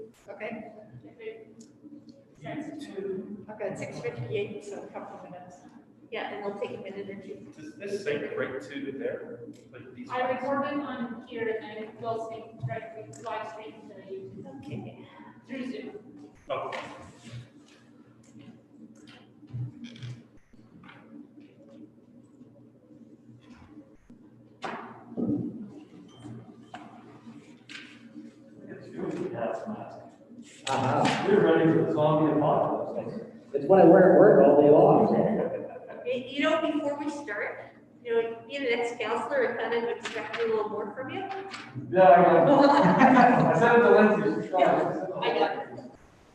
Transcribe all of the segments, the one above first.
Okay. I've got 6:58, so a couple of minutes. Yeah, and we'll take a minute or two. Does this sync right to there? Like these I recorded on here and then it will sync right to live stream to YouTube Okay. through Zoom. Oh. You're ready for the zombie apocalypse. It's what I wear at work all day long. You know, before we start, you know, being an ex-counselor, I kind of expect a little more from you. Yeah, I know. I sent it to Lindsay. Try. I got it.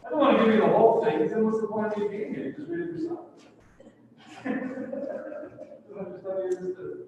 I don't want to give you the whole thing, because then what's the point of you being here? You just read it yourself. I'm just telling you this to repeat.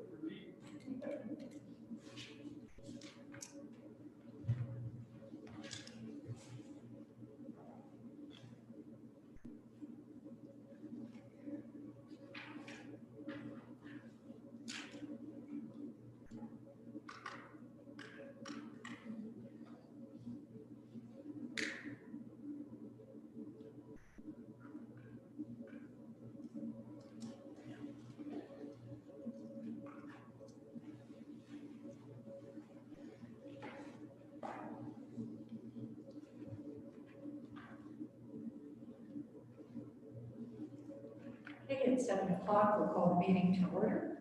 Okay, it's 7 o'clock, we'll call the meeting to order.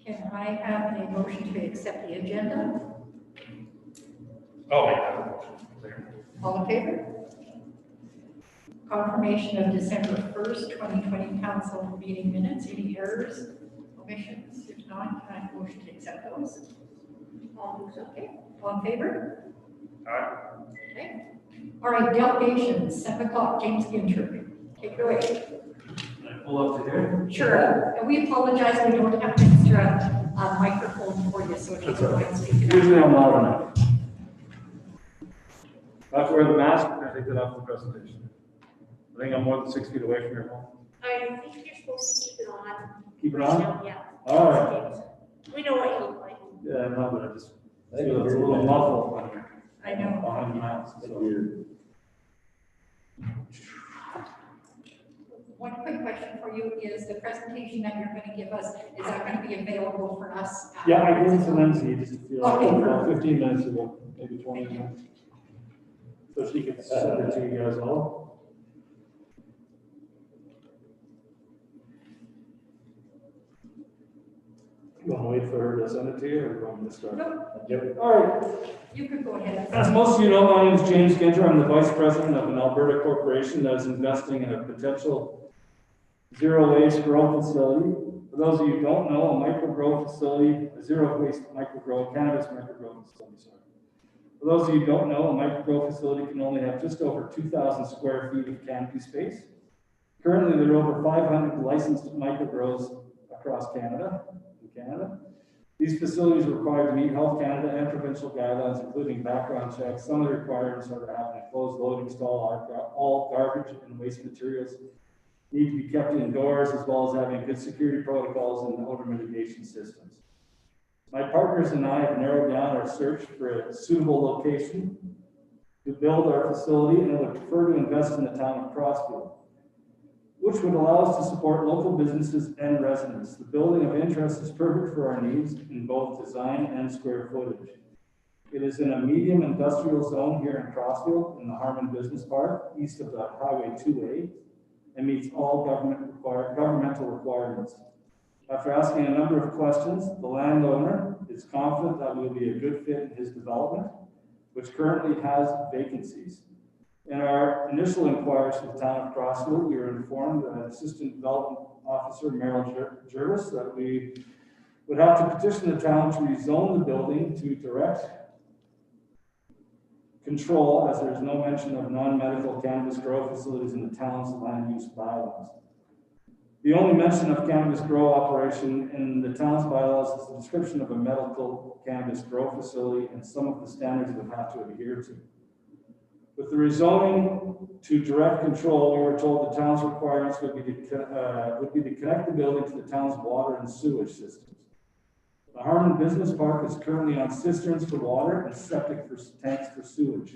Can I have a motion to accept the agenda? Oh, yeah. All in favor? Confirmation of December 1st, 2020 council meeting minutes. Any errors, omissions? If not, can I have a motion to accept those? All those okay? All in favor? All right. Okay. All right, delegations, 7 o'clock, James Ginter. Take it away. Can I pull up to here? Sure. And we apologize, we don't have an extra microphone for you, so if you don't mind speaking up. Usually I'm loud enough. I have to wear the mask, and I take that off for the presentation. I think I'm more than 6 feet away from your phone. I think you're supposed to keep it on. Keep it on? Yeah. All right. We know what you look like. Yeah, no, but I just feel it's a little muffled when you're I know. behind the mask. It's So. weird. One quick question for you is the presentation that you're going to give us, is that going to be available for us? Yeah, I gave it to Lindsay just a few, Okay. about 15 minutes ago, maybe 20 minutes. So she could send it to you guys all. You want to wait for her to send it to you, or do you want me to start? No, All right. you could go ahead. As most of you know, my name is James Ginter. I'm the vice president of an Alberta corporation that is investing in a potential zero-waste grow facility. For those of you who don't know, a micro-grow facility, a zero-waste micro-grow, cannabis micro-grow facility, sorry. For those of you who don't know, a micro-grow facility can only have just over 2,000 square feet of canopy space. Currently, there are over 500 licensed micro-grows across Canada. These facilities are required to meet Health Canada and provincial guidelines, including background checks. Some of the requirements are to have an enclosed loading stall. All garbage and waste materials need to be kept indoors, as well as having good security protocols and odor mitigation systems. My partners and I have narrowed down our search for a suitable location to build our facility, and would prefer to invest in the town of Crossfield, which would allow us to support local businesses and residents. The building of interest is perfect for our needs in both design and square footage. It is in a medium industrial zone here in Crossfield in the Harmon Business Park, east of the Highway 2A, and meets all governmental requirements. After asking a number of questions, the landowner is confident that we will be a good fit in his development, which currently has vacancies. In our initial inquiries to the town of Crossfield, we were informed by Assistant Development Officer Meryl Jervis that we would have to petition the town to rezone the building to direct control, as there is no mention of non-medical cannabis grow facilities in the town's land use bylaws. The only mention of cannabis grow operation in the town's bylaws is the description of a medical cannabis grow facility and some of the standards it would have to adhere to. With the rezoning to direct control, we were told the town's requirements would be to connect the building to the town's water and sewage systems. The Harmon Business Park is currently on cisterns for water and septic tanks for sewage.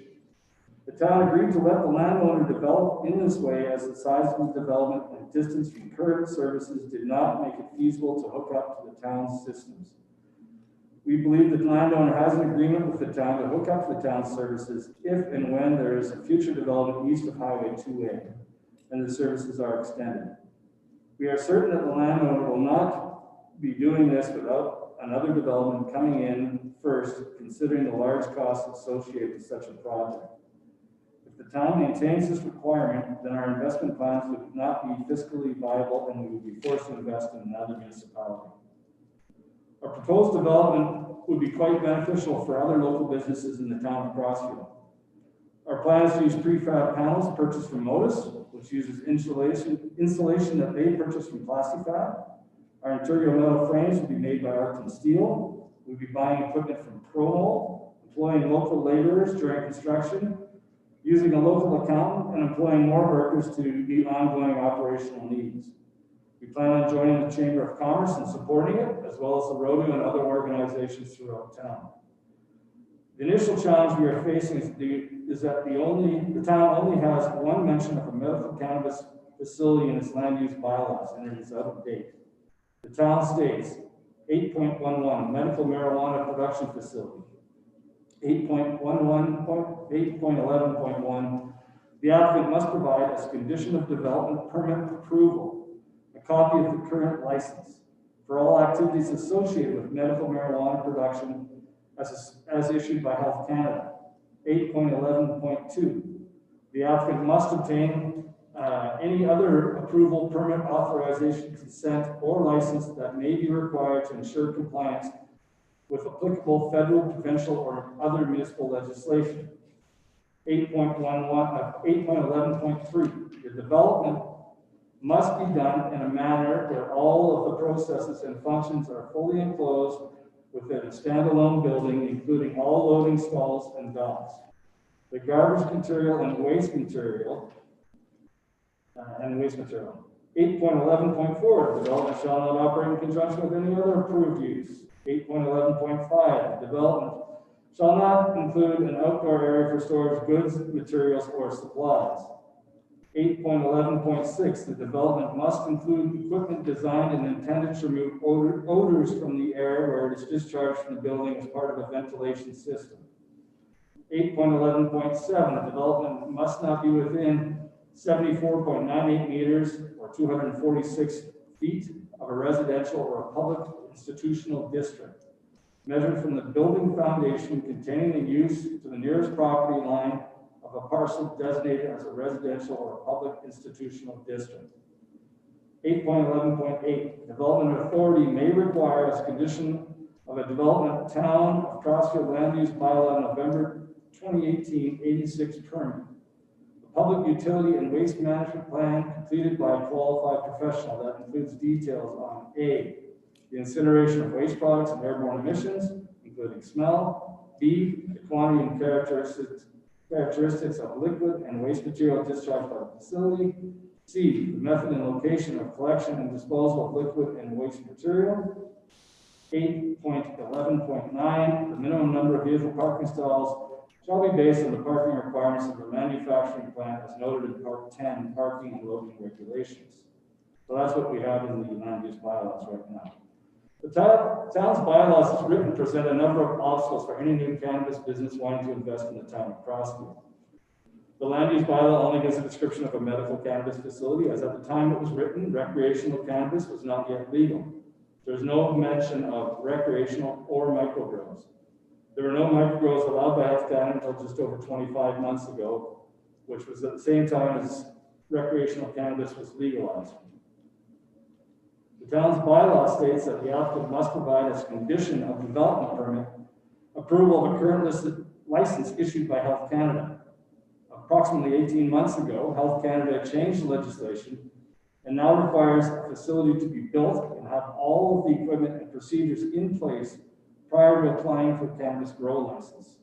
The town agreed to let the landowner develop in this way as the size of the development and distance from current services did not make it feasible to hook up to the town's systems. We believe that the landowner has an agreement with the town to hook up to the town's services if and when there is a future development east of Highway 2A and the services are extended. We are certain that the landowner will not be doing this without another development coming in first, considering the large costs associated with such a project. If the town maintains this requirement, then our investment plans would not be fiscally viable and we would be forced to invest in another municipality. Our proposed development would be quite beneficial for other local businesses in the town of Crossfield. Our plan is to use prefab panels purchased from Modus, which uses insulation that they purchase from Plastifab. Our interior metal frames will be made by Arcton Steel. We'll be buying equipment from Promo, employing local laborers during construction, using a local accountant, and employing more workers to meet ongoing operational needs. We plan on joining the Chamber of Commerce and supporting it, as well as the rodeo and other organizations throughout town. The initial challenge we are facing is that the town only has one mention of a medical cannabis facility in its land use bylaws, and it is out of date. The town states 8.11 medical marijuana production facility. 8.11.1 the applicant must provide as a condition of development permit approval a copy of the current license for all activities associated with medical marijuana production as issued by Health Canada. 8.11.2 the applicant must obtain any other approval, permit, authorization, consent, or license that may be required to ensure compliance with applicable federal, provincial, or other municipal legislation. 8.11.3 the development must be done in a manner where all of the processes and functions are fully enclosed within a standalone building, including all loading stalls and docks. The garbage material and waste material 8.11.4 development shall not operate in conjunction with any other approved use. 8.11.5 development shall not include an outdoor area for storage of goods, materials, or supplies. 8.11.6 the development must include equipment designed and intended to remove odors from the air where it is discharged from the building as part of a ventilation system. 8.11.7 the development must not be within 74.98 meters or 246 feet of a residential or a public institutional district, measured from the building foundation containing the use to the nearest property line of a parcel designated as a residential or a public institutional district. 8.11.8 development authority may require as a condition of a development town of Crossfield land use bylaw November 2018 86 permit. Public utility and waste management plan completed by a qualified professional that includes details on A, the incineration of waste products and airborne emissions, including smell. B, the quantity and characteristics of liquid and waste material discharged by the facility. C, the method and location of collection and disposal of liquid and waste material. 8.11.9, the minimum number of vehicle parking stalls shall be based on the parking requirements of the manufacturing plant as noted in Part 10, parking and loading regulations. So that's what we have in the land use bylaws right now. The town's bylaws as written present a number of obstacles for any new cannabis business wanting to invest in the town of Crossfield. The land use bylaw only gives a description of a medical cannabis facility, as at the time it was written, recreational cannabis was not yet legal. There's no mention of recreational or microgrows. There were no microgrows allowed by Health Canada until just over 25 months ago, which was at the same time as recreational cannabis was legalized. The town's bylaw states that the applicant must provide as a condition of development permit approval of a current listed license issued by Health Canada. Approximately 18 months ago, Health Canada changed the legislation and now requires a facility to be built and have all of the equipment and procedures in place prior to applying for a cannabis grow license.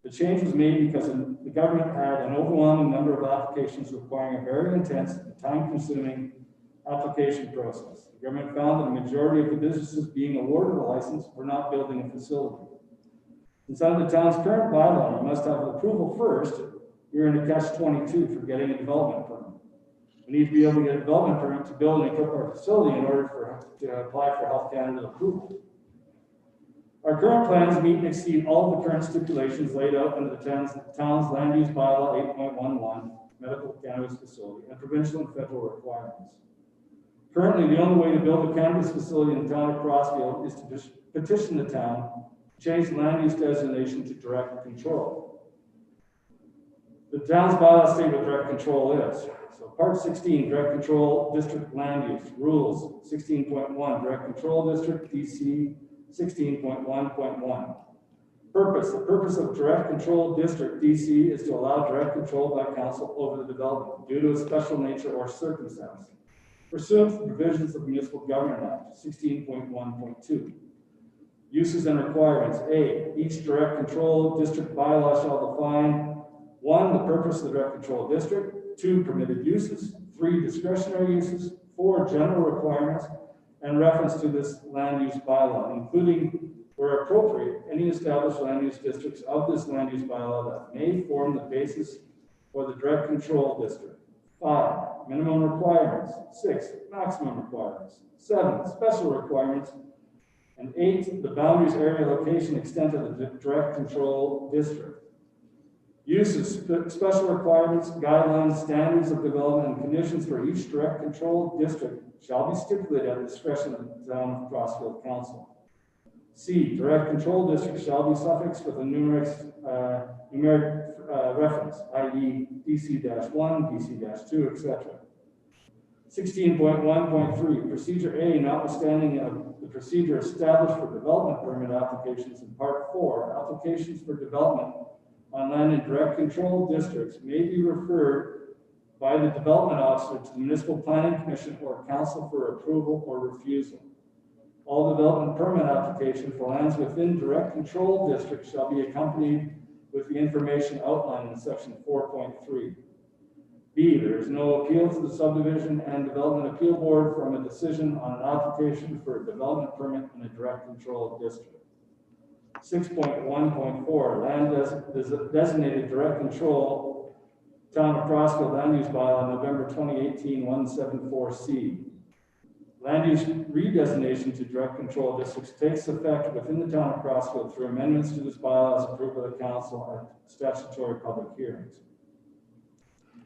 The change was made because the government had an overwhelming number of applications requiring a very intense and time-consuming application process. The government found that a majority of the businesses being awarded a license were not building a facility. Since under the town's current bylaw, you must have approval first, you're in a catch-22 for getting a development permit. We need to be able to get a development permit to build and equip our facility in order to apply for Health Canada approval. Our current plans meet and exceed all of the current stipulations laid out under the town's land use bylaw 8.11, medical cannabis facility, and provincial and federal requirements. Currently, the only way to build a cannabis facility in the town of Crossfield is to petition the town to change the land use designation to direct control. The town's bylaws state what direct control is. So part 16, direct control district land use, rules 16.1, direct control district, DC 16.1.1. Purpose, the purpose of direct control district, DC, is to allow direct control by council over the development due to its special nature or circumstance, pursuant to the provisions of the Municipal Government Act 16.1.2. Uses and requirements. A, each direct control district bylaw shall define 1, the purpose of the direct control district, 2, permitted uses, 3, discretionary uses, 4, general requirements, and reference to this land use bylaw, including, where appropriate, any established land use districts of this land use bylaw that may form the basis for the direct control district. 5, minimum requirements. 6, maximum requirements. 7, special requirements. And 8, the boundaries, area, location, extent of the direct control district. Uses, special requirements, guidelines, standards of development, and conditions for each direct control district shall be stipulated at the discretion of the town of Crossfield Council. C, direct control district shall be suffixed with a numeric reference, i.e. DC-1, DC-2, etc. 16.1.3, Procedure A, notwithstanding of the procedure established for development permit applications in Part 4, applications for development on land in direct control districts may be referred by the development officer to the Municipal Planning Commission or Council for approval or refusal. All development permit applications for lands within direct control districts shall be accompanied with the information outlined in section 4.3. B, there is no appeal to the subdivision and development appeal board from a decision on an application for a development permit in a direct control district. 6.1.4, land designated direct control, Town of Crossfield Land Use Bylaw, November 2018, 174C. Land use redesignation to direct control districts takes effect within the Town of Crossfield through amendments to this bylaw as approved by the council at statutory public hearings.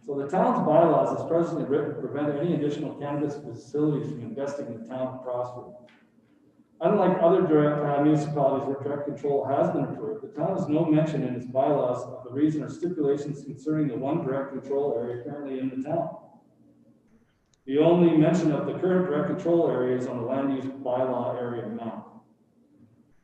So the town's bylaws, as presently written, prevent any additional cannabis facilities from investing in the town of Crossfield. Unlike other municipalities where direct control has been approved, the town has no mention in its bylaws of the reason or stipulations concerning the one direct control area currently in the town. The only mention of the current direct control area is on the land use bylaw area map.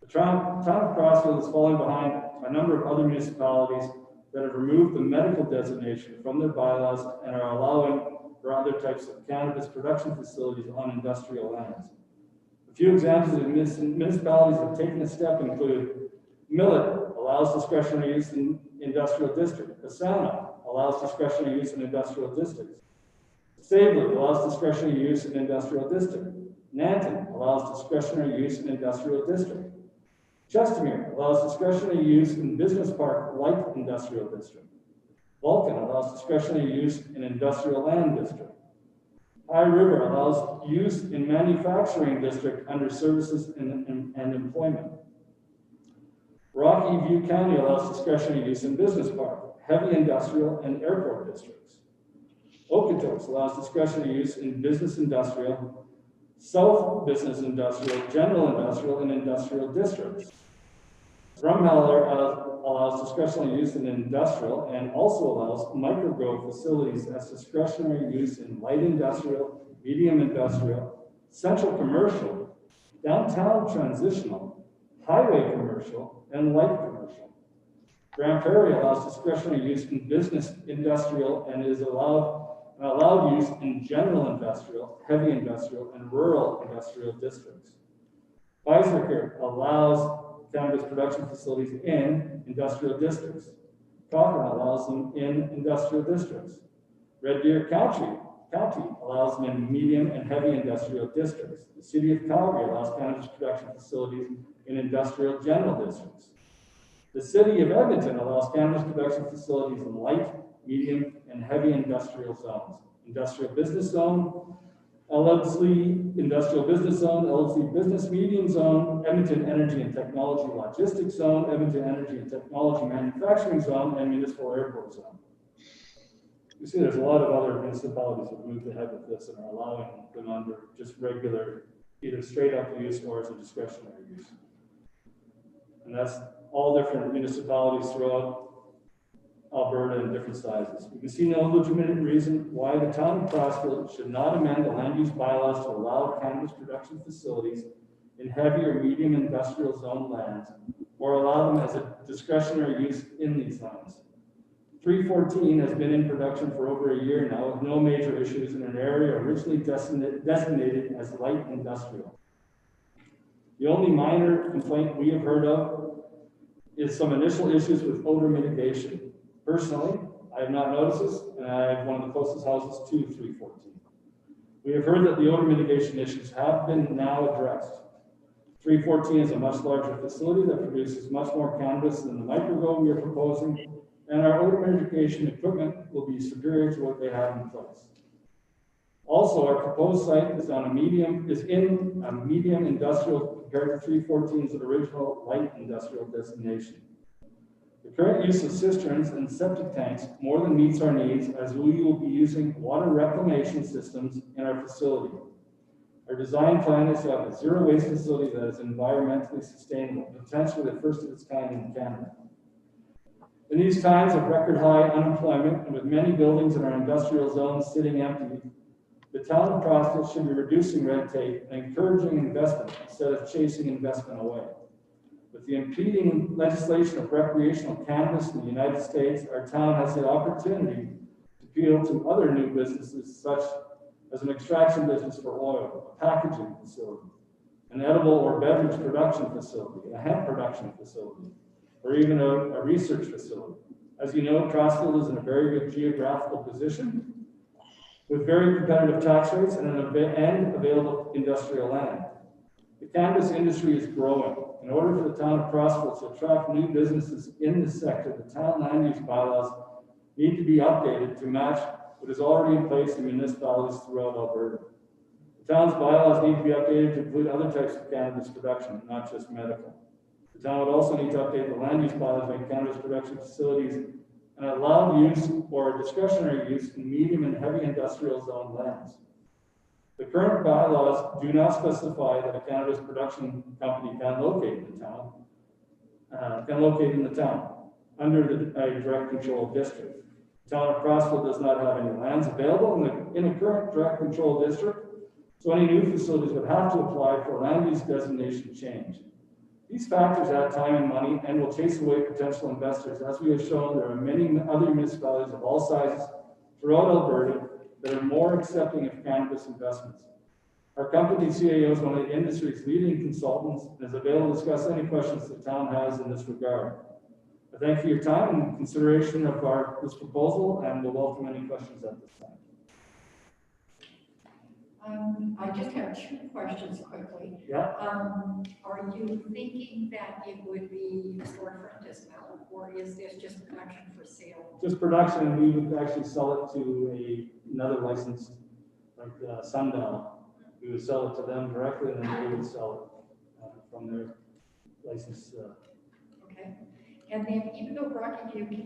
The town of Crossfield is falling behind a number of other municipalities that have removed the medical designation from their bylaws and are allowing for other types of cannabis production facilities on industrial lands. A few examples of municipalities that have taken this step include Millet allows discretionary use in industrial district. Asana allows discretionary use in industrial districts. Stabler allows discretionary use in industrial district. Nanton allows discretionary use in industrial district. Chestermere allows discretionary use in business park light industrial district. Vulcan allows discretionary use in industrial land district. High River allows use in manufacturing district under services and employment. Rocky View County allows discretionary use in business park, heavy industrial, and airport districts. Okotoks allows discretionary use in business industrial, south business industrial, general industrial, and industrial districts. Drumheller allows discretionary use in industrial and also allows microgrow facilities as discretionary use in light industrial, medium industrial, central commercial, downtown transitional, highway commercial, and light commercial. Grand Prairie allows discretionary use in business industrial and is allowed use in general industrial, heavy industrial, and rural industrial districts. Weiserkirch allows cannabis production facilities in industrial districts. Cochrane allows them in industrial districts. Red Deer County allows them in medium and heavy industrial districts. The City of Calgary allows cannabis production facilities in industrial general districts. The city of Edmonton allows cannabis production facilities in light, medium, and heavy industrial zones. Industrial business zone, LLC industrial business zone, LLC business medium zone, Edmonton energy and technology logistics zone, Edmonton energy and technology manufacturing zone, and municipal airport zone. You see there's a lot of other municipalities that have moved ahead with this and are allowing them under just regular, either straight up use or as a discretionary use. And that's all different municipalities throughout Alberta in different sizes. We can see no legitimate reason why the town of Crossfield should not amend the land use bylaws to allow cannabis production facilities in heavy or medium industrial zone lands, or allow them as a discretionary use in these lands. 314 has been in production for over a year now with no major issues in an area originally designated as light industrial. The only minor complaint we have heard of is some initial issues with odor mitigation. Personally, I have not noticed this, and I have one of the closest houses to 314. We have heard that the odor mitigation issues have been now addressed. 314 is a much larger facility that produces much more cannabis than the micro-grow we are proposing, and our odor mitigation equipment will be superior to what they have in place. Also, our proposed site is in a medium industrial compared to 314's original light industrial designation. The current use of cisterns and septic tanks more than meets our needs, as we will be using water reclamation systems in our facility. Our design plan is to have a zero waste facility that is environmentally sustainable, potentially the first of its kind in Canada. In these times of record high unemployment and with many buildings in our industrial zones sitting empty, the town of Crossfield should be reducing red tape and encouraging investment instead of chasing investment away. With the impeding legislation of recreational cannabis in the United States, our town has the opportunity to appeal to other new businesses, such as an extraction business for oil, a packaging facility, an edible or beverage production facility, a hemp production facility, or even a research facility. As you know, Crossfield is in a very good geographical position with very competitive tax rates and available industrial land. The cannabis industry is growing. In order for the town of Crossfield to attract new businesses in this sector, the town land use bylaws need to be updated to match what is already in place in municipalities throughout Alberta. The town's bylaws need to be updated to include other types of cannabis production, not just medical. The town would also need to update the land use bylaws to make cannabis production facilities an allowed use or discretionary use in medium and heavy industrial zone lands. The current bylaws do not specify that a cannabis production company can locate in the town under a direct control district. The town of Crossfield does not have any lands available in a current direct control district, so any new facilities would have to apply for a land use designation change. These factors add time and money and will chase away potential investors. As we have shown, there are many other municipalities of all sizes throughout Alberta that are more accepting of cannabis investments. Our company CAO is one of the industry's leading consultants and is available to discuss any questions the town has in this regard. I thank you for your time and consideration of this proposal, and will welcome any questions at this time. I just have two questions quickly. Yeah. Are you thinking that it would be storefront as well, or is this just production for sale? Just production, and we would actually sell it to another licensed, like Sundial. We would sell it to them directly, and then they would sell it from their license. Okay. And then even though Rocky County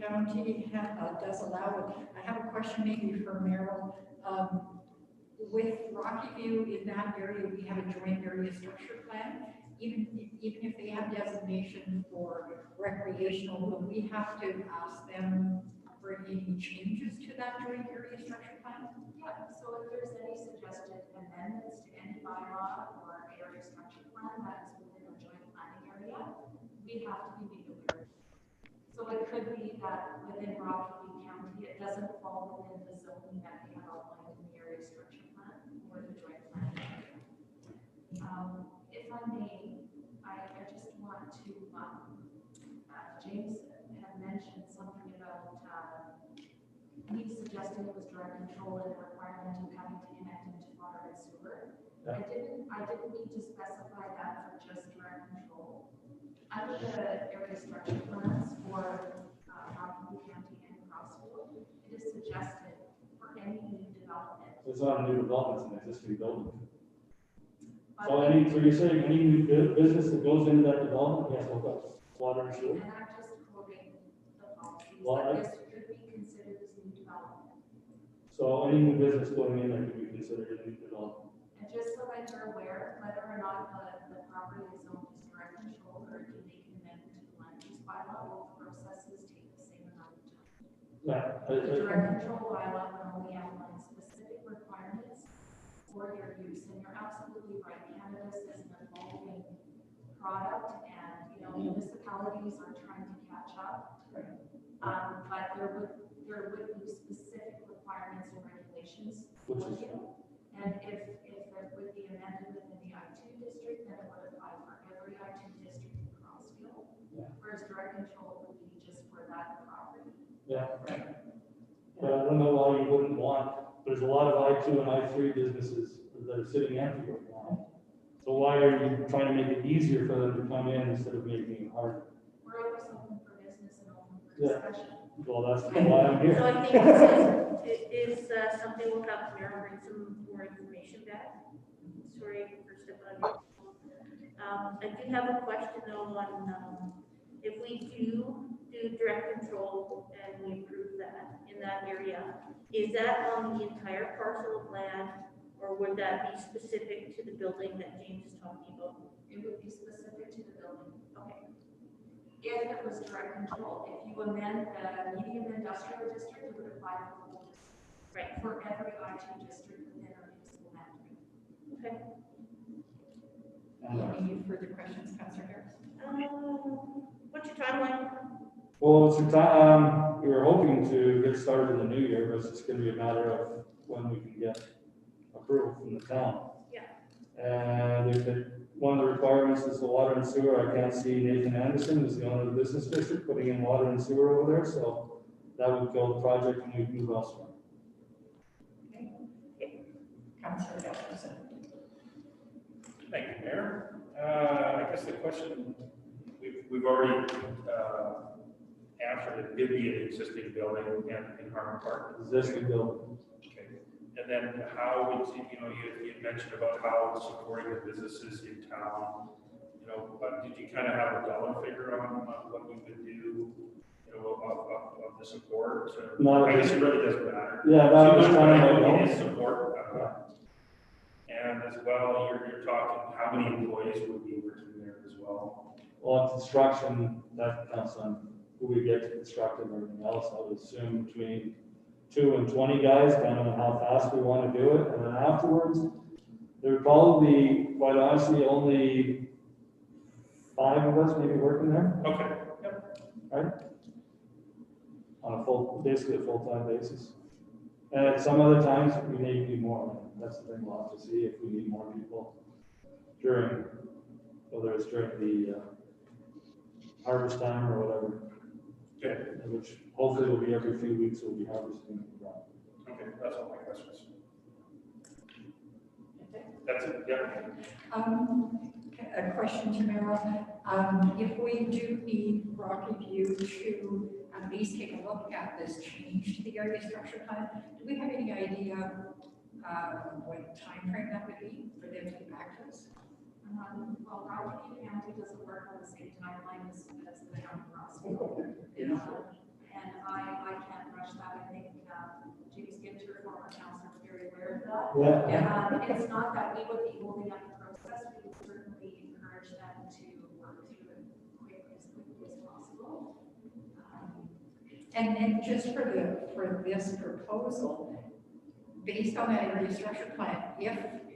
does allow it, I have a question maybe for Merrill. With Rocky View in that area, we have a joint area structure plan. Even if they have designation for recreational, will we have to ask them for any changes to that joint area structure plan? Yeah, so if there's any suggested amendments to any bylaw or area structure plan that is within the joint planning area, we have to be made aware. So it could be that within Rocky County, it doesn't fall within the zoning that we have outlined in the area structure plan or the joint planning area. If I may, I just want to, James had mentioned something about he suggested it was direct control and the requirement of having to connect into water and sewer. Yeah. I didn't need to specify that for just direct control. Under the area structure plans for Rockview County and Crossfield, it is suggested for any new development. It's not a new development, it's an existing building. But- So you're saying any new business that goes into that development has to hook up water and sewer? And I'm just quoting the policies, Well, that this could be considered as new development. So any new business going in there could be considered a new development. And just so that you're aware, whether or not the property is owned as direct control or do they can amend to the land use bylaw, both processes take the same amount of time. Yeah. The direct control bylaw can only outline specific requirements for your use, and you're absolutely right, cannabis is an evolving product, and, you know, municipalities are trying to catch up. But there would be specific requirements and regulations for Which is- you. And if it would be amended within the I2 district, then it would apply for every I2 district in Crossfield. Yeah. Whereas direct control would be just for that property. Yeah. But I don't know why you wouldn't want, there's a lot of I2 and I3 businesses that are sitting empty right now. So why are you trying to make it easier for them to come in instead of making it harder? We're always open for business and open for Yeah. discussion. Well, that's why I'm So here. I think it is something we'll have to bring some more information back. Sorry for stepping on you. I do have a question though on, if we do direct control and we approve that in that area, is that on the entire parcel of land, or would that be specific to the building that James is talking about? It would be specific to the building. Okay. If it was direct control, if you amend the medium industrial district, it would apply for the whole district. Right. For every I2 district within our municipal boundary. Okay. Any further questions, Councillor Harris? What's your timeline? Well, it's a time, we were hoping to get started in the new year, but it's just gonna be a matter of when we can get approval from the town. Yeah. And if one of the requirements is the water and sewer, I can't see Nathan Anderson, who's the owner of the business district, putting in water and sewer over there, so that would kill the project and we'd move elsewhere. Councillor Jefferson. Thank you, Mayor. I guess the question, we've already answered, it did be an existing building in Harmon Park. Existing building. Okay. And then how would, you mentioned about how it's supporting the businesses in town. But did you kind of have a dollar figure on what you would do, of the support? Not I at guess this- it really doesn't matter. Yeah, that was So kind of I my know goal. it is support. And as well, you're talking, how many employees would be working there as well? Well, construction, that counts on who we get to construct and everything else. I would assume between 2 and 20 guys, depending on how fast we want to do it. And then afterwards, there would probably be, quite honestly, only 5 of us maybe working there, Okay. right? On basically a full-time basis. And at some other times, we may need more. That's the thing we'll have to see if we need more people during, whether it's during the harvest time or whatever. Good. Which hopefully will be every few weeks, we'll be harvesting the crop. Okay, that's all my questions. That's it, yeah. A question to Meryl. If we do need Rocky to at least take a look at this change to the area structure plan, do we have any idea what timeframe that would be for them to get back to us? Well, Rockview County doesn't work on the same timeline as the town of Crossfield. Yeah. And I can't rush that. I think James Ginter, former councillor, is very aware of that. Yeah. It's not that we would be holding up the process. We would certainly encourage them to work through it as quickly as possible. And then just for this proposal, based on that area structure plan,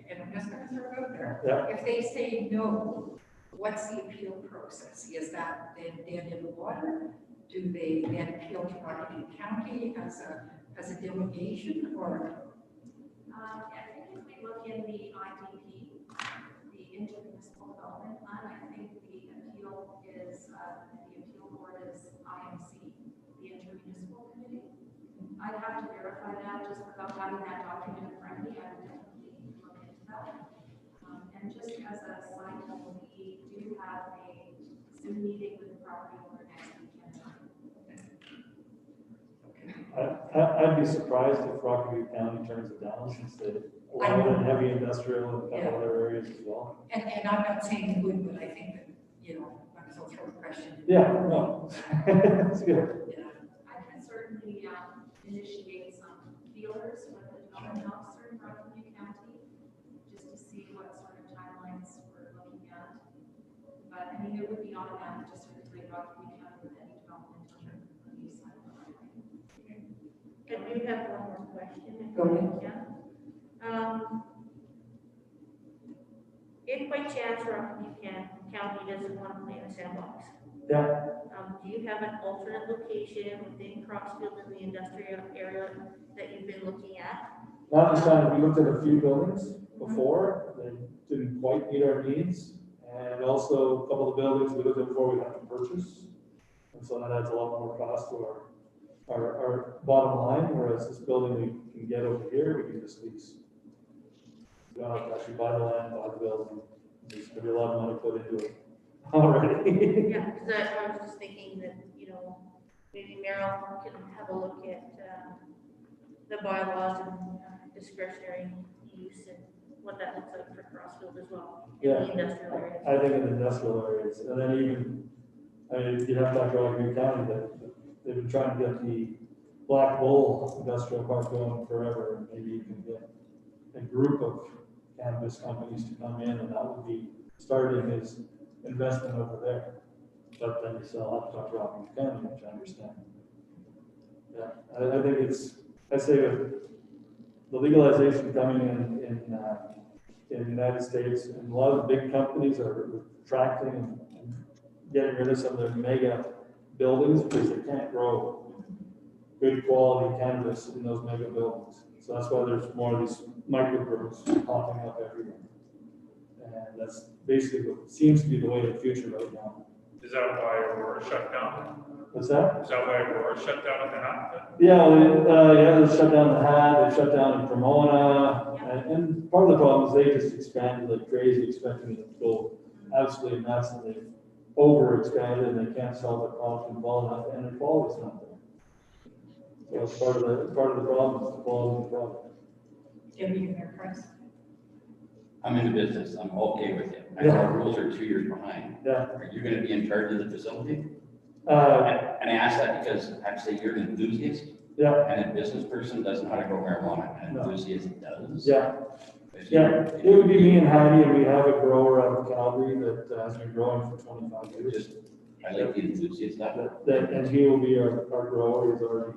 and I'm just gonna throw it out there, Yeah. if they say no, what's the appeal process? Is that then dead in the water? Do they then appeal to Rocky County as a delegation, or? I think if we look in the IDP, the intermunicipal development plan, I think the appeal is, the appeal board is IMC, the intermunicipal committee. I'd have to verify that just without having that document in front of me. I would definitely look into that. And just as a side note, we do have a Zoom meeting with the property owner next weekend. I'd be surprised if Rockview County turns it down since they allow it in heavy industrial and a couple other areas as well. And I'm not saying it would, but I think that, you know, I'm still throwing a question. Yeah, no, it's good. Yeah. I can certainly initiate some feelers with the development officer in Rockland County, just to see what sort of timelines we're looking at. But I mean, it would be automatic to circulate Rockland County with any development on the east side of the highway. And we have one more question. Go ahead. If by chance Rockview County doesn't want to play in a sandbox, Yeah, do you have an alternate location within Crossfield in the industrial area that you've been looking at? not this time, we looked at a few buildings before, they didn't quite meet our needs. And also a couple of buildings we looked at before we had to purchase. And so that adds a lot more cost to our bottom line, whereas this building we can get over here, we can just lease. We don't have to actually buy the land, buy the building, there's gonna be a lot of money put into it already. Yeah, because I was just thinking that, you know, maybe Merrill can have a look at the bylaws and discretionary use and what that looks like for Crossfield as well, in Yeah. the industrial areas. I think in industrial areas, and then even, I mean, you have to talk to Rockview County, that they've been trying to get the Black Bull Industrial Park going forever, and maybe you can get a group of cannabis companies to come in, and that would be starting his investment over there. But then you still have to talk to Rockview County, which I understand. Yeah, I think it's, I say with the legalization coming in the United States, and a lot of the big companies are retracting and getting rid of some of their mega buildings because they can't grow good quality cannabis in those mega buildings. So that's why there's more of these microgrows popping up everywhere. And that's basically what seems to be the way of the future right now. Is that why Aurora shut down? What's that? Is that why Aurora shut down at the half? Yeah, they shut down the Hat, they shut down in Pomona, and part of the problem is they just expanded like crazy, expecting it to go absolutely nuts, and they overexpanded, and they can't sell the product in well enough, and the quality's not there. So it's part of the problem is the quality of the product. Jimmy, you there, Chris? I'm in the business, I'm okay with it. I know our rules are 2 years behind. Yeah. Are you gonna be in charge of the facility? Uh, And I ask that because actually you're an enthusiast, yeah, and a business person doesn't know how to grow marijuana, an No. enthusiast does. yeah. Because Yeah, you're- it would be me and Heidi, and we have a grower out of Calgary that has been growing for 25 years. Just, I like the enthusiast stuff. And he will be our grower, he's already,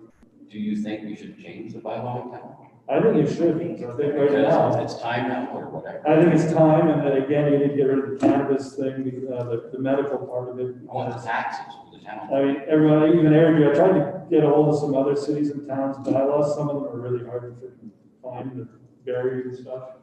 Do you think we should change the bylaw in town? I think it should, because I think right Because now, it's time now or whatever. I think it's time, and then again, you need to get rid of the cannabis thing, the medical part of it. I want the taxes for the town. I mean, everyone, even Airdrie, I tried to get a hold of some other cities and towns bylaws, some of them are really hard to freaking find, the barriers and stuff.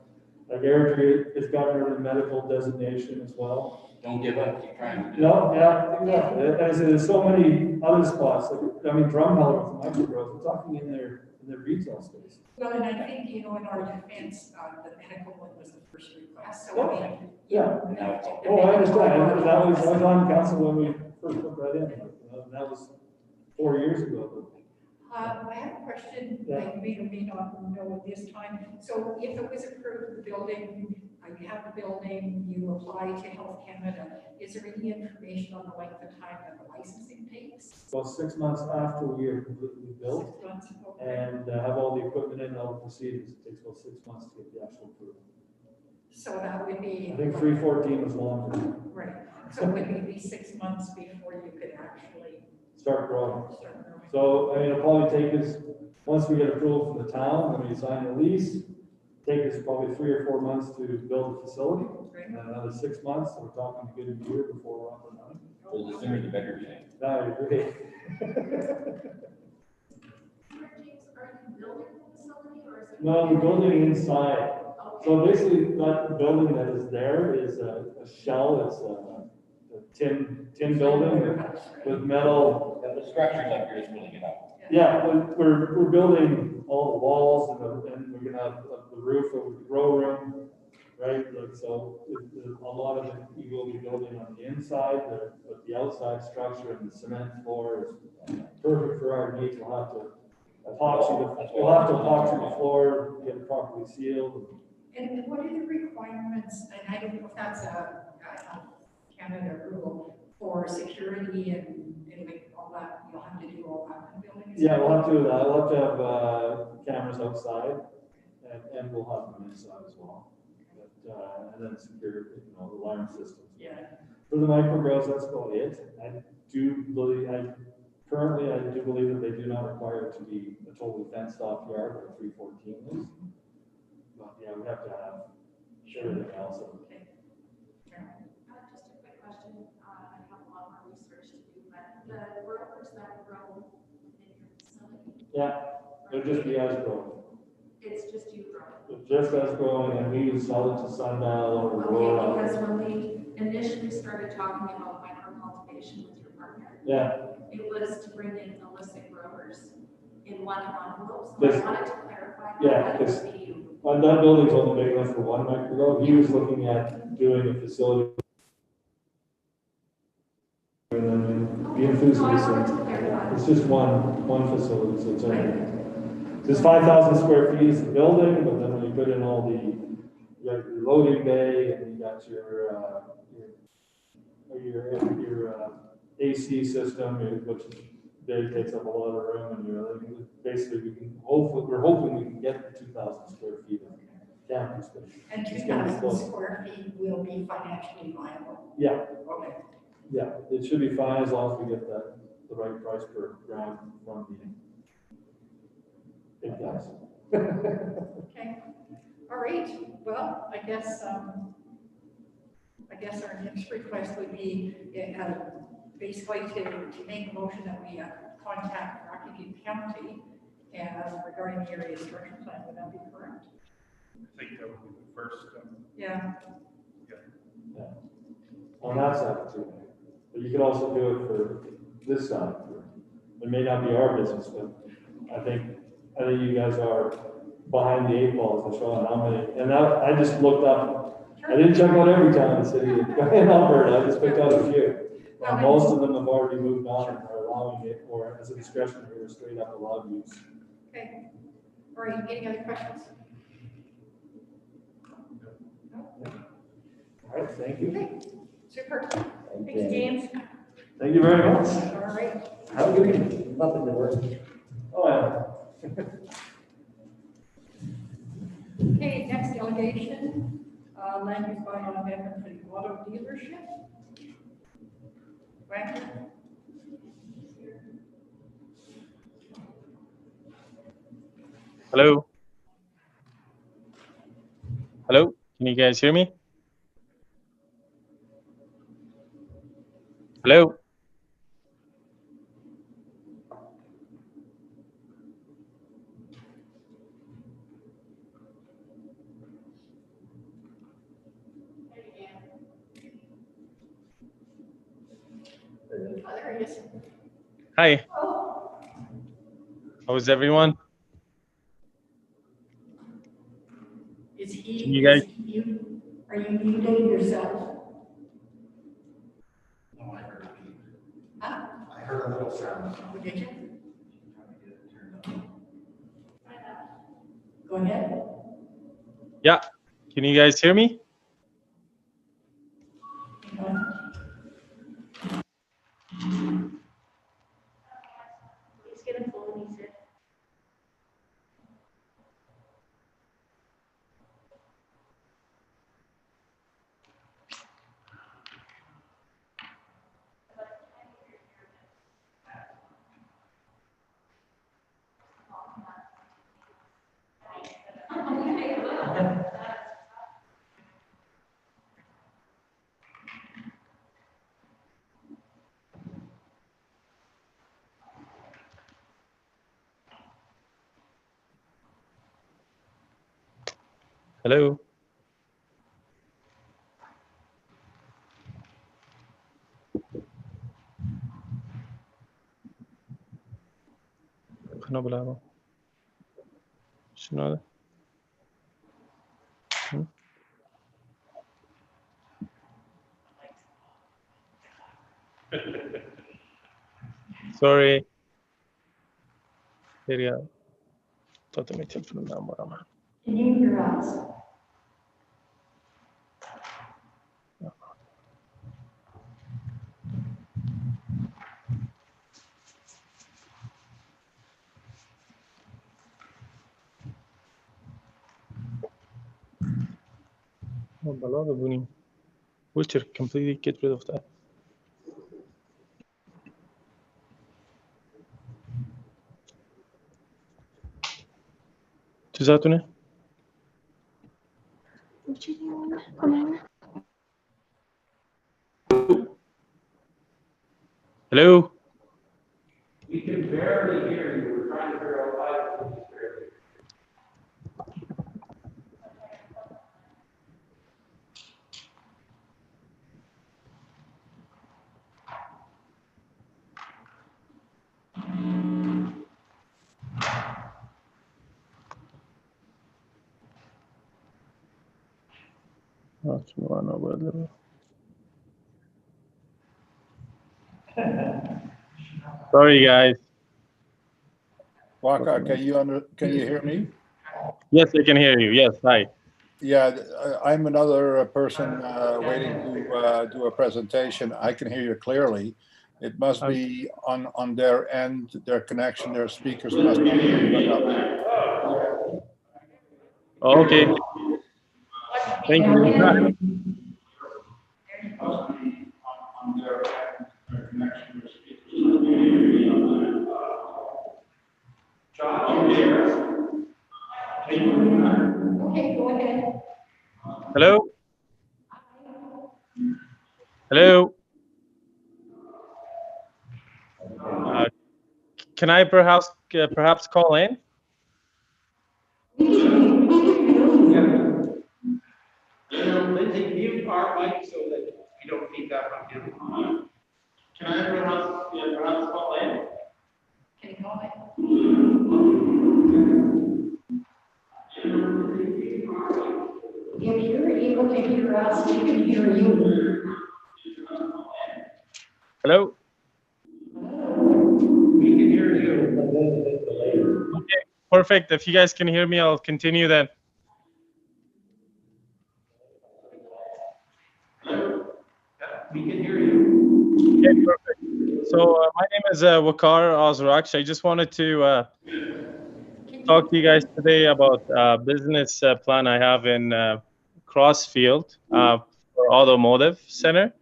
Like Airdrie has gotten rid of the medical designation as well. Don't give up, keep trying. No, yeah, exactly. As there's so many other spots, like, I mean, Drumheller with microgrowth, we're talking in their retail space. Well, and I think, you know, in our defense, the medical one was the first request, so I mean. Yeah. the Oh, I understand, medical- I was on council when we first put that in, that was 4 years ago. I have a question, Yeah. I may or may not know at this time. So if it was approved, the building, you have the building, you apply to Health Canada, is there any information on the length of time that the licensing takes? About 6 months after we are completely built 6 months, okay. and have all the equipment in, all the procedures, it takes about 6 months to get the actual approval. So that would be. I think 314 was longer. Right, so would it be 6 months before you could actually Start growing. start growing? So, I mean, it'll probably take us, once we get approval from the town, when we sign the lease, take us probably 3 or 4 months to build the facility. Right. And then another 6 months, so we're talking a good year before we're up and running. So the sooner the better, Jay. I agree. James, are you building the facility or is it? No, we're building inside. Okay. So basically, that building that is there is a shell, it's a tin building with metal. The structure's up here is filling it up. Yeah, we're building all the walls and we're gonna have the roof over the grow room. right? Like, so a lot of it, you will be building on the inside, but the outside structure and the cement floor is perfect for our needs. We'll have to epoxy the floor, get it properly sealed. And what are the requirements, and I don't know if that's a Canada rule for security and like all that, you'll have to do all that in the building? Yeah, we'll have to do that. We'll have to have cameras outside, and we'll have them inside as well. But, and then secure, alarm systems. Yeah. For the micro grows, that's about it. Currently, I do believe that they do not require it to be a totally fenced off yard like 314 is. But yeah, we have to have everything else. Okay. Just a quick question, I have a lot more research to do, but the growers that grow in your facility. Yeah, they're just the as grown. It's just you growing. It's just as growing, and we sell it to Sundial or Aurora. Okay, because when we initially started talking about micro cultivation with your partner, Yeah, it was to bring in illicit growers in one envelope, so This- I wanted to clarify. Yeah, that this- would be that building's only big enough for one micro grow. He was looking at doing a facility. And then the enthusiast. No, I wanted to clarify. It's just one facility, so it's only. There's 5,000 square feet is the building, but then when you put in all you got your loading bay and you got your AC system, which big, takes up a lot of room, and basically we're hoping we can get the 2,000 square feet of campus space. And It's gonna be 2,000 close. square feet will be financially viable. Yeah, Okay. yeah, it should be fine as long as we get the right price per gram from the big guys. Okay. All right. Well, I guess our next request would be basically to make a motion that we contact Rocky County regarding the area structure plan. Would that be correct? I think that would be the first step. Yeah. On that side too. But you could also do it for this side. It may not be our business, but I think you guys are behind the 8 balls and showing how many. And I just looked up, I didn't check out every town and city in Alberta, I just picked out a few. And most of them have already moved on and are allowing it, or as a discretionary or straight up allowed use. Okay. All right. Any other questions? No? All right, thank you. Okay. Super. Thanks, James. Thank you very much. All right. Have a good evening. Nothing to worry. Oh, yeah. Okay, next delegation, land use bylaw amendment for the auto dealership. Wagner? Hello? Hello? Can you guys hear me? Hello? Oh, there he is. Hi, Oh, how's everyone? is he, Can you guys- are you muting yourself? No, I heard a beep. Huh? I heard a little sound. Oh, did you? Trying to get it turned on. Go ahead. Yeah, can you guys hear me? Hang on. He's getting phone, he said. Hello? Ano ba lang? Sunod. Sorry. Seria. Totalmente el namorama. Can you hear us? Oh, balada bunny. Witcher, completely get rid of that. Tuż za to ne? What you doing? Come on. Hello? We can barely hear you. We're trying to figure out why we can barely. Sorry, guys. Waka, can you hear me? Yes, I can hear you. Yes, hi. Yeah, I'm another person waiting to do a presentation. I can hear you clearly. It must be on their end, their connection, their speakers must be hooked up. Okay. Thank you. Okay, go ahead. Hello? Hello? Can I perhaps call in? Lindsay, mute our mic so that we don't feedback on you. Can I perhaps call in? Okay, go ahead. If you're able to hear us, we can hear you. Hello? We can hear you. Okay, perfect. If you guys can hear me, I'll continue then. We can hear you. Okay, perfect. So my name is Wakar Ozraksh. I just wanted to talk to you guys today about a business plan I have in Crossfield for Automotive Center.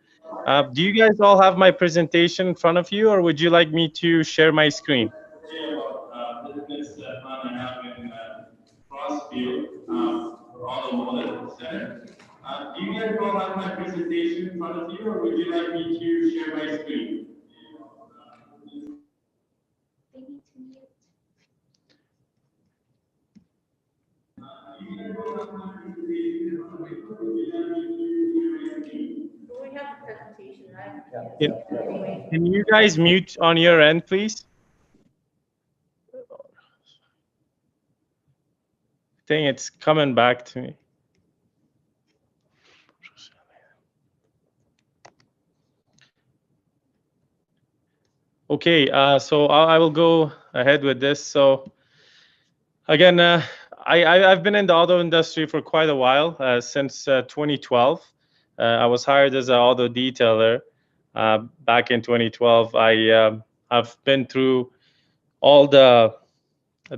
Do you guys all have my presentation in front of you, or would you like me to share my screen? Business plan I have in Crossfield for Automotive Center. Do you guys all have my presentation in front of you, or would you like me to share my screen? They need to mute. We have a presentation, right? Can you guys mute on your end, please? I think it's coming back to me. Okay, so I will go ahead with this. So again, I've been in the auto industry for quite a while, since 2012. I was hired as an auto detailer back in 2012. I've been through all the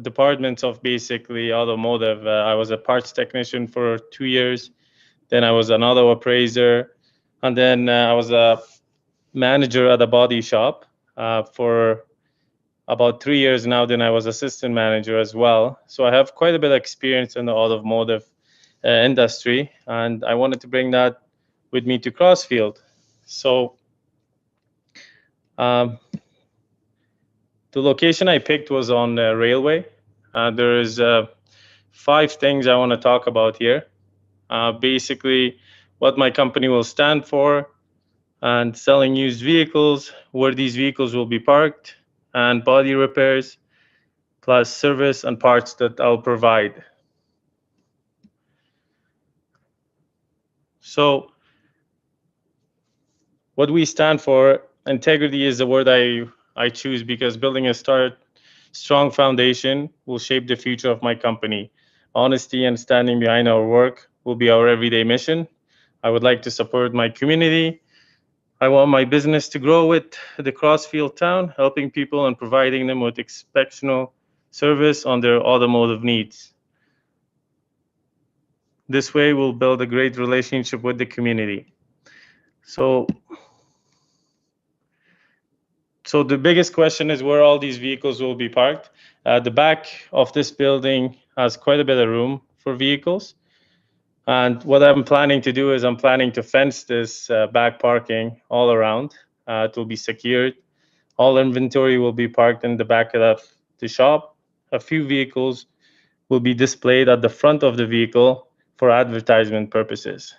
departments of basically automotive. I was a parts technician for 2 years. Then I was an auto appraiser. And then I was a manager at a body shop for about 3 years now. Then I was assistant manager as well. So I have quite a bit of experience in the automotive industry. And I wanted to bring that with me to Crossfield. So the location I picked was on the railway. There is 5 things I want to talk about here. Basically, what my company will stand for, and selling used vehicles, where these vehicles will be parked, and body repairs, plus service and parts that I'll provide. So what we stand for, integrity is the word I I choose because building a strong foundation will shape the future of my company. Honesty and standing behind our work will be our everyday mission. I would like to support my community. I want my business to grow with the Crossfield town, helping people and providing them with exceptional service on their automotive needs. This way, we'll build a great relationship with the community. So the biggest question is where all these vehicles will be parked. The back of this building has quite a bit of room for vehicles. And what I'm planning to do is I'm planning to fence this back parking all around. It will be secured. All inventory will be parked in the back of the shop. A few vehicles will be displayed at the front of the vehicle for advertisement purposes.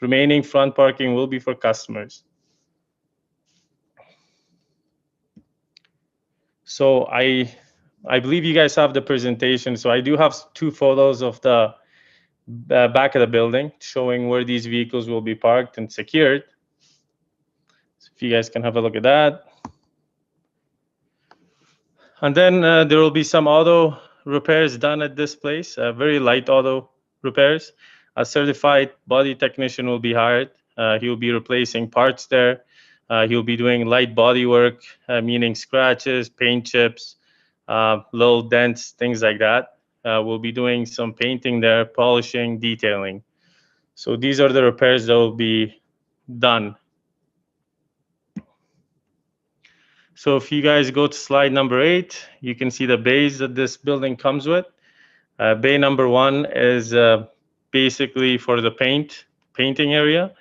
Remaining front parking will be for customers. So I believe you guys have the presentation. So I do have 2 photos of the back of the building showing where these vehicles will be parked and secured. So if you guys can have a look at that. And then there will be some auto repairs done at this place, very light auto repairs. A certified body technician will be hired. He will be replacing parts there. He'll be doing light body work, meaning scratches, paint chips, little dents, things like that. We'll be doing some painting there, polishing, detailing. So these are the repairs that will be done. So if you guys go to slide number 8, you can see the bays that this building comes with. Bay number 1 is basically for the painting area.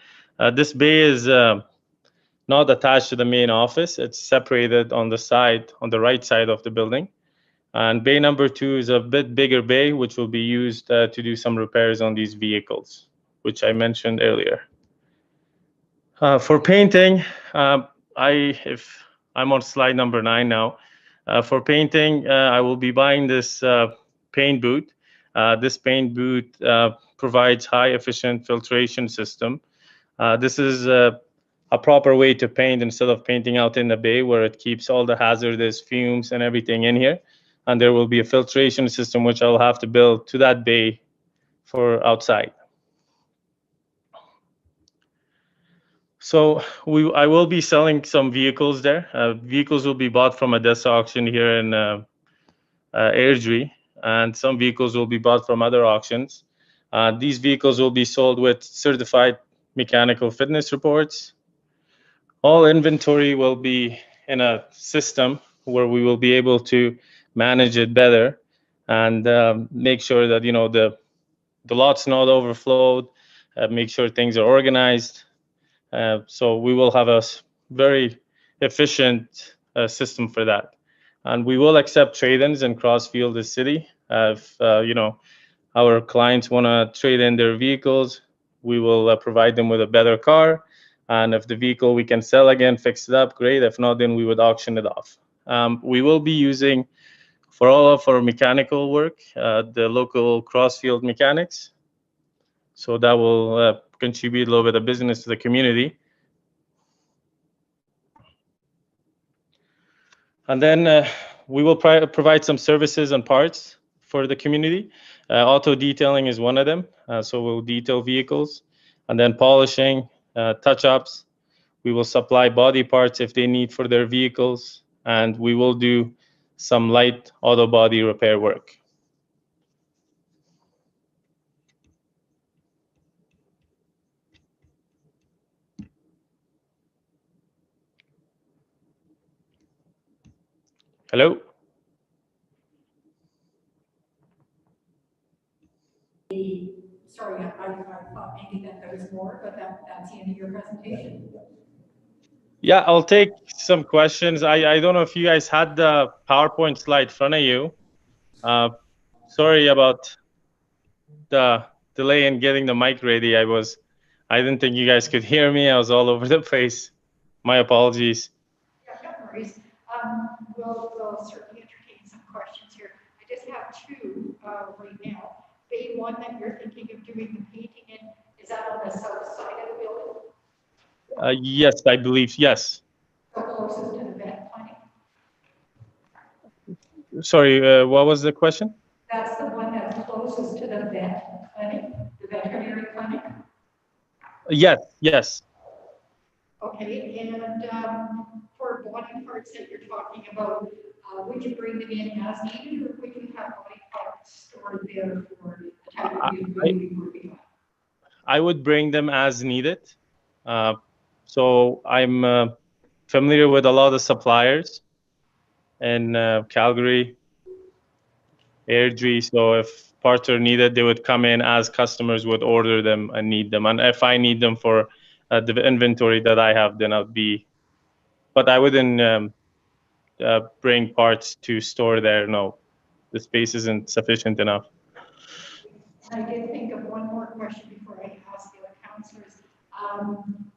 This bay is not attached to the main office. It's separated on the side, on the right side of the building. And bay number 2 is a bit bigger bay, which will be used to do some repairs on these vehicles, which I mentioned earlier. For painting, if I'm on slide number 9 now. For painting, I will be buying this paint booth. This paint booth provides high efficient filtration system. This is a proper way to paint instead of painting out in the bay where it keeps all the hazardous fumes and everything in here. And there will be a filtration system which I'll have to build to that bay for outside. So I will be selling some vehicles there. Vehicles will be bought from a desk auction here in Airdrie, and some vehicles will be bought from other auctions. These vehicles will be sold with certified mechanical fitness reports. All inventory will be in a system where we will be able to manage it better and make sure that the lot's not overflowed, make sure things are organized. So we will have a very efficient system for that. And we will accept trade-ins in Crossfield, the city. If our clients want to trade in their vehicles, we will provide them with a better car. And if the vehicle we can sell again, fix it up, great. If not, then we would auction it off. We will be using, for all of our mechanical work, the local Crossfield mechanics. So that will contribute a little bit of business to the community. And then we will provide some services and parts for the community. Auto detailing is one of them. So we'll detail vehicles. And then polishing, touch-ups. We will supply body parts if they need for their vehicles. And we will do some light auto body repair work. Hello? Sorry, I thought maybe that there was more, but that's the end of your presentation. Yeah, I'll take some questions. I don't know if you guys had the PowerPoint slide in front of you. Sorry about the delay in getting the mic ready. I didn't think you guys could hear me. I was all over the place. My apologies. Yeah, no worries. We'll certainly entertain some questions here. I just have 2 right now. Bay 1 that you're thinking of doing the painting in, is that on the south side of the building? Yes, I believe, yes. So closest to the vet clinic? Sorry, what was the question? That's the one that's closest to the vet clinic, the veterinary clinic? Yes, yes. Okay, and for body parts that you're talking about, would you bring them in as needed, or would you have body parts stored there for the type of use you'll be working on? I would bring them as needed. So I'm familiar with a lot of suppliers in Calgary, Airdrie. So if parts are needed, they would come in as customers would order them and need them. And if I need them for the inventory that I have, then I'd be, but I wouldn't bring parts to store there. No, the space isn't sufficient enough. I did think of one more question before I ask the other counselors.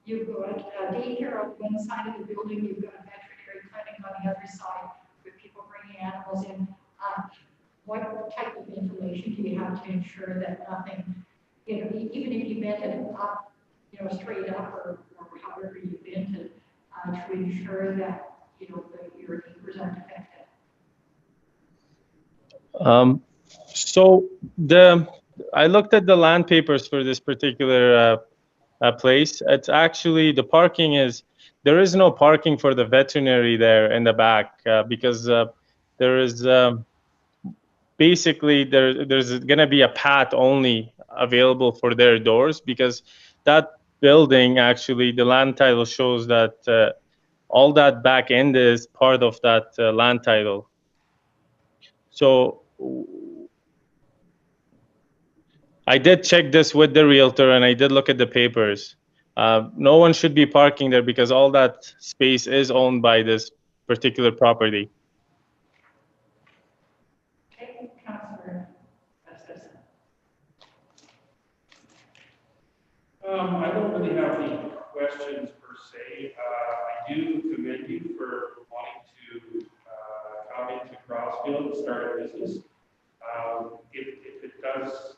You've got a daycare on one side of the building, you've got a veterinary clinic on the other side with people bringing animals in. What type of information do you have to ensure that nothing, even if you bent it up, straight up or however you bent it, to ensure that, your neighbors aren't affected? So I looked at the land papers for this particular place. It's actually, the parking there is no parking for the veterinary there in the back because there is basically there's going to be a path only available for their doors, because that building, actually the land title shows that all that back end is part of that land title. So I did check this with the realtor and I did look at the papers. No one should be parking there because all that space is owned by this particular property. Okay, Councillor. I don't really have any questions per se. I do commend you for wanting to come into Crossfield and start a business. If it does,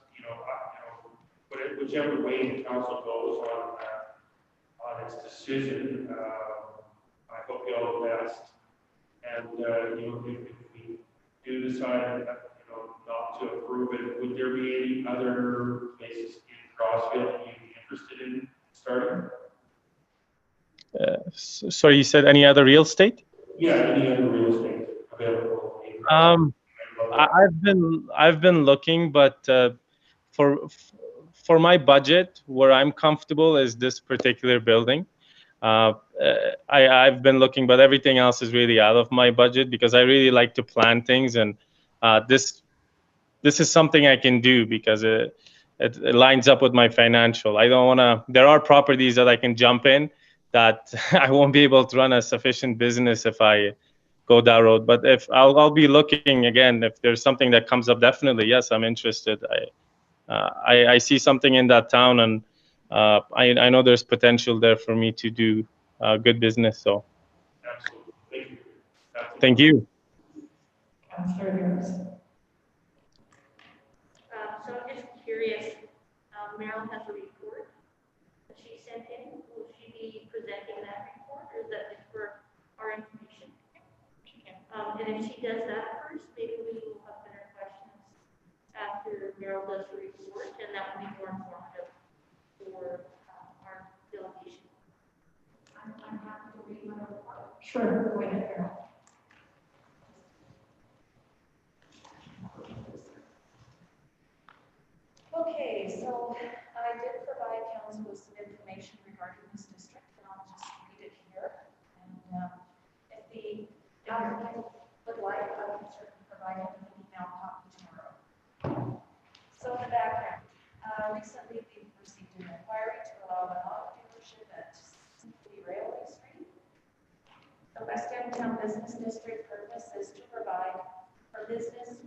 whichever way the council goes on its decision, I hope you all the best. And if we do decide not to approve it, would there be any other places in Crossfield that you'd be interested in starting? Sorry, you said any other real estate? Yeah, any other real estate available in I've been looking, but for my budget, where I'm comfortable is this particular building. I've been looking, but everything else is really out of my budget because I really like to plan things, and this is something I can do because it lines up with my financial. I don't want to. There are properties that I can jump in that I won't be able to run a sufficient business if I go that road. But if I'll be looking again, if there's something that comes up, definitely yes, I'm interested. I see something in that town, and I know there's potential there for me to do good business. So, absolutely. Thank you. Absolutely. Thank you. Councillor Harris. So I'm just curious, Marilyn has a report that she sent in. Will she be presenting that report, or is that just for our information? And if she does that first, maybe we will have better questions after Meryl does the report, and that will be more informative for our delegation. I'm happy to read my report. Sure, go ahead, Carol. Okay, so I did provide council with some information regarding this district, and I'll just read it here. And if the applicant would like, I can certainly provide an email copy tomorrow. So in the background, recently we've received an inquiry to allow an auto dealership at Railway Street. The West End Town Business District purpose is to provide for business.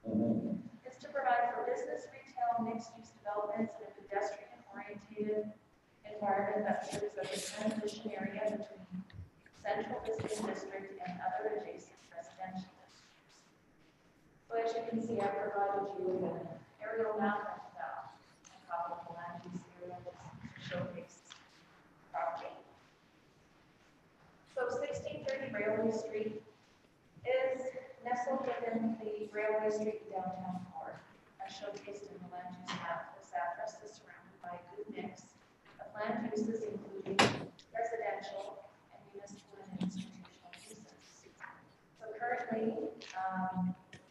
Is to provide for business, retail, mixed-use developments in a pedestrian-oriented environment that serves as a transition area between central business district and other adjacent residential districts. So as you can see, I provided you with an aerial map and a copy of the land use area to showcase property. So 1630 Railway Street within the Railway Street and downtown core, as showcased in the land use map, this address is surrounded by a good mix of land uses, including residential and municipal and institutional uses. So currently,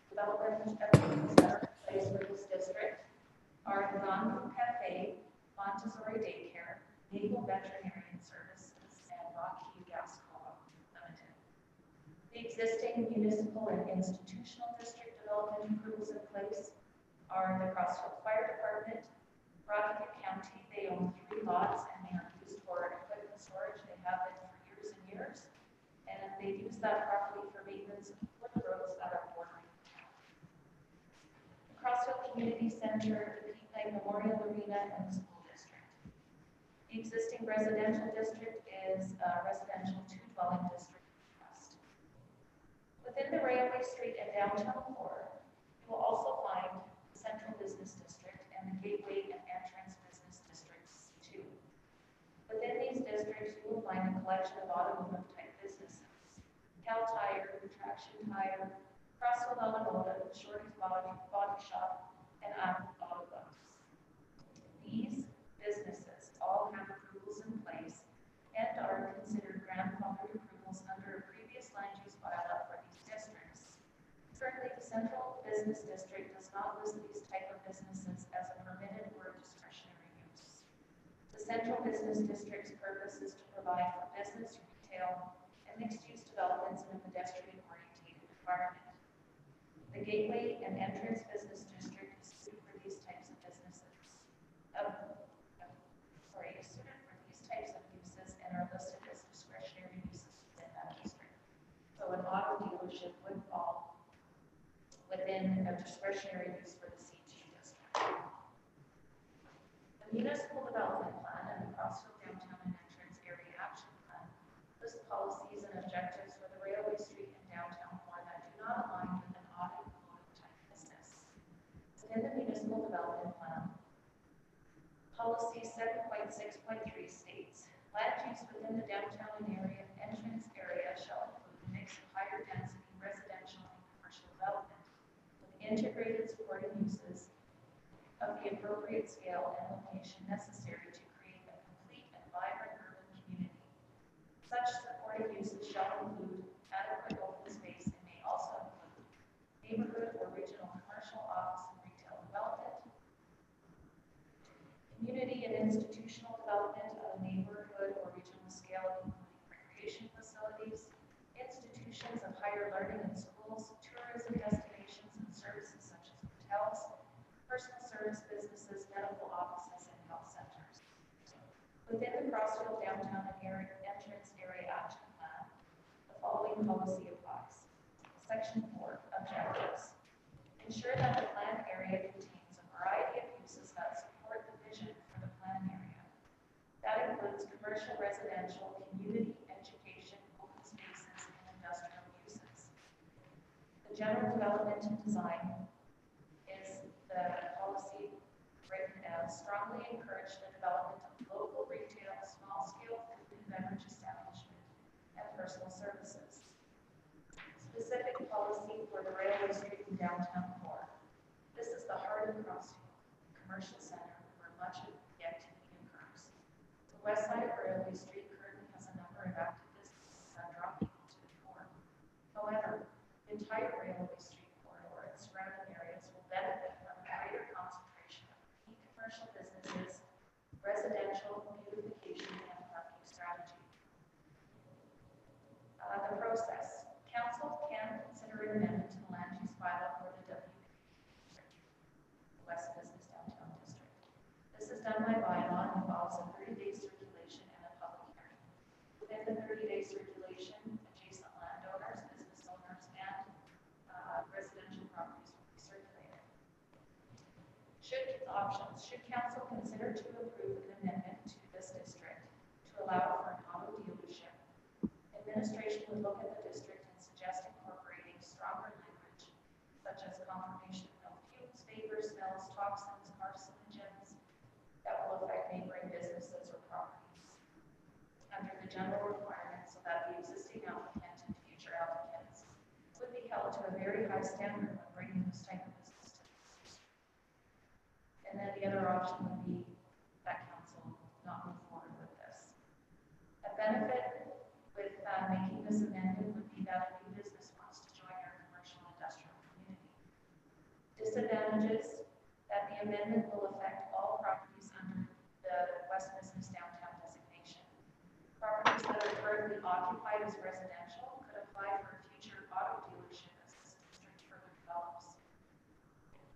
development approvals that are in place for this district are the non-food cafe, Montessori daycare, Naval Veterinarian Services, and Rockview Gas Co-op Limited. The existing municipal and institutional district development approvals in place are the Crossfield Fire Department, Rockview County. They own 3 lots and they are used for equipment storage. They have been for years and years. And they use that property for maintenance of wood roads that are bordering the town. The Crossfield Community Center, the Pete Knight Memorial Arena, and the school district. The existing residential district is a residential 2-dwelling district. Within the Railway Street and downtown core, you will also find the Central Business District and the Gateway and Entrance Business Districts too. Within these districts, you will find a collection of automotive type businesses: Cal Tire, Traction Tire, Crossfield Automotive, Shorty's Body Shop, and Auto Books. These businesses all have approvals in place and are considered grandfathered approvals under a previous land use bylaw for these districts. Currently, the Central Business District does not list these type of businesses as a permitted or discretionary use. The Central Business District's purpose is to provide for business, retail, and mixed-use developments in a pedestrian-oriented environment. The Gateway and Entrance Business District is suited for these types of businesses. Is suited for these types of uses and are listed as discretionary uses within that district. So an auto dealership would fall within a discretionary use for the C2 district. The Municipal Development Plan and the Crossfield Downtown and Entrance Area Action Plan list policies and objectives for the Railway Street and downtown core that do not align with an automotive type business. Within the Municipal Development Plan, Policy 7.6.3 states, land use within the downtown and area entrance area shall include a mix of higher density residential and commercial development with integrated supporting uses of the appropriate scale and location necessary to create a complete and vibrant urban community. Such supporting uses shall include adequate open space and may also include neighborhood or regional commercial, office, and retail development, community and institutional development of a neighborhood or regional scale, including recreation facilities, institutions of higher learning and schools, tourism destinations and services such as hotels, personal service businesses, medical offices, and health centers. Within the Crossfield Downtown and Entrance Area Action Plan, the following policy applies. Section 4, Objectives. Ensure that the planned area contains a variety of uses that support the vision for the planned area. That includes commercial, residential, community, education, open spaces, and industrial uses. The general development and design is the policy written as strongly encourage the development of local retail, small-scale food and beverage establishment, and personal services. Specific policy for the Railway Street and downtown core. This is the heart of Crossfield, commercial center where much of the activity occurs. The west side of Railway Street currently has a number of active businesses that draw people to the core. However, the entire Railway Street corridor and surrounding areas will benefit from a greater concentration of key commercial businesses, residential beautification, and parking strategy. The process. Council can consider an amendment to the land use bylaw for the West Business Downtown District. This is done by bylaw and involves a 30-day circulation and a public hearing. Within the 30-day circulation, adjacent landowners, business owners, and residential properties will be circulated. Should council consider to approve an amendment to this district to allow for an auto dealership, administration would look at the district and suggest incorporating stronger language, such as confirmation of fumes, vapors, smells, toxins, carcinogens that will affect neighboring businesses or properties under the general requirements so that the existing applicant and future applicants would be held to a very high standard when bringing this type of business to the district. And then the other option would be that council not move forward with this. A benefit with making this amended would be that a new business wants to join our commercial industrial community. Disadvantages, that the amendment will affect all properties under the West Business Downtown designation. Properties that are currently occupied as residential could apply for a future auto dealership as this district further develops.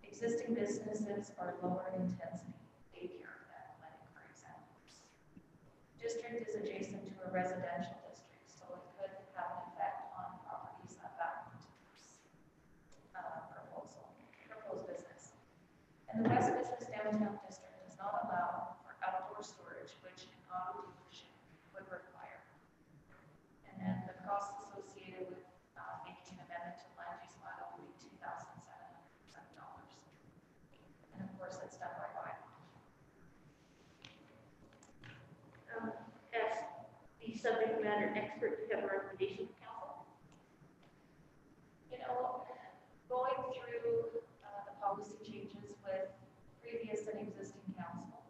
Existing businesses are lower intensity, daycare than clinic, for example. District is adjacent to a residential district, so it could have an effect on properties that back into this proposed business. And the West Business Downtown District does not allow for outdoor storage, which an auto dealership would require. And then the costs associated with making an amendment to land use bylaw would be $2,707. And of course, it's done by bylaw. As the subject matter expert, you have a recommendation for council? You know, going through the policy changes with previous and existing council,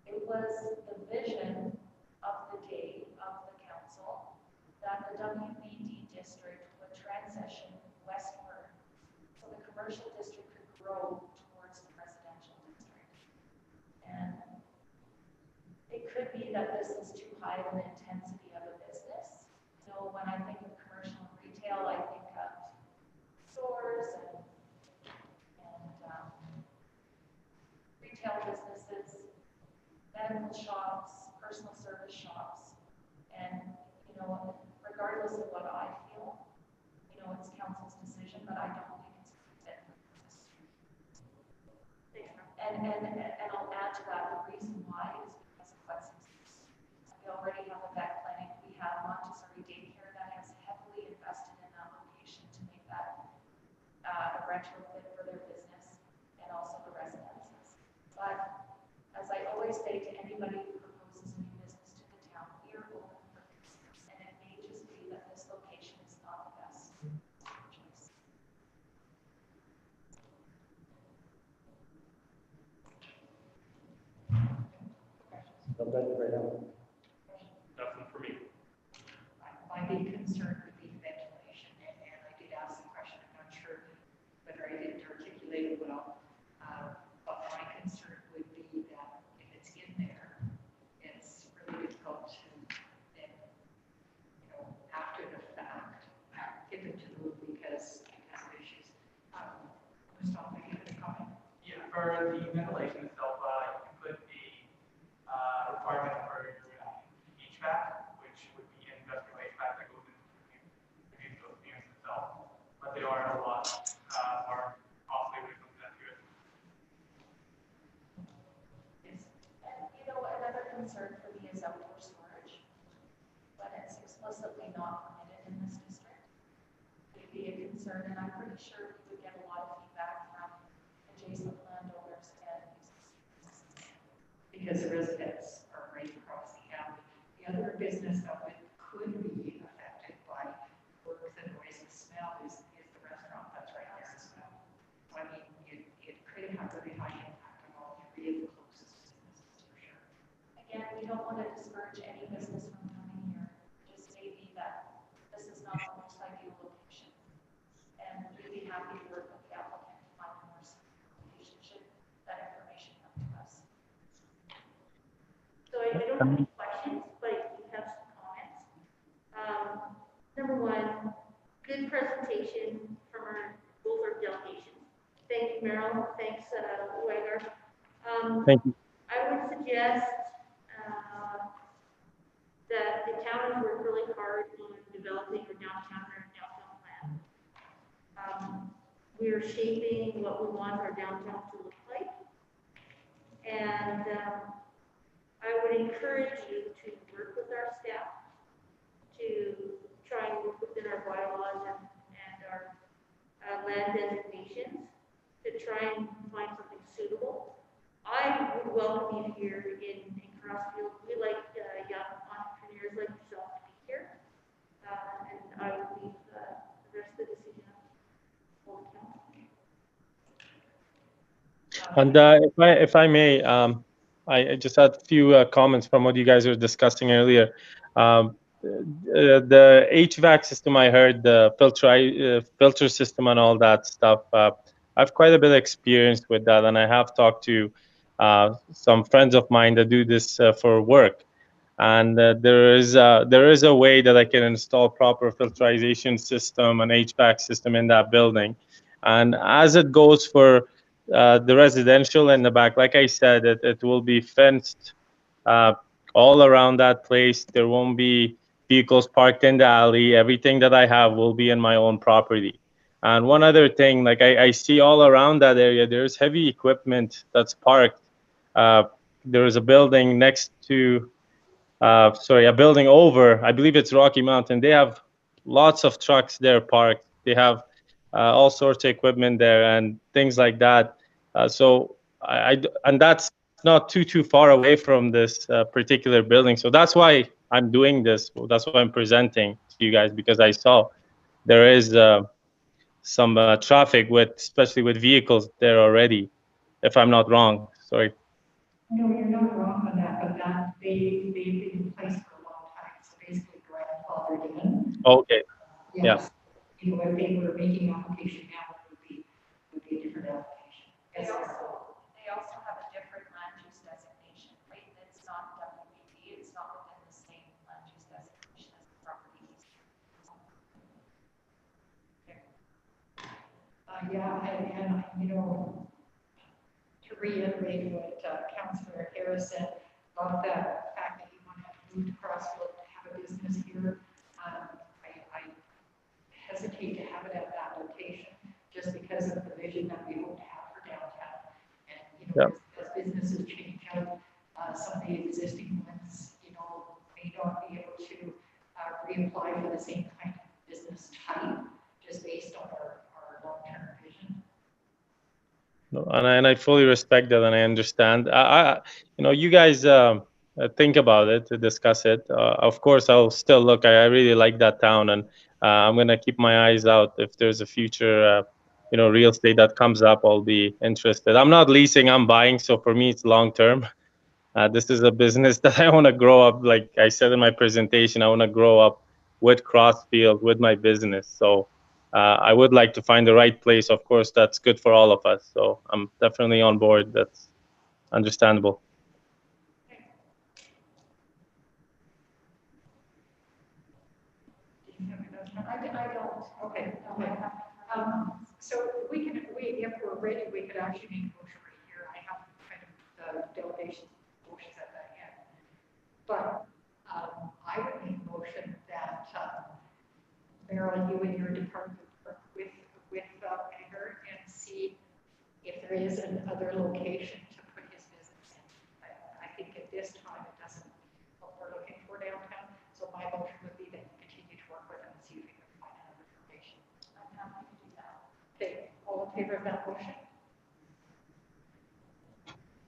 it was the vision of the day of the council that the WBD district would transition westward, so the commercial district could grow towards the residential district. And it could be that this is too high of an intensity of a business. So when I think of commercial and retail, I think of stores and retail businesses, medical shops, personal service shops. And, you know, regardless of what I feel, you know, it's council's decision, but I don't think it's fit for this. And I'll add to that, the reason why is because of what's exists. We already have a vet clinic, we have Montessori daycare that has heavily invested in that location to make that a retrofit for their business and also the residences. But as I always say to anybody who proposes a new business to the town, we are open for business, and it may just be that this location is not the best choice. Nothing for me. My big concern would be ventilation, and I did ask the question, I'm not sure whether I didn't articulate it well, but my concern would be that if it's in there, it's really difficult to then, you know, after the fact, get it to move because of issues. Just don't make it a comment. Yeah, for the ventilation itself, you can put the requirement for your HVAC, which would be an industrial HVAC that goes into those units itself. But they are a lot more costly when it comes down to it. And, you know, another concern for me is outdoor storage. When it's explicitly not permitted in this district, it'd be a concern, and I'm pretty sure we would get a lot of feedback from adjacent landowners and businesses. Because the residents are right across the alley. The other business that could be affected by work, the noise, the smell is the restaurant that's right there as well. So I mean, it could have really high impact on all three of the closest businesses for sure. Again, we don't want to discourage any business from coming here. Just maybe that this is not the most ideal location. And we'd be happy to work with the applicant to find a more secure location should that information come to us. So I don't have any questions, but I do have some comments. Number one, good presentation from both our delegations. Thank you, Merrill. Thanks, Weger. Thank you. I would suggest that the town has worked really hard on developing our downtown plan. We are shaping what we want our downtown to look like. And I would encourage you to work with our staff to try and work within our bylaws and our land designations to try and find something suitable. I would welcome you here in Crossfield. We like young entrepreneurs like yourself to be here. And I would leave the rest of the decision up to you. And if I may, I just had a few comments from what you guys were discussing earlier. The HVAC system, I heard the filter system and all that stuff. I have quite a bit of experience with that, and I have talked to some friends of mine that do this for work. And there is a way that I can install proper filtration system and HVAC system in that building. And as it goes for the residential in the back, like I said, it will be fenced all around that place. There won't be vehicles parked in the alley. Everything that I have will be in my own property. And one other thing, like I see all around that area, there's heavy equipment that's parked. There is a building next to, a building over, I believe it's Rocky Mountain. They have lots of trucks there parked. They have all sorts of equipment there and things like that. So and that's not too far away from this particular building. So that's why I'm doing this. That's why I'm presenting to you guys, because I saw there is some traffic especially with vehicles there already, if I'm not wrong. Sorry. No, you're not wrong on that, but they've been in place for a long time, so basically grandfathered in. Okay. Yes. You know, if they were making application now, it would be a different application. They also have a different land use designation, right? It's not WPP, it's not within the same land use designation as the properties. And you know, to reiterate what Councillor Harris said about the fact that you want to move to Crossfield to have a business here, I hesitate to have it at that location just because of the vision that we hope to have for downtown. And you know, as businesses change out, some of the existing ones, you know, may not be able to reapply for the same kind of business type just based on our long-term vision. No, and I fully respect that, and I understand. You know, you guys think about it, to discuss it. Of course, I'll still look. I really like that town, and I'm gonna keep my eyes out. If there's a future, you know, real estate that comes up, I'll be interested. I'm not leasing, I'm buying. So for me, it's long term. This is a business that I want to grow up. Like I said in my presentation, I want to grow up with Crossfield, with my business. So I would like to find the right place. Of course, that's good for all of us. So I'm definitely on board. That's understandable. I don't. Okay. So if we're ready, we could actually make a motion right here. I have kind of the delegation motions at that end. But I would make a motion that Meryl, you and your department work with Edgar and see if there is another location to put his business in. I think at this time it doesn't what we're looking for downtown. So my motion would be that we continue to work with them and see if we can find another location. I'm happy to do that. Okay, all in favor of that motion?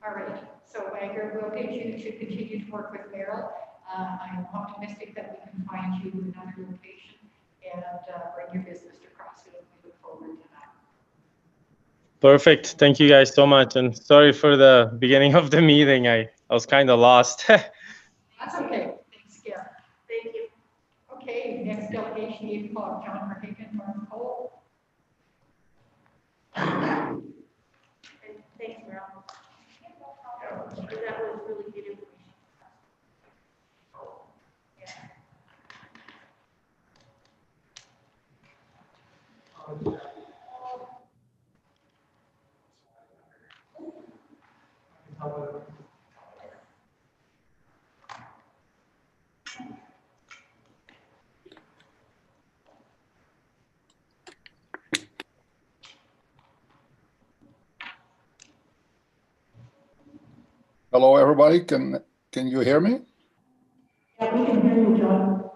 All right, so Edgar, we'll get you to continue to work with Meryl. I'm optimistic that we can find you another location and bring your business to Crossfield. We look forward to that. Perfect. Thank you guys so much. And sorry for the beginning of the meeting. I was kind of lost. That's okay. Thanks, Gary. Thank you. Okay, next delegation, 8 o'clock, John Verhagen from Cole. And thanks, Meryl. That was really good information. Hello, everybody. Can you hear me? Yeah, we can hear you, John.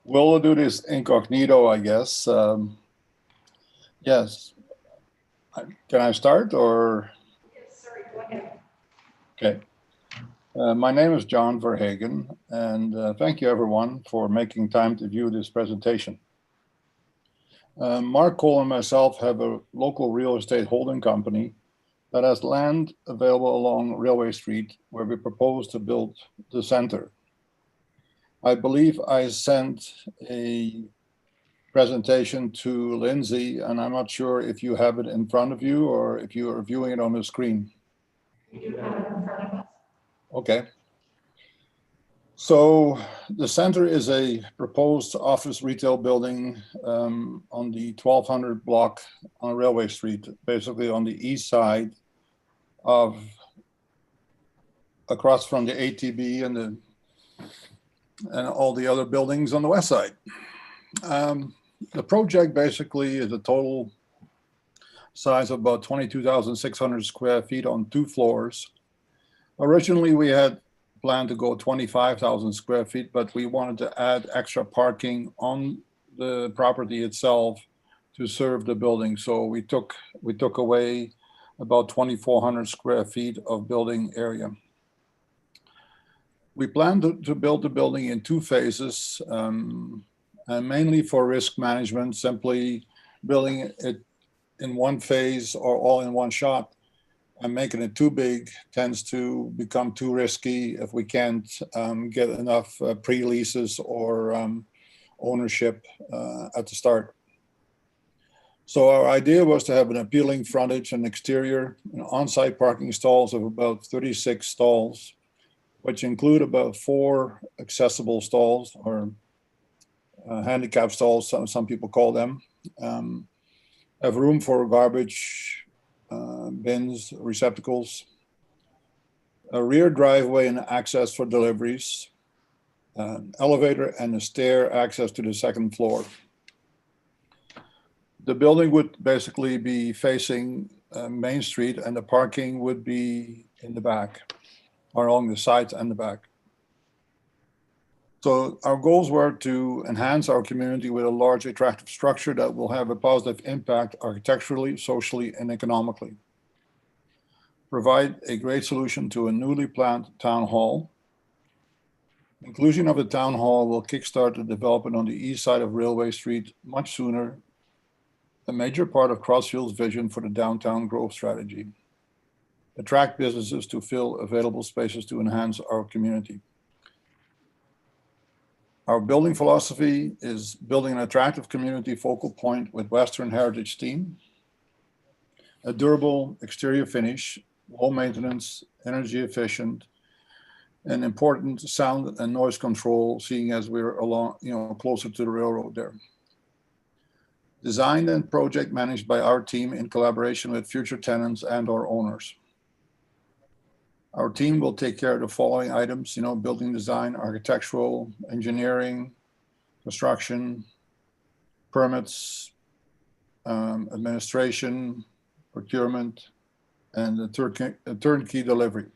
We'll do this incognito, I guess. Yes. Can I start or? Yes, sorry, go ahead. Okay. My name is John Verhagen, and thank you everyone for making time to view this presentation. Mark Cole and myself have a local real estate holding company that has land available along Railway Street where we propose to build the center. I believe I sent a presentation to Lindsay, and I'm not sure if you have it in front of you or if you are viewing it on the screen. We do have it in front of us. Okay. So the center is a proposed office retail building on the 1200 block on Railway Street, basically on the east side of, across from the ATB and all the other buildings on the west side. The project basically is a total size of about 22,600 square feet on 2 floors. Originally, we had planned to go 25,000 square feet, but we wanted to add extra parking on the property itself to serve the building. So we took away about 2,400 square feet of building area. We plan to build the building in 2 phases, and mainly for risk management, simply building it in 1 phase or all in 1 shot. And making it too big tends to become too risky if we can't get enough pre-leases or ownership at the start. So our idea was to have an appealing frontage and exterior, on-site parking stalls of about 36 stalls, which include about 4 accessible stalls or handicap stalls, some people call them. Have room for garbage, bins, receptacles, a rear driveway and access for deliveries, elevator and a stair access to the 2nd floor. The building would basically be facing Main Street, and the parking would be in the back, or along the sides and the back. So our goals were to enhance our community with a large, attractive structure that will have a positive impact architecturally, socially, and economically. Provide a great solution to a newly planned town hall. Inclusion of the town hall will kickstart the development on the east side of Railway Street much sooner, a major part of Crossfield's vision for the downtown growth strategy. Attract businesses to fill available spaces to enhance our community. Our building philosophy is building an attractive community focal point with Western heritage theme, a durable exterior finish, low maintenance, energy efficient, and important sound and noise control, seeing as we're along, closer to the railroad there. Designed and project managed by our team in collaboration with future tenants and our owners. Our team will take care of the following items, building design, architectural, engineering, construction, permits, administration, procurement, and a turnkey delivery.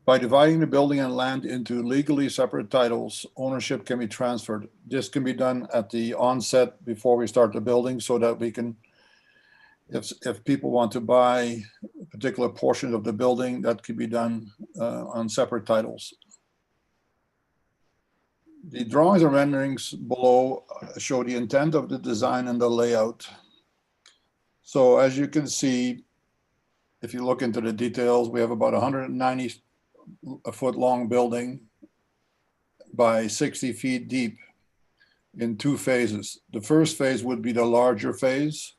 By dividing the building and land into legally separate titles, ownership can be transferred. This can be done at the onset before we start the building so that we can, if people want to buy particular portions of the building, that could be done on separate titles. The drawings and renderings below show the intent of the design and the layout. So as you can see, if you look into the details, we have about 190-foot long building by 60 feet deep in 2 phases. The first phase would be the larger phase.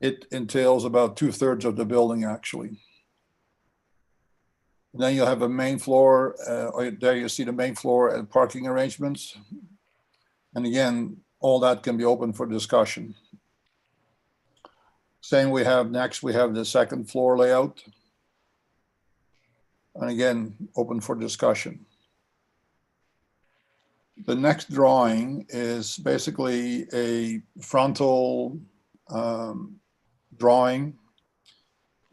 It entails about 2/3 of the building, actually. And then you'll have a main floor. There you see the main floor and parking arrangements. And again, all that can be open for discussion. Same we have next, we have the 2nd floor layout. And again, open for discussion. The next drawing is basically a frontal drawing,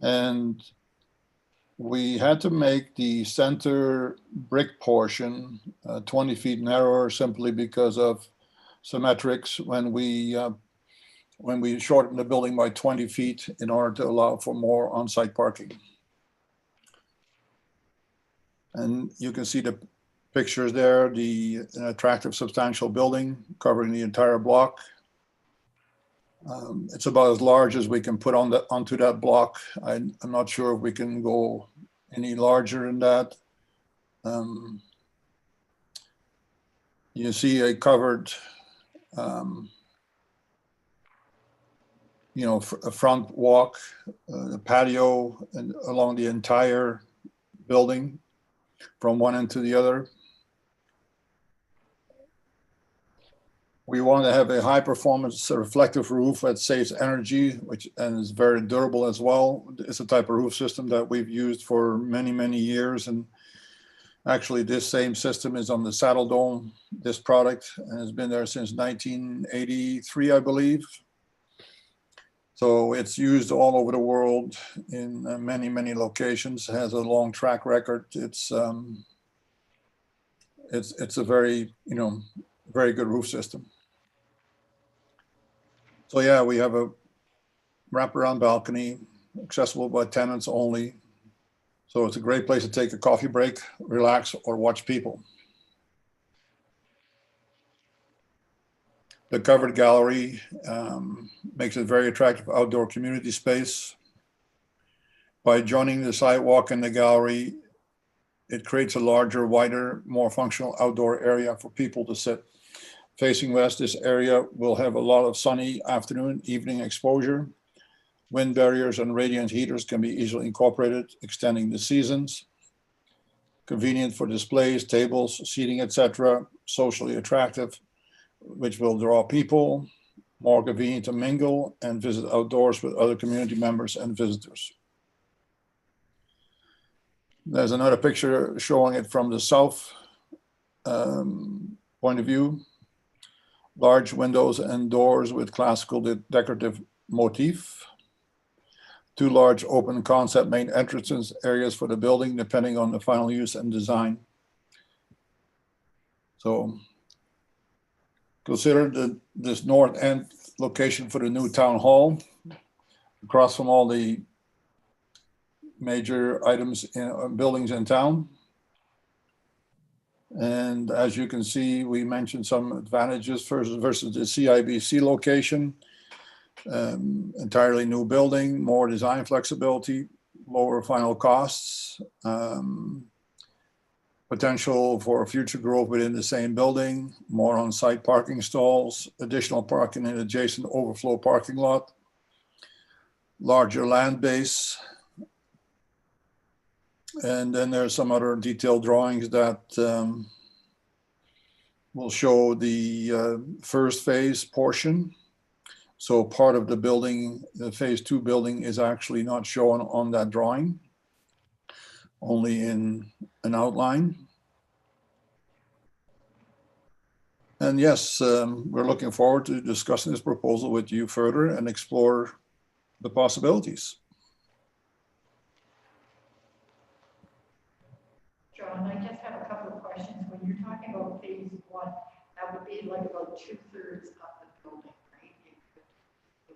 and we had to make the center brick portion 20 feet narrower simply because of symmetrics when we shortened the building by 20 feet in order to allow for more on-site parking. And you can see the pictures there, an attractive substantial building covering the entire block. It's about as large as we can put on onto that block. I'm not sure if we can go any larger than that. You see a covered, a front walk, a patio, and along the entire building from one end to the other. We want to have a high performance reflective roof that saves energy, and is very durable as well. It's a type of roof system that we've used for many, many years. And actually this same system is on the Saddle Dome, this product, and has been there since 1983, I believe. So it's used all over the world in many, many locations, has a long track record. It's a very, very good roof system. So yeah, we have a wraparound balcony, accessible by tenants only. So it's a great place to take a coffee break, relax, or watch people. The covered gallery makes it a very attractive outdoor community space. By joining the sidewalk and the gallery, it creates a larger, wider, more functional outdoor area for people to sit. Facing west, this area will have a lot of sunny afternoon, evening exposure. Wind barriers and radiant heaters can be easily incorporated, extending the seasons. Convenient for displays, tables, seating, etc. Socially attractive, which will draw people. More convenient to mingle and visit outdoors with other community members and visitors. There's another picture showing it from the south point of view. Large windows and doors with classical decorative motif. 2 large open concept main entrances areas for the building, depending on the final use and design. So consider this north end location for the new town hall, across from all the major items in buildings in town. And as you can see, we mentioned some advantages versus the CIBC location. Entirely new building, more design flexibility, lower final costs, potential for future growth within the same building, more on-site parking stalls, additional parking in adjacent overflow parking lot, larger land base. And then there's some other detailed drawings that will show the first phase portion. So part of the building, the phase 2 building, is actually not shown on that drawing, only in an outline. And yes, we're looking forward to discussing this proposal with you further and explore the possibilities. John, I just have a couple of questions. When you're talking about phase 1, that would be like about 2/3 of the building, right?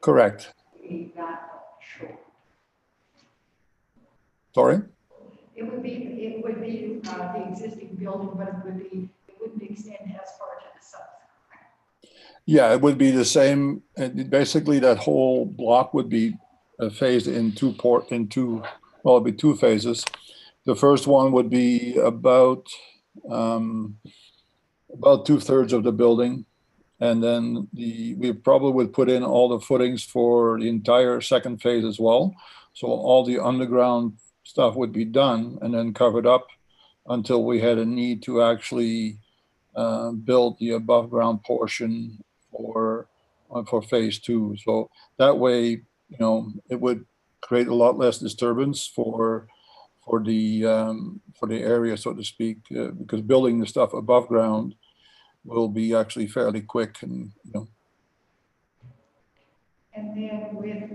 Correct. Be that short. Sorry? It would be the existing building, but it wouldn't extend as far to the south. Yeah, it would be the same. Basically, that whole block would be phased in well, it'd be 2 phases. The first one would be about 2/3 of the building. And then we probably would put in all the footings for the entire second phase as well. So all the underground stuff would be done and then covered up until we had a need to actually build the above ground portion for phase 2. So that way, it would create a lot less disturbance for the area, so to speak, because building the stuff above ground will be actually fairly quick, and And then with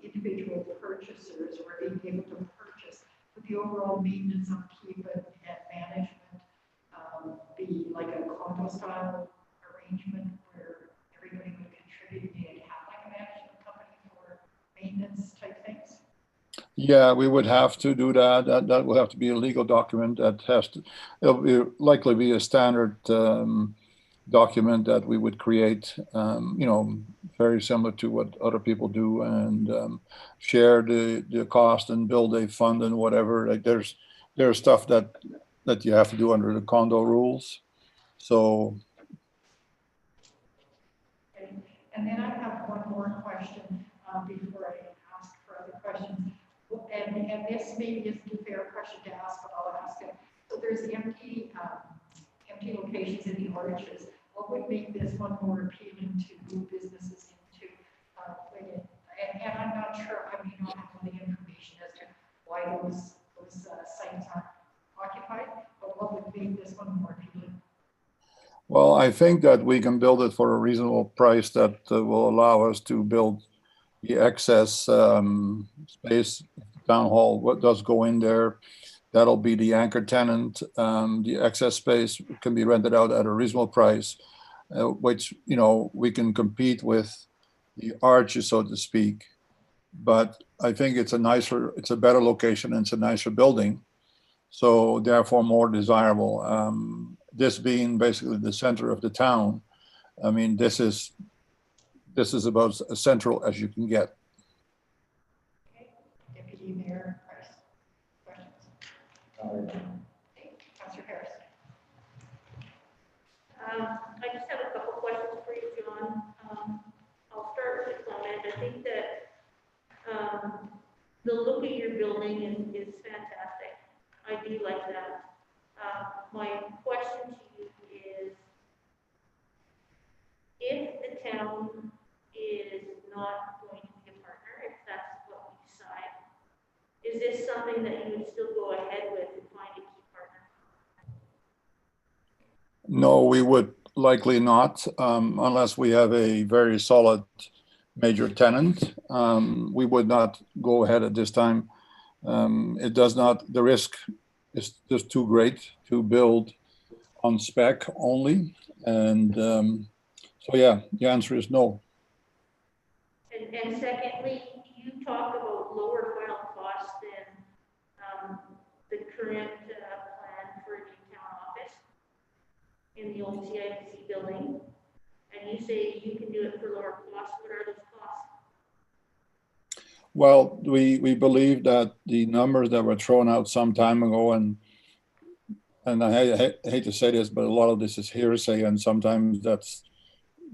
individual purchasers, or being able to purchase, would the overall maintenance, upkeep, and management be like a condo style arrangement where everybody would contribute and have like a management company for maintenance type things? yeah, we would have to do that. That will have to be a legal document that it'll likely be a standard document that we would create, very similar to what other people do, and share the cost and build a fund and whatever. Like there's stuff that you have to do under the condo rules. So. And then I have one more question before I ask for other questions. And this maybe isn't a fair question to ask, but I'll ask it. So there's empty locations in the orchards. What would make this one more appealing to move businesses into? And I'm not sure, I may not have all the information as to why those sites aren't occupied, but what would make this one more appealing? Well, I think that we can build it for a reasonable price that will allow us to build the excess space. Town hall, what does go in there, that'll be the anchor tenant. The excess space can be rented out at a reasonable price, which, you know, we can compete with the arches, so to speak. But I think it's a better location, and it's a nicer building, so therefore more desirable. This being basically the center of the town, I mean, this is about as central as you can get. Okay. Deputy Mayor Price, questions? Councillor Harris. I just have a couple questions for you, John. I'll start with a comment. I think that the look of your building is fantastic. I do like that. My question to you is, if the town is not going to be a partner, if that's what we decide, is this something that you would still go ahead with and find a key partner? No, we would likely not, unless we have a very solid major tenant. We would not go ahead at this time. The risk is just too great to build on spec only. And so, yeah, the answer is no. And secondly, you talk about lower final costs than the current plan for a new town office in the old CIBC building. And you say you can do it for lower costs. What are those costs? Well, we believe that the numbers that were thrown out some time ago, and I hate to say this, but a lot of this is hearsay, and sometimes that's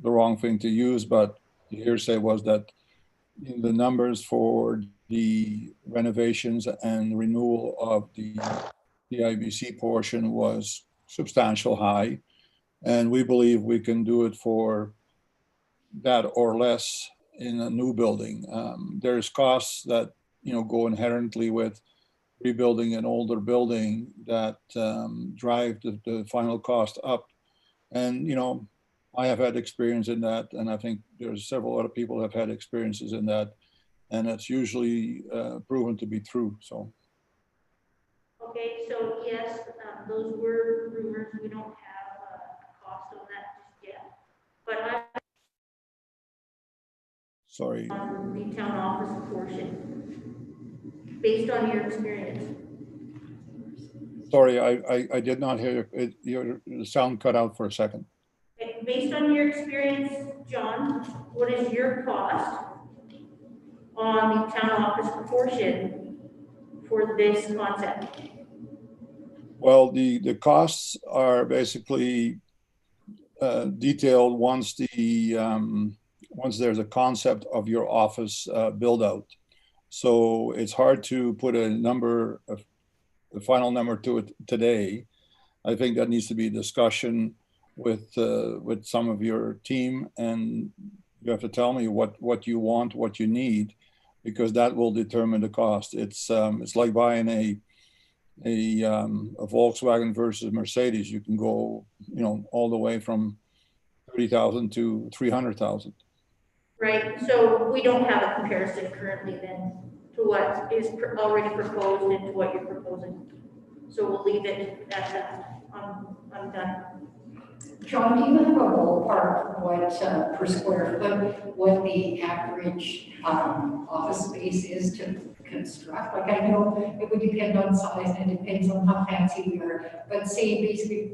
the wrong thing to use, but the hearsay was that the numbers for the renovations and renewal of the IBC portion was substantial high, and we believe we can do it for that or less in a new building. There's costs that, you know, go inherently with rebuilding an older building that drive the final cost up. And, you know, I have had experience in that, and I think there's several other people who have had experiences in that, and it's usually proven to be true. So. Okay, so yes, those were rumors. We don't have a cost on that just yet, but Sorry. On the town office portion, based on your experience. Sorry, I did not hear your sound cut out for a second. Okay, based on your experience, John, what is your cost on the town office portion for this concept? Well, the costs are basically detailed once there's a concept of your office build out. So it's hard to put a number, the final number to it today. I think that needs to be a discussion with some of your team, and you have to tell me what you want, what you need, because that will determine the cost. It's like buying a Volkswagen versus Mercedes. You can go, you know, all the way from 30,000 to 300,000. Right, so we don't have a comparison currently then to what is already proposed and to what you're proposing. So we'll leave it at that. I'm done. John, do you have a ballpark what per square foot, what the average office space is to construct? Like, I know it would depend on size and it depends on how fancy we are, but say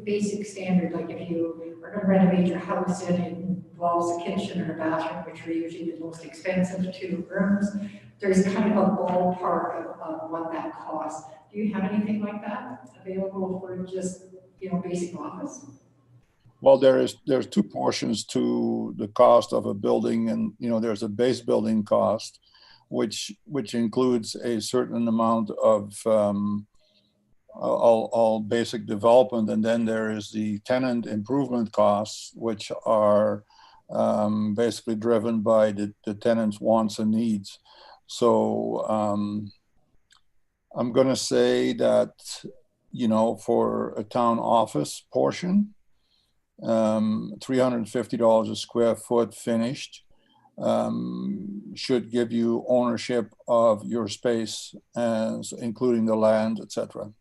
basic standard, like if you are going to renovate your house and involves a kitchen and a bathroom, which are usually the most expensive two rooms, there's kind of a ballpark of what that costs. Do you have anything like that available for just, basic office? Well, there's two portions to the cost of a building, and there's a base building cost, which includes a certain amount of all basic development, and then there is the tenant improvement costs, which are basically driven by the tenant's wants and needs. So I'm going to say that for a town office portion, $350 a square foot finished should give you ownership of your space, as including the land, etc.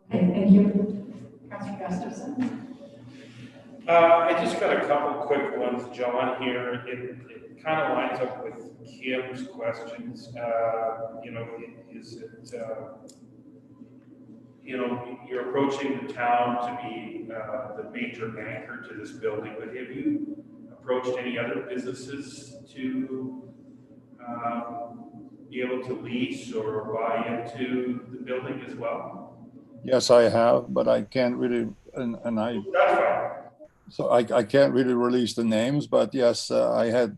Okay, thank you. Councilor Gustafson? I just got a couple quick ones, John, here. It kind of lines up with Kim's questions. Is it, you're approaching the town to be the major anchor to this building, but have you approached any other businesses to be able to lease or buy into the building as well? Yes, I have, but I can't really, That's fine. so I can't really release the names, but yes, I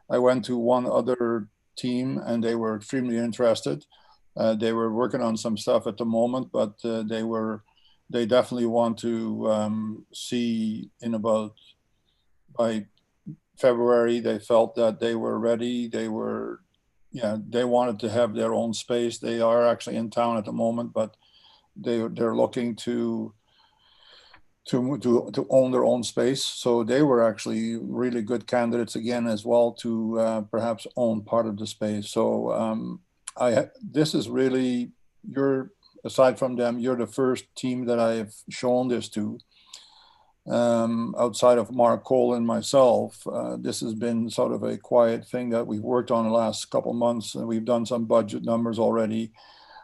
went to one other team and they were extremely interested. They were working on some stuff at the moment, but they definitely want to see by February. They felt that they were ready. They wanted to have their own space. They are actually in town at the moment, but they're looking to own their own space. So they were actually really good candidates again as well to perhaps own part of the space. So this is really, aside from them, you're the first team that I have shown this to. Outside of Mark Cole and myself, this has been sort of a quiet thing that we've worked on the last couple months, and we've done some budget numbers already.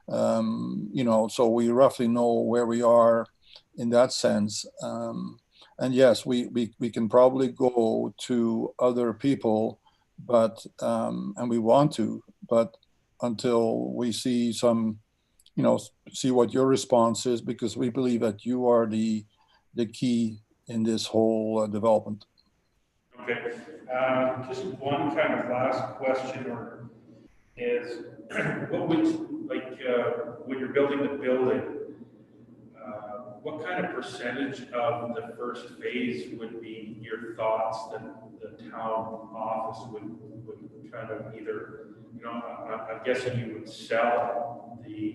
So we roughly know where we are in that sense. And yes, we can probably go to other people, but and we want to, but until we see see what your response is, because we believe that you are the key in this whole development. Okay, just one kind of last question is, what would, when you're building the building, what kind of percentage of the first phase would be your thoughts that the town office would kind of either, I'm guessing you would sell the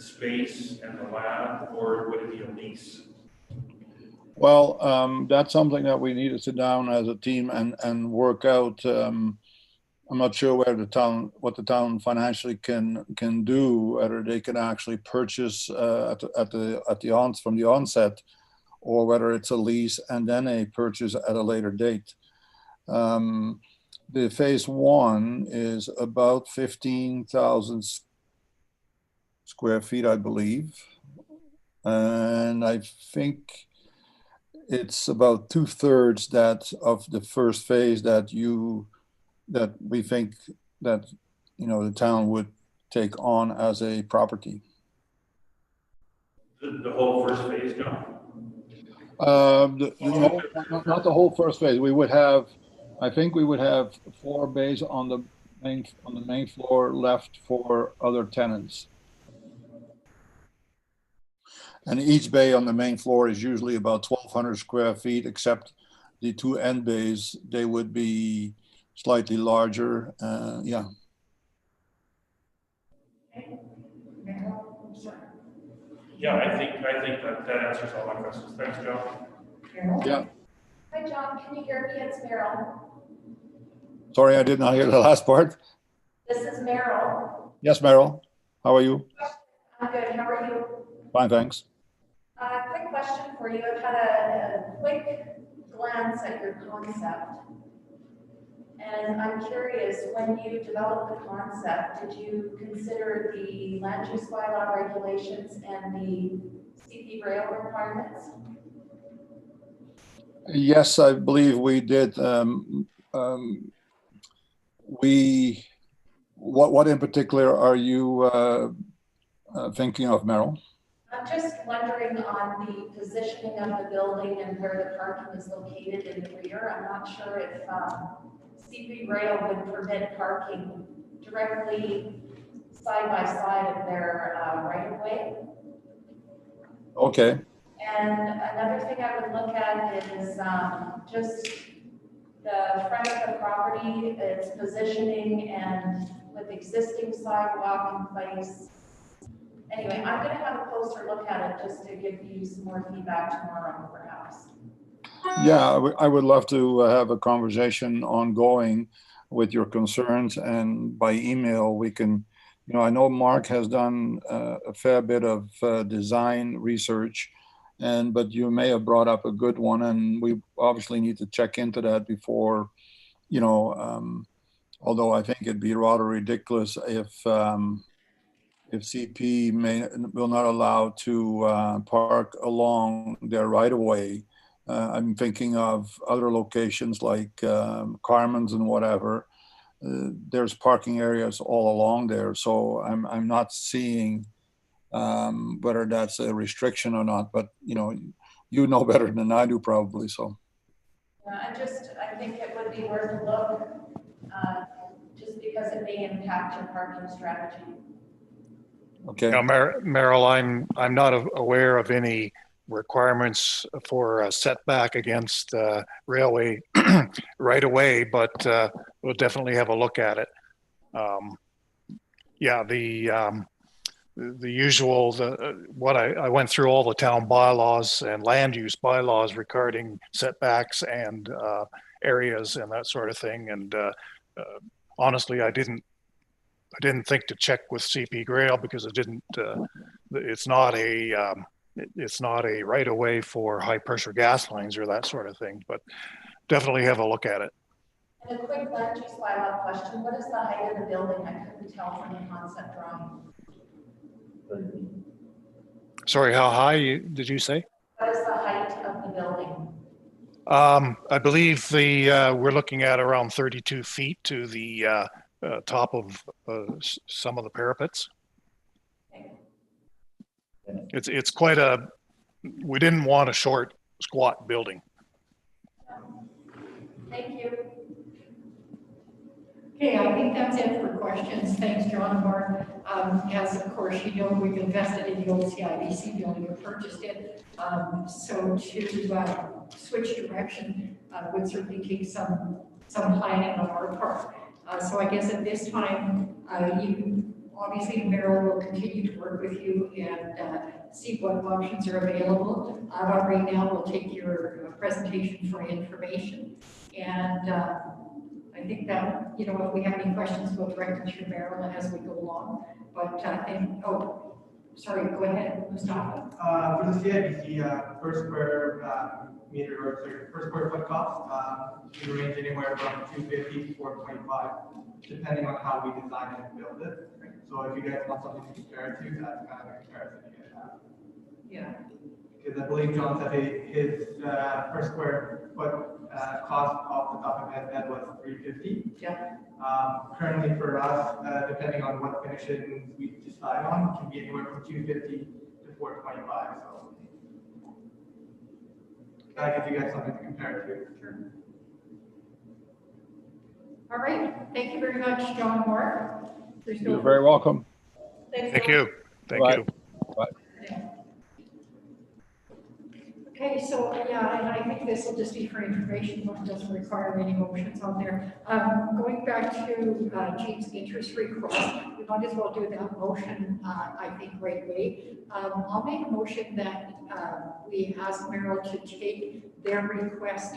space and the land, or would it be a lease? Well, that's something that we need to sit down as a team and work out. I'm not sure what the town financially can do, whether they can actually purchase from the onset, or whether it's a lease and then a purchase at a later date. The phase one is about 15,000 square feet, I believe, and I think it's about 2/3 of the first phase that we think that the town would take on as a property. The whole first phase, John? Not the whole first phase. I think we would have 4 bays on the main floor left for other tenants. And each bay on the main floor is usually about 1,200 square feet, except the 2 end bays, they would be slightly larger. Yeah. Yeah, I think that answers all my questions. Thanks, John. Yeah. Hi, John. Can you hear me? It's Meryl. Sorry, I did not hear the last part. This is Meryl. Yes, Meryl. How are you? I'm good. How are you? Fine, thanks. Quick question for you. I've had a quick glance at your concept. And I'm curious, when you developed the concept, did you consider the land use bylaw regulations and the CP rail requirements? Yes, I believe we did. What in particular are you thinking of, Merrill? I'm just wondering on the positioning of the building and where the parking is located in the rear. I'm not sure if CP rail would permit parking directly side by side of their right of way. Okay. And another thing I would look at is just the front of the property, its positioning and with existing sidewalk in place. Anyway, I'm gonna have a closer look at it just to give you some more feedback tomorrow, perhaps. Yeah, I would love to have a conversation ongoing with your concerns, and by email we can, I know Mark has done a fair bit of design research, but you may have brought up a good one, and we obviously need to check into that before, although I think it'd be rather ridiculous if CP will not allow to park along their right of way. I'm thinking of other locations like Carmen's and whatever. There's parking areas all along there, so I'm not seeing whether that's a restriction or not. But you know better than I do probably. So. I think it would be worth a look, just because it may impact your parking strategy. Okay. Now, Merrill, I'm not aware of any requirements for a setback against railway right away, but we'll definitely have a look at it. Yeah, the usual, what I went through all the town bylaws and land use bylaws regarding setbacks and areas and that sort of thing. And honestly, I didn't think to check with CP Grail because it's not a right of way for high pressure gas lines or that sort of thing, but definitely have a look at it. And a quick land use bylaw question, what is the height of the building? I couldn't tell from the concept drawing. Sorry, how high did you say? What is the height of the building? I believe we're looking at around 32 feet to the top of some of the parapets. It's quite we didn't want a short, squat building. Thank you. Okay, I think that's it for questions. Thanks, John and Mark. As of course you know, we've invested in the old CIBC building, we purchased it. So to switch direction would certainly take some planning on our part. So I guess at this time, obviously Merrill will continue to work with you and see what options are available. But right now we'll take your presentation for information. And I think that, if we have any questions, we'll direct them to Merrill as we go along. But sorry, go ahead, Mustafa. For the CIBC, per square meter or per square foot cost, you range anywhere from 250 to 425, depending on how we design it and build it. So if you guys want something to compare it to, that's kind of a comparison you guys have. Yeah. Because I believe John said his per square foot cost off the top of his head was 350. Yeah. Currently for us, depending on what finishes we decide on, can be anywhere from 250 to 425. So that gives you guys something to compare it to. Sure. All right. Thank you very much, John and Mark. You're very welcome. Thank you. Thank you. Bye. Okay, so and I think this will just be for information, but it doesn't require any motions on there. Going back to James interest rate cross, we might as well do that motion, I think, right away. I'll make a motion that we ask Merrill to take their request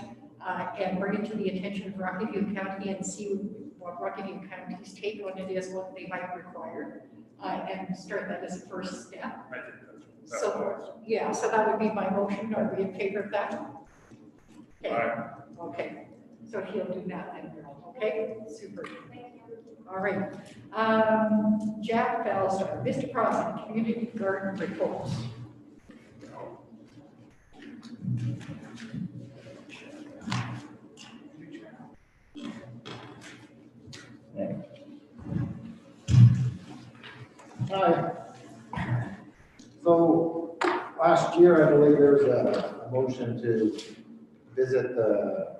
and bring it to the attention of Rockyview County and see what Rockyview County's take on it is, what they might require, and start that as a first step. So that would be my motion. Are we in favor of that? Okay. Okay. So he'll do that then. Okay. Super. All right. Jack Bellstar, Mr. President, Community Garden Reports. Hi. So last year, I believe there was a motion to visit the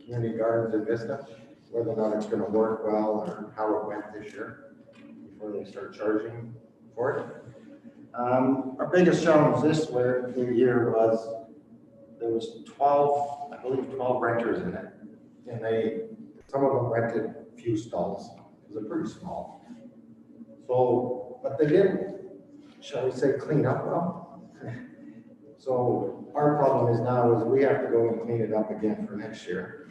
community gardens in Vista, whether or not it's going to work well or how it went this year before they start charging for it. Our biggest challenge this year was there was 12, I believe 12 renters in it. And some of them rented a few stalls because they're pretty small. So, but they didn't, shall we say, clean up well. So our problem is now is we have to go and clean it up again for next year.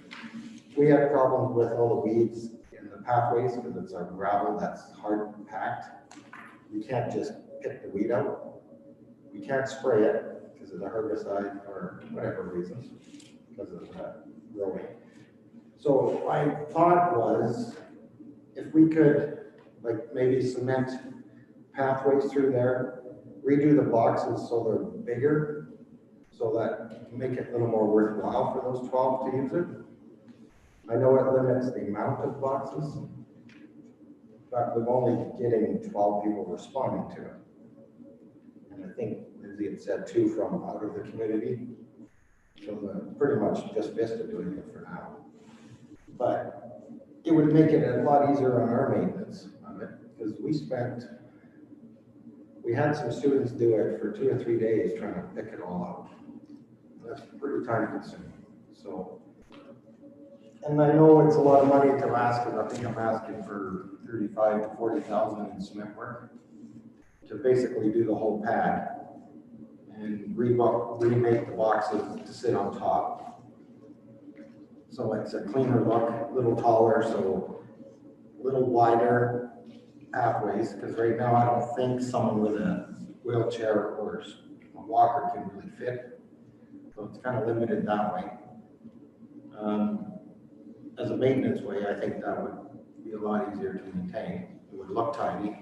We have problems with all the weeds in the pathways because it's our gravel that's hard packed. We can't just pick the weed out. We can't spray it because of the herbicide or whatever reasons, because of growing. So my thought was, if we could, like maybe cement pathways through there, redo the boxes so they're bigger, so that make it a little more worthwhile for those 12 to use it. I know it limits the amount of boxes, but we're only getting 12 people responding to it. And I think Lindsay had said 2 from out of the community. So pretty much just Vista doing it for now. But it would make it a lot easier on our maintenance of it, because we had some students do it for 2 or 3 days trying to pick it all out. That's pretty time consuming. So, and I know it's a lot of money to ask, and I think I'm asking for 35 to 40,000 in cement work to basically do the whole pad and remake the boxes to sit on top. So it's a cleaner look, a little taller, so a little wider pathways, because right now I don't think someone with a wheelchair or a walker can really fit. So it's kind of limited that way. As a maintenance way, I think that would be a lot easier to maintain. It would look tidy.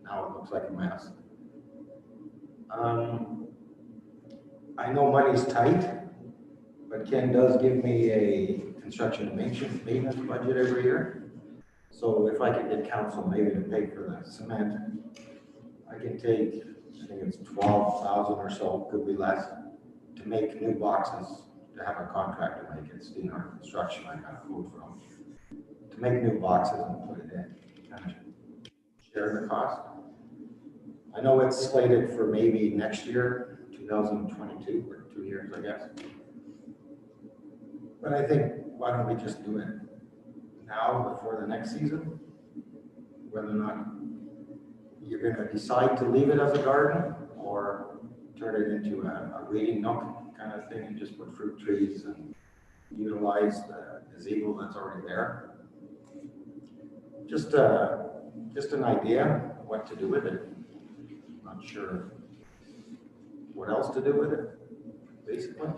Now it looks like a mess. I know money's tight, but Ken does give me a construction maintenance budget every year. So if I could get council maybe to pay for the cement, I can take, I think it's 12,000 or so, could be less, to make new boxes, to have a contractor make it. It's our construction I got a quote from. To make new boxes and put it in, kind of share the cost. I know it's slated for maybe next year, 2022, or 2 years, I guess. But I think, why don't we just do it now before the next season? Whether or not you're going to decide to leave it as a garden or turn it into a reading nook kind of thing and just put fruit trees and utilize the gazebo that's already there. Just an idea what to do with it. Not sure what else to do with it, basically.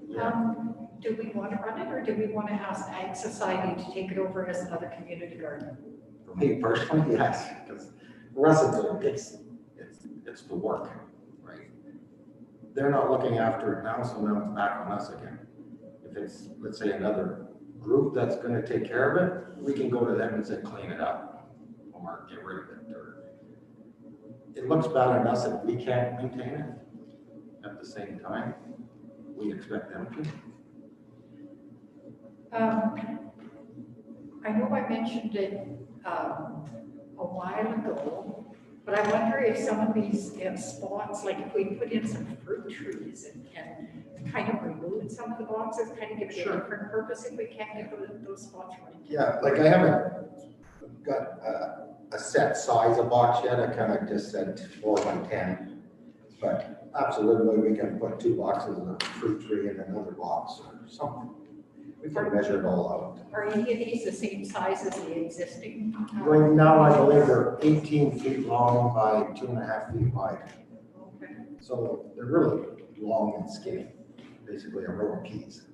Yeah. Do we want to run it, or do we want to ask Ag Society to take it over as another community garden? For me personally, yes, because for us it's the work, right? They're not looking after it now, so now it's back on us again. If it's, let's say, another group that's going to take care of it, we can go to them and say clean it up or get rid of it. Or it looks bad on us if we can't maintain it. At the same time, we expect them to. I know I mentioned it a while ago, but I wonder if some of these spots, like if we put in some fruit trees and kind of remove some of the boxes, kind of give it a different purpose if we can't get those spots right. Yeah, like I haven't got a set size of box yet. I kind of just said 4 by 10, but absolutely we can put 2 boxes of a fruit tree in another box or something. We can measure it all out. Are any of these the same size as the existing? Right now, I believe they're 18 feet long by 2.5 feet wide. Okay. So they're really long and skinny, basically a row of peas.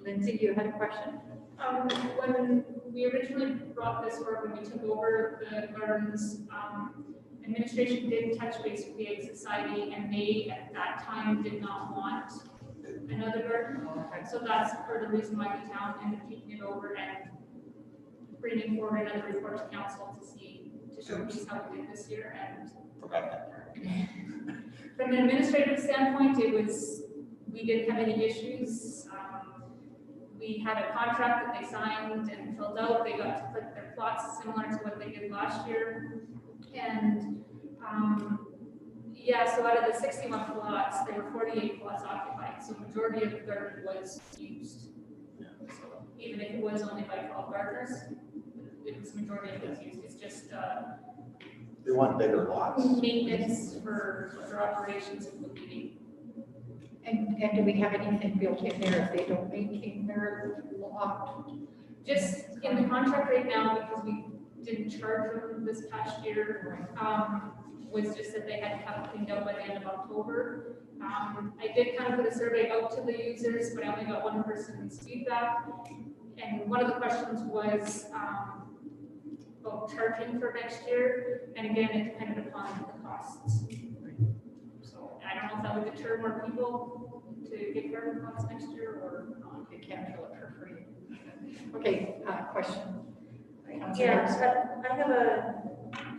Lindsay, you had a question? When we originally brought this work, when we took over the gardens, Administration did touch base with the Egg Society, and they, at that time, did not want another garden. So that's part of the reason why the town ended up taking it over and bringing forward another report to council to showcase how we did this year. And from an administrative standpoint, we didn't have any issues. We had a contract that they signed and filled out. They got to put their plots similar to what they did last year. And yeah, so out of the 61 plots, there were 48 plots occupied. So majority of the garden was used. So even if it was only by 12 gardeners, it was majority of it was used. It's just They want bigger lots. maintenance for operations of the meeting. And do we have anything built in there if they don't maintain their lot? Just in the contract right now, because we didn't charge them this past year, was just that they had to have it cleaned out by the end of October. I did kind of put a survey out to the users, but I only got one person's feedback. And one of the questions was about charging for next year. And again, it depended upon the costs. So I don't know if that would deter more people to get garden plots next year or not. You can't do it for free. Okay, question. Yeah, I have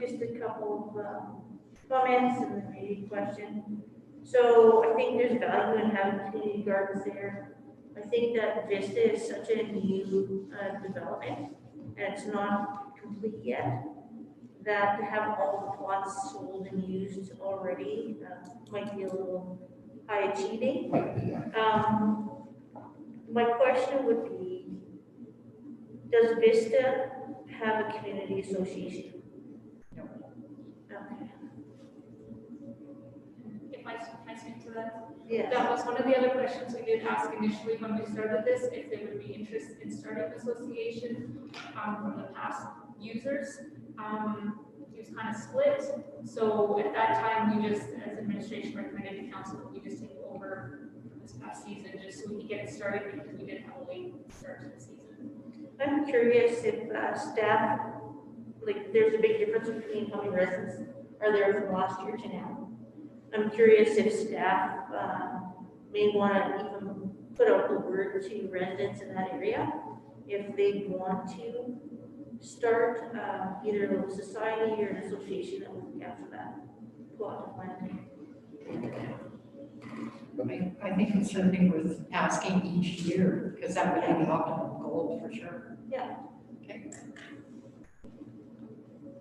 just a couple of comments and then maybe a question. So I think there's value in having community gardens there. I think that Vista is such a new development, and it's not complete yet, that to have all the plots sold and used already might be a little high achieving. My question would be, does Vista have a community association? No. Okay. If I speak to that? Yeah. That was one of the other questions we did ask initially when we started this, if they would be interested in starting an association from the past users. It was kind of split. So at that time, we just, as administration, recommended to council that we just take over this past season, just so we could get it started, because we didn't have a late start to the season. I'm curious if staff, like, there's a big difference between how many residents are there from last year to now. I'm curious if staff may want to even put out the word to residents in that area, if they want to start either a society or an association that would look after that plot of land. I think it's something worth asking each year, because that would be the optimal goal for sure. Yeah. Okay.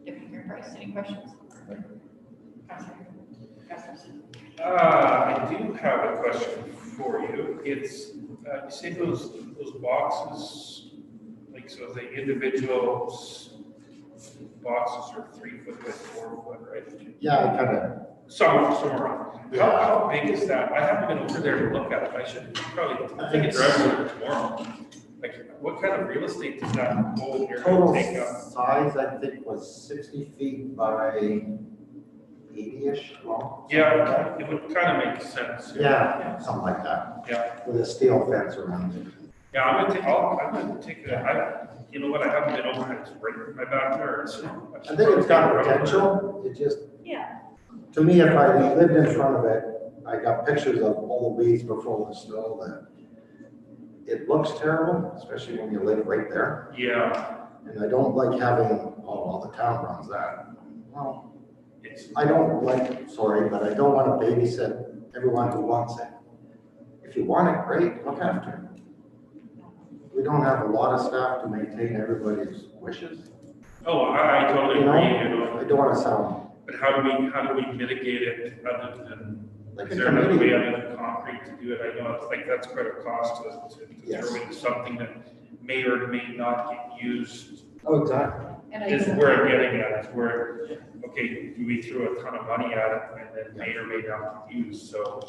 Deputy Price, any questions? I do have a question for you. It's, you say those boxes, like, so the individual boxes are 3 foot by 4 foot, right? Yeah, kind of. Somewhere around. How big is that? I haven't been over there to look at it. I should probably take a drive over tomorrow. Like, what kind of real estate does that whole area Total take up? size, I think, was 60 feet by 80-ish long. Yeah, it would kind of make sense. Yeah, something like that. Yeah. With a steel fence around it. Yeah, I'm gonna take that. You know what? I haven't been over it. It's right in my backyard. So I think it's got potential. It just, yeah. To me, if I lived in front of it, I got pictures of all the weeds before the snow, that it looks terrible, especially when you live right there. Yeah. And I don't like having, oh, the town runs that. Well, It's, I don't like, sorry, but I don't want to babysit everyone who wants it. If you want it, great, look after it. We don't have a lot of staff to maintain everybody's wishes. oh, I totally You know, agree. You know, I don't want to sound but how do we mitigate it other than, like is a there another committee. way other than concrete to do it? I know it's like that's quite a cost to Yes. throw into something that may or may not get used. Oh, exactly. And I Is don't- where I'm getting at, is where, okay, we threw a ton of money at it and then may or may not get used, so.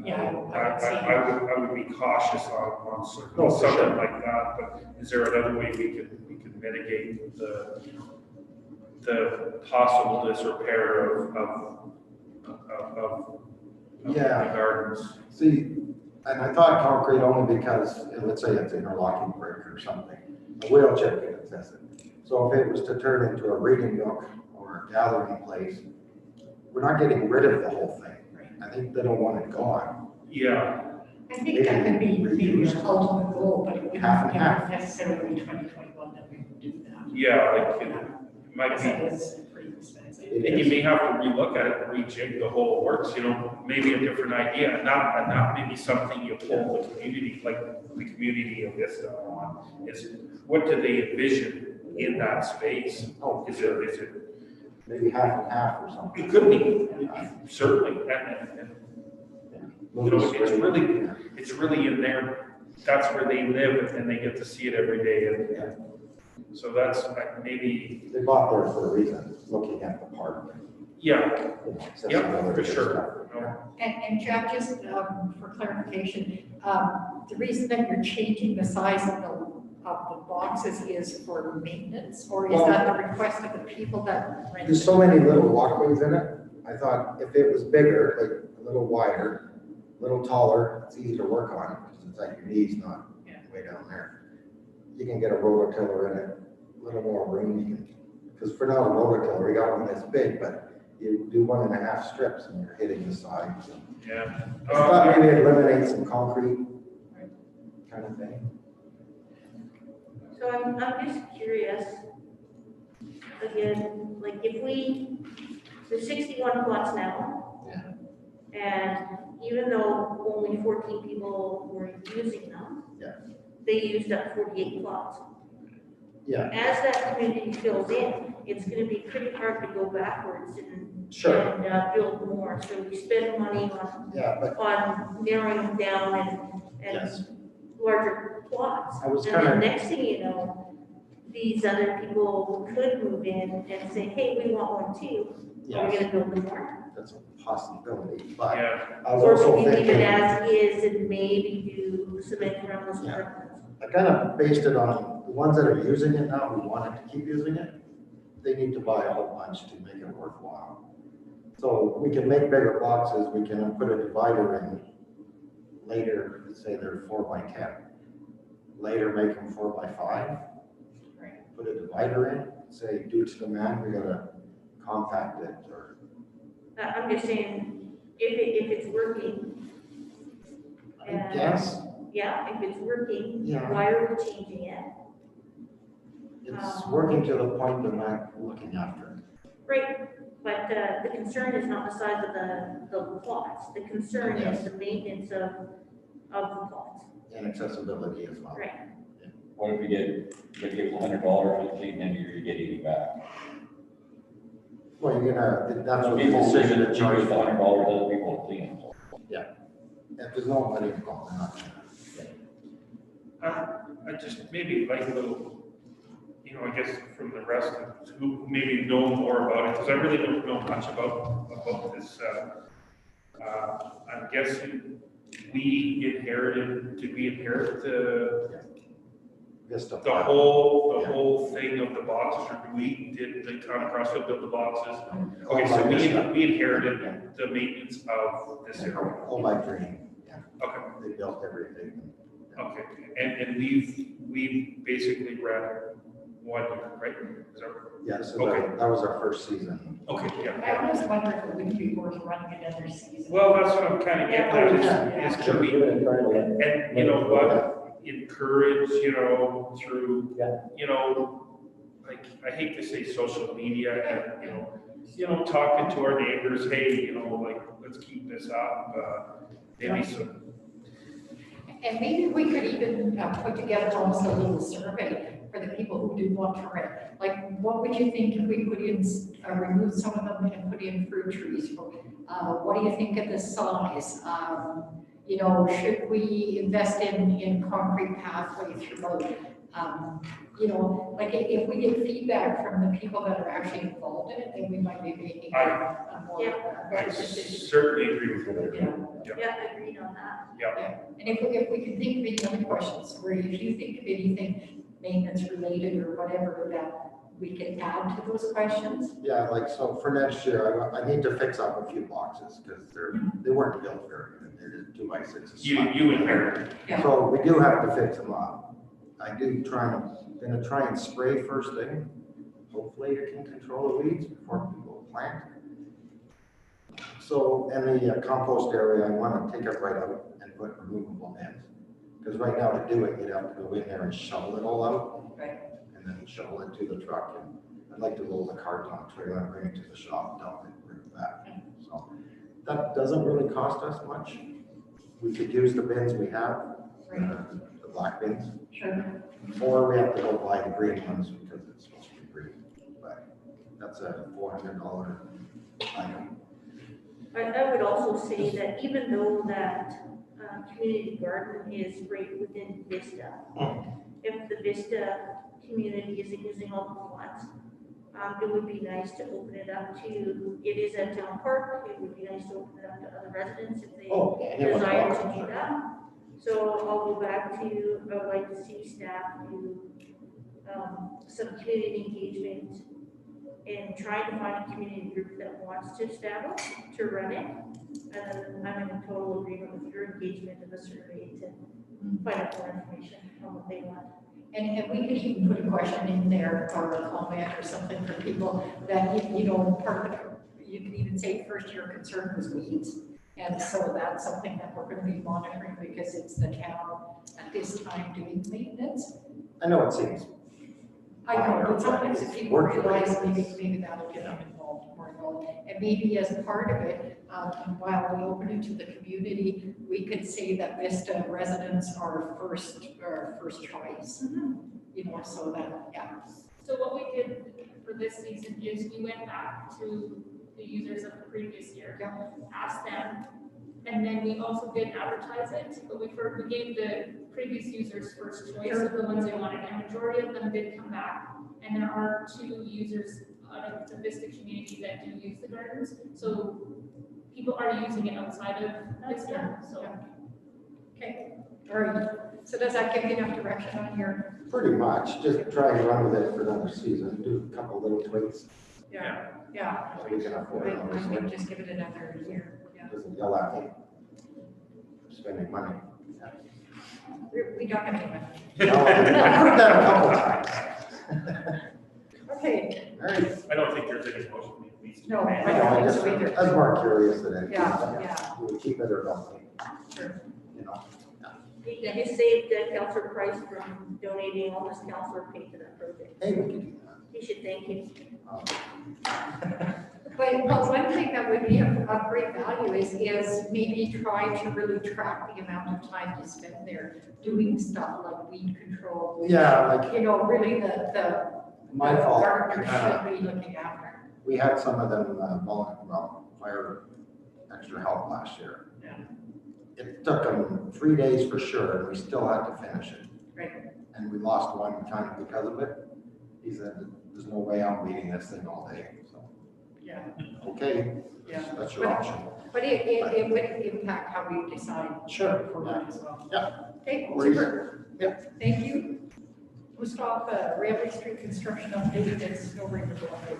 Yeah, I would be cautious on No, something for sure. like that, but is there another way we could mitigate the possible disrepair of Yeah. the gardens? See, and I thought concrete only because, let's say it's interlocking brick or something, a wheel chip can attest it. So if it was to turn into a reading nook or or a gathering place, we're not getting rid of the whole thing. I think they don't want it gone. Yeah, I think that could be maybe the ultimate goal, but it wouldn't Half and half. necessarily 2021 that we would do that. yeah, like it might Because be. it is pretty expensive. And you may have to relook at it and rejig the whole works, you know, maybe a different idea, not maybe something you pull the community, like the community of Vista on, is what do they envision in that space? Oh, Is it, maybe half and half or something. it could be, certainly, and, you know, it's really in there, that's where they live, and they get to see it every day, and so that's like maybe, They bought there for a reason, looking at the park. yeah, yeah, accessibility for and sure. stuff. No. And Jeff, just for clarification, the reason that you're changing the size of the boxes is for maintenance, or is that the request of the people that rent? There's so many little walkways in it. I thought if it was bigger, like a little wider, a little taller, it's easy to work on, because it's like your knees, not way down there. You can get a rototiller in it, a little more room, because for now, a rototiller, we got one that's big, but you do 1.5 strips and you're hitting the sides. Yeah. I thought maybe eliminate some concrete kind of thing. So I'm just curious, again, like if there's 61 plots now. Yeah. And even though only 14 people were using them. Yeah. They used up 48 plots. Yeah. As that community fills in, it's gonna be pretty hard to go backwards and Sure. build more. So we spend money on Yeah, but narrowing down and yes, larger plots. I was And then kinda- next thing you know, these other people could move in and say, hey, we want one too. Are we yes, gonna build more? that's a possibility, but Yeah, I was Or also do we leave it thinking, as is and maybe do cement around those Yeah. apartments? I kind of based it on the ones that are using it now, who wanted to keep using it. They need to buy a whole bunch to make it worthwhile. So we can make bigger boxes, we can put a divider in later, let's say they're 4x10. Later, make them 4x5. Put a divider in, say due to demand, we gotta compact it or. I'm just saying, if it's working. I and- guess Yeah, if it's working, Yeah. why are we changing it? it's working to the point they're not looking after it. Right, but the concern is not the size of the plots. The concern Yes. is the maintenance of the plots. And accessibility as well. Right. What if you give people $100 to clean, then you get 80 back? Well, you're gonna, that's Some what the people decision to charge charge the for. $100, other people to clean them. If there's no money involved, they're not gonna. I just maybe like a little, you know, I guess from the rest of who maybe know more about it, because I really don't know much about this. I'm guessing we inherited the Vista the Park. whole thing of the boxes, or did the town of Crossfield build the boxes? Okay, so we inherited the maintenance of this area. All by dream, yeah. Okay. They built everything. Okay, and we've basically ran 1 year, right? Is that- Yeah, so Okay. that was our first season. Okay, yeah. I almost wonder if it wouldn't be worth running another season. Well, that's what I'm kind of getting at, is could we, and you know what, encourage, you know, through, you know, like, I hate to say social media, and, you know, talking to our neighbors, hey, you know, like, let's keep this up, maybe some. And maybe we could even put together almost a little survey for the people who do want to rent. Like, what would you think if we put in, remove some of them and put in fruit trees? What do you think of the size? You know, should we invest in concrete pathway throughout? You know, like if we get feedback from the people that are actually involved in it, then we might be making a more better I decision. certainly agree with you. Yeah, I agreed on that. Yeah. And if we can think of any other questions, or if you think of anything maintenance related or whatever that we can add to those questions. Yeah, like, so for next year, I need to fix up a few boxes, because they weren't built very good. They're just 2x6s. You inherited. Yeah. So we do have to fix them up. I do gonna try and spray first thing, hopefully it can control the weeds before people plant. So in the compost area, I want to take it right out and put removable bins. Because right now to do it, you'd have to go in there and shovel it all out. Right. And then shovel it to the truck. And I'd like to load the cart on a trailer and bring it to the shop, dump it, bring it back. So that doesn't really cost us much. We could use the bins we have, the black bins. Sure. Or we have to go buy the green ones because it's supposed to be green. But that's a $400 item. I would also say that even though that community garden is right within Vista, if the Vista community isn't using all the funds, it would be nice to open it up to, it is a town park, it would be nice to open it up to other residents if they desire to do that. So I'll go back to, I would like to see staff do some community engagement and trying to find a community group that wants to establish, to run it. And I'm in total agreement with your engagement of the survey to find out more information on what they want. And we could even put a question in there or a comment or something for people that, you know, part of it, you can even say first your concern was weeds. And so that's something that we're going to be monitoring because it's the town at this time doing maintenance. I know it seems. I know, but sometimes if people realize maybe that'll get them involved more. And maybe as part of it, while we open it to the community, we could say that Vista residents are first choice. You know, so that, yeah. So what we did for this season is we went back to the users of the previous year, asked them, and then we also did advertise it, but we gave the previous users first choice of the ones they wanted, and majority of them did come back. And there are 2 users out of the Vista community that do use the gardens, so people are using it outside of Vista, so. Okay, all right. So does that give you enough direction on your? Pretty much, just try and run with it for another season, do a couple little tweaks. Yeah. So we can afford it. I think just give it another year. Yeah. Doesn't yell at me. I'm spending money. We don't have any money. No, I've heard that a couple times. Okay. All right. I don't think there's any motion to be released. No, I I don't just, think so either. I was more curious than anything. Yeah. Do we keep it or don't we? Sure. You know? You saved Councillor Price from donating all his councillor pay to that project. Hey, we can do that. You should thank him. But one thing that would be of great value is maybe try to really track the amount of time you spend there doing stuff like weed control. Yeah, like. You know, really the My fault. gardeners should be looking after. We had some of them, fire extra help last year. Yeah. It took them 3 days for sure, and we still had to finish it. Right. And we lost one kind of because of it. He said, there's no way I'm weeding this thing all day, so. Yeah. Okay. Yeah. That's your option. But it would impact how we decide. Sure. For that as well. Yeah. Okay, Worries. super. Yep. Thank you. Gustav, Railway Street construction update and snow removal update.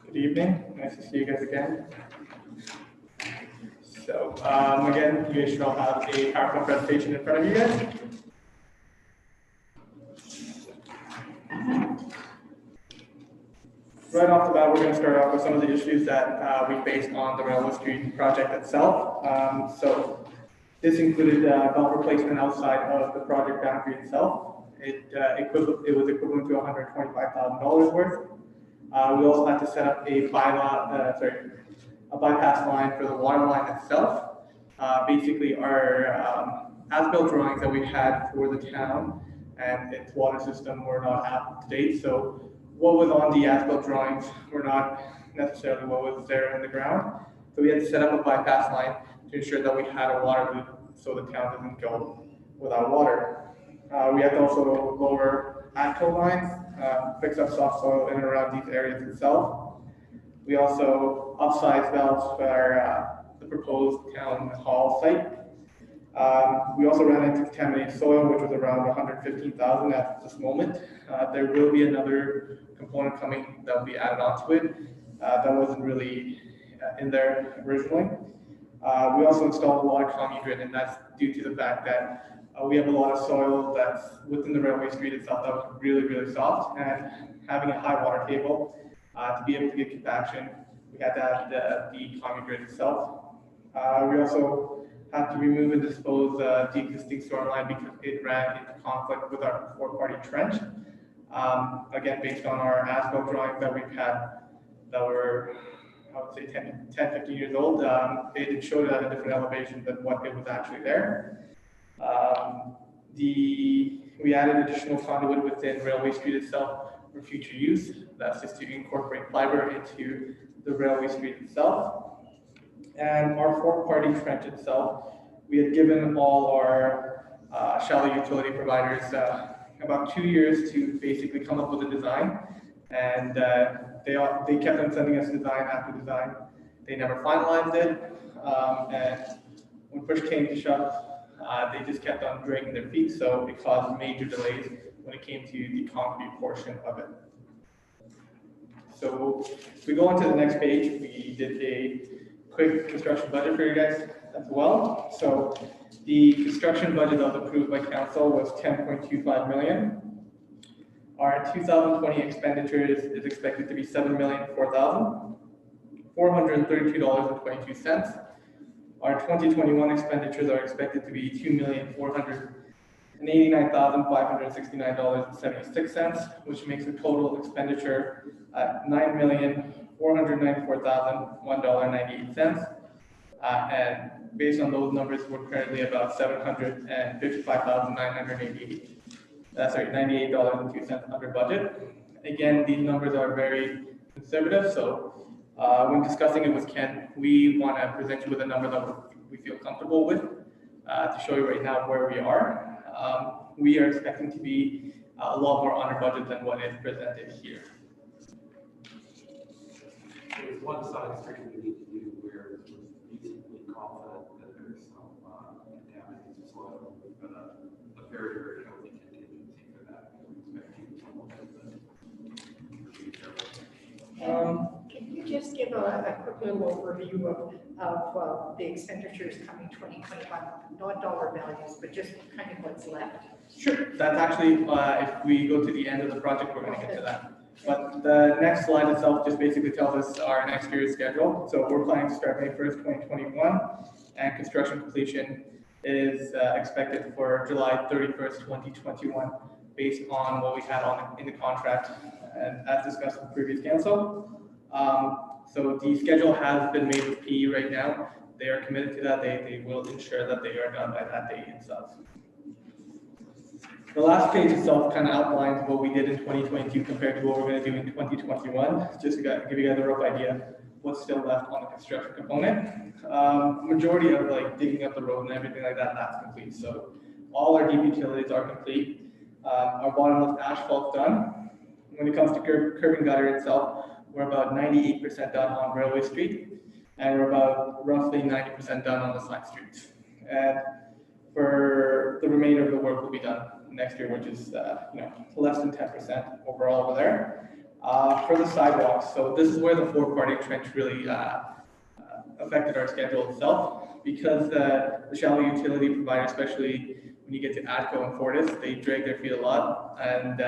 Good evening, nice to see you guys again. So again, you guys should all have a PowerPoint presentation in front of you guys. Right off the bat, we're going to start off with some of the issues that we faced on the Railway Street project itself. So this included belt replacement outside of the project boundary itself. It was equivalent to $125,000 worth. We also had to set up a bypass line for the water line itself. Basically, our as-built drawings that we had for the town and its water system were not up to date. So what was on the as-built drawings were not necessarily what was there in the ground. So we had to set up a bypass line to ensure that we had a water loop so the town doesn't go without water. We had to also lower ATCO lines, fix up soft soil in and around these areas itself. We also upsized valves for the proposed town hall site. We also ran into contaminated soil, which was around 115,000 at this moment. There will be another component coming that will be added onto it. That wasn't really in there originally. We also installed a lot of common and that's due to the fact that we have a lot of soil that's within the railway street itself that was really, really soft, and having a high water table to be able to get compaction, we had to add the common grid itself. We also had to remove and dispose the existing storm line because it ran into conflict with our 4-party trench. Again, based on our as-built drawings that we've had that were, I would say 10, 15 years old, it showed it at a different elevation than what it was actually there. We added additional conduit within Railway Street itself for future use. That's just to incorporate fiber into the Railway Street itself. And our 4-party trench itself, we had given all our shallow utility providers about 2 years to basically come up with a design. And they kept on sending us design after design. They never finalized it. And when push came to shove, they just kept on dragging their feet, so it caused major delays when it came to the concrete portion of it. So if we go on to the next page, we did a quick construction budget for you guys as well. So the construction budget that was approved by council was 10.25 million. Our 2020 expenditures is expected to be $7,004,432.22. Our 2021 expenditures are expected to be $2,489,569.76, which makes a total expenditure at $9,494,001.98. And based on those numbers, we're currently about $98.02 under budget. Again, these numbers are very conservative, so when discussing it with Ken, we want to present you with a number that we feel comfortable with to show you right now where we are. We are expecting to be a lot more under budget than what is presented here. There's one side street we need to do where we're reasonably confident that there's some contaminated soil. We've got a very, very healthy contingency for that. We expect you to Can you just give a quick little overview of the expenditures coming 2021, not dollar values, but just kind of what's left? Sure, that's actually, if we go to the end of the project, we're going to get to that. But the next slide itself just basically tells us our next year's schedule. So we're planning to start May 1st, 2021, and construction completion is expected for July 31st, 2021, based on what we had in the contract, and as discussed in the previous council. So the schedule has been made with PE right now. They are committed to that. They will ensure that they are done by that date itself. The last page itself kind of outlines what we did in 2022 compared to what we're going to do in 2021, just to give you guys a rough idea what's still left on the construction component. Majority of like digging up the road and everything like that, that's complete. So all our deep utilities are complete. Our bottomless asphalt done. When it comes to curb and gutter itself, we're about 98% done on Railway Street, and we're about roughly 90% done on the side streets. And for the remainder of the work will be done next year, which is less than 10% overall over there. For the sidewalks, so this is where the 4-party trench really affected our schedule itself, because the shallow utility provider, especially when you get to ATCO and Fortis, they drag their feet a lot, and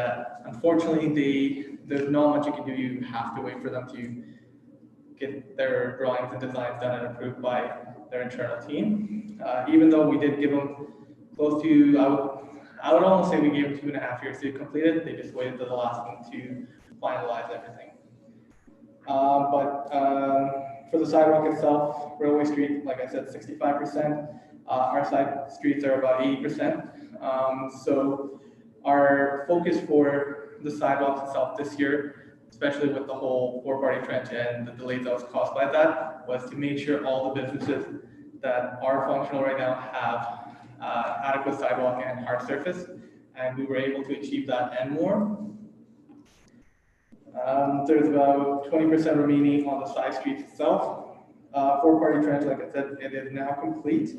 unfortunately there's not much you can do. You have to wait for them to get their drawings and designs done and approved by their internal team. Even though we did give them close to, I would almost say we gave them 2.5 years to complete it. They just waited to the last one to finalize everything. For the sidewalk itself, Railway Street, like I said, 65%. Our side streets are about 80%. So our focus for the sidewalks itself this year, especially with the whole 4-party trench and the delays that was caused by that, was to make sure all the businesses that are functional right now have adequate sidewalk and hard surface, and we were able to achieve that and more. There's about 20% remaining on the side streets itself. 4-party trench, like I said, it is now complete.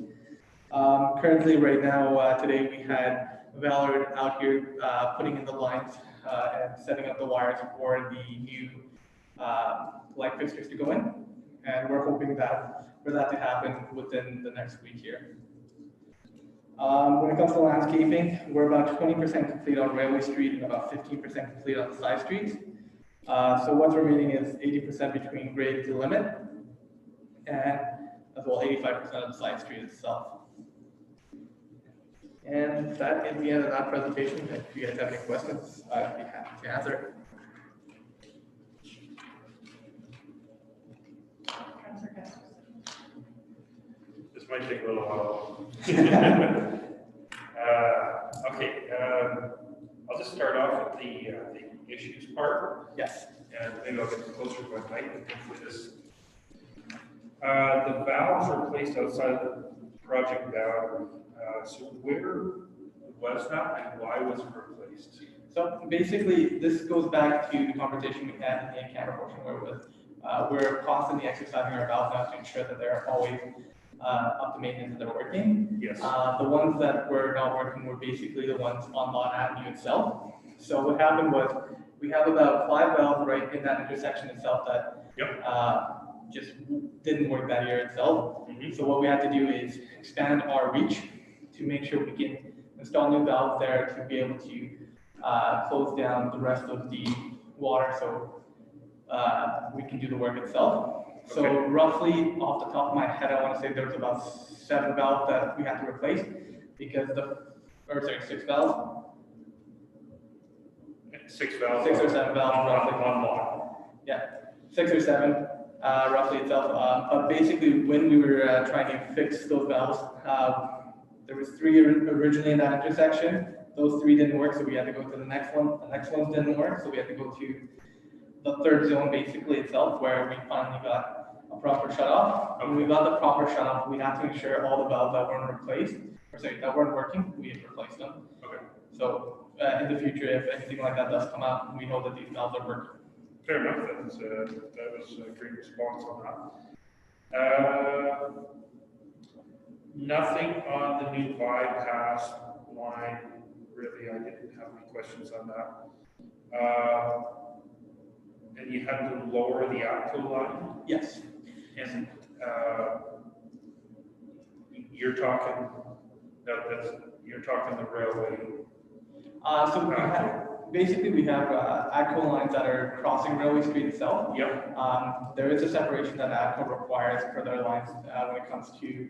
Currently, right now, today we had Valor out here putting in the lines and setting up the wires for the new light fixtures to go in. And we're hoping that for that to happen within the next week here. When it comes to landscaping, we're about 20% complete on Railway Street and about 15% complete on the side streets. So what's remaining is 80% between grade to limit, and as well 85% of the side street itself. And that is the end of that presentation. If you guys have any questions, I'd be happy to answer. This might take a little while. Okay, I'll just start off with the issues part. Yes. And maybe I'll get closer to my mic for this. The valves are placed outside the project boundary. So where was that and why was it replaced? So basically, this goes back to the conversation we had in the in-camera portion where we're constantly exercising our valves now to ensure that they're always up to maintenance and they're working. Yes. The ones that were not working were basically the ones on Lot Avenue itself. So what happened was we have about 5 valves right in that intersection itself that just didn't work that year itself. So what we had to do is expand our reach to make sure we can install new valves there to be able to close down the rest of the water so we can do the work itself. Okay. So roughly off the top of my head, I want to say there's about 7 valves that we had to replace because 6 valves. 6 valves. 6 or 7 valves roughly. On lot. Yeah, 6 or 7 roughly itself. But basically when we were trying to fix those valves, there was 3 originally in that intersection. Those 3 didn't work, so we had to go to the next one. The next ones didn't work, so we had to go to the 3rd zone basically itself, where we finally got a proper shutoff. When we got the proper shutoff, we had to ensure all the valves that weren't working, we had replaced them. Okay. So in the future, if anything like that does come out, we know that these valves are working. Fair enough. That was a great response on that. Nothing on the new bypass line, really. I didn't have any questions on that. And you had to lower the ATCO line? Yes. And you're talking the railway. So we have ATCO lines that are crossing Railway Street itself. Yep. There is a separation that ATCO requires for their lines when it comes to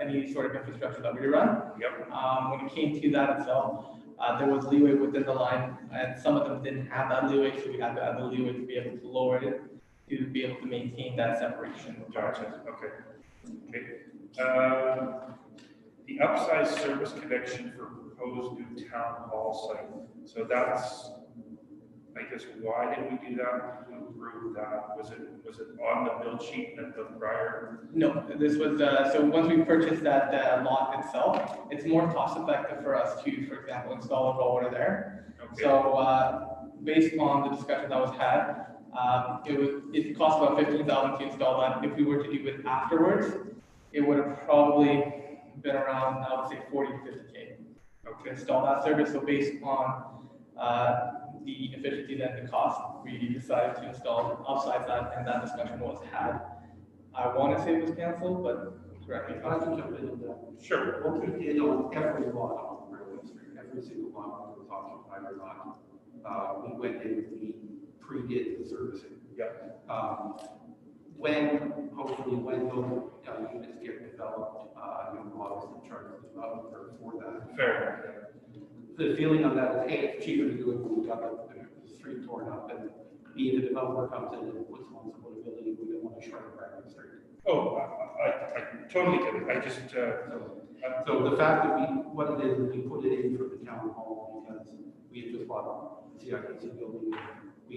any sort of infrastructure that we run. Yep. When it came to that itself, there was leeway within the line, and some of them didn't have that leeway, so we had to add the leeway to be able to lower it to be able to maintain that separation. Gotcha. Okay. The Upsize service connection for proposed new town hall site. So that's, I guess, why did we do that? Who approved that? Was it on the build sheet at the prior? No, this was, so once we purchased that lot itself, it's more cost effective for us to, for example, install a raw water there. Okay. So based on the discussion that was had, it cost about $15,000 to install that. If we were to do it afterwards, it would have probably been around, I would say, 40 to 50K to install that service. So based on the efficiency and the cost, we decided to install Upsize that, and that discussion was had. I want to say it was canceled, but correct me if I I'm can wrong. jump in on that. Sure. What we did on every lot on Railway Street, every single lot, whether it was occupied or not, we went in, we pre-did the servicing. Yep. When those units get developed, we'll obviously charge the developer for that. Fair. The feeling on that is, A, it's cheaper to do it when we've got the street torn up, and B, the developer comes in and puts on some livability, we don't want to shred a brand new street. Oh, I totally get it. I just, So the fact that what it is we put it in for the town hall because we had just bought the CITC building, we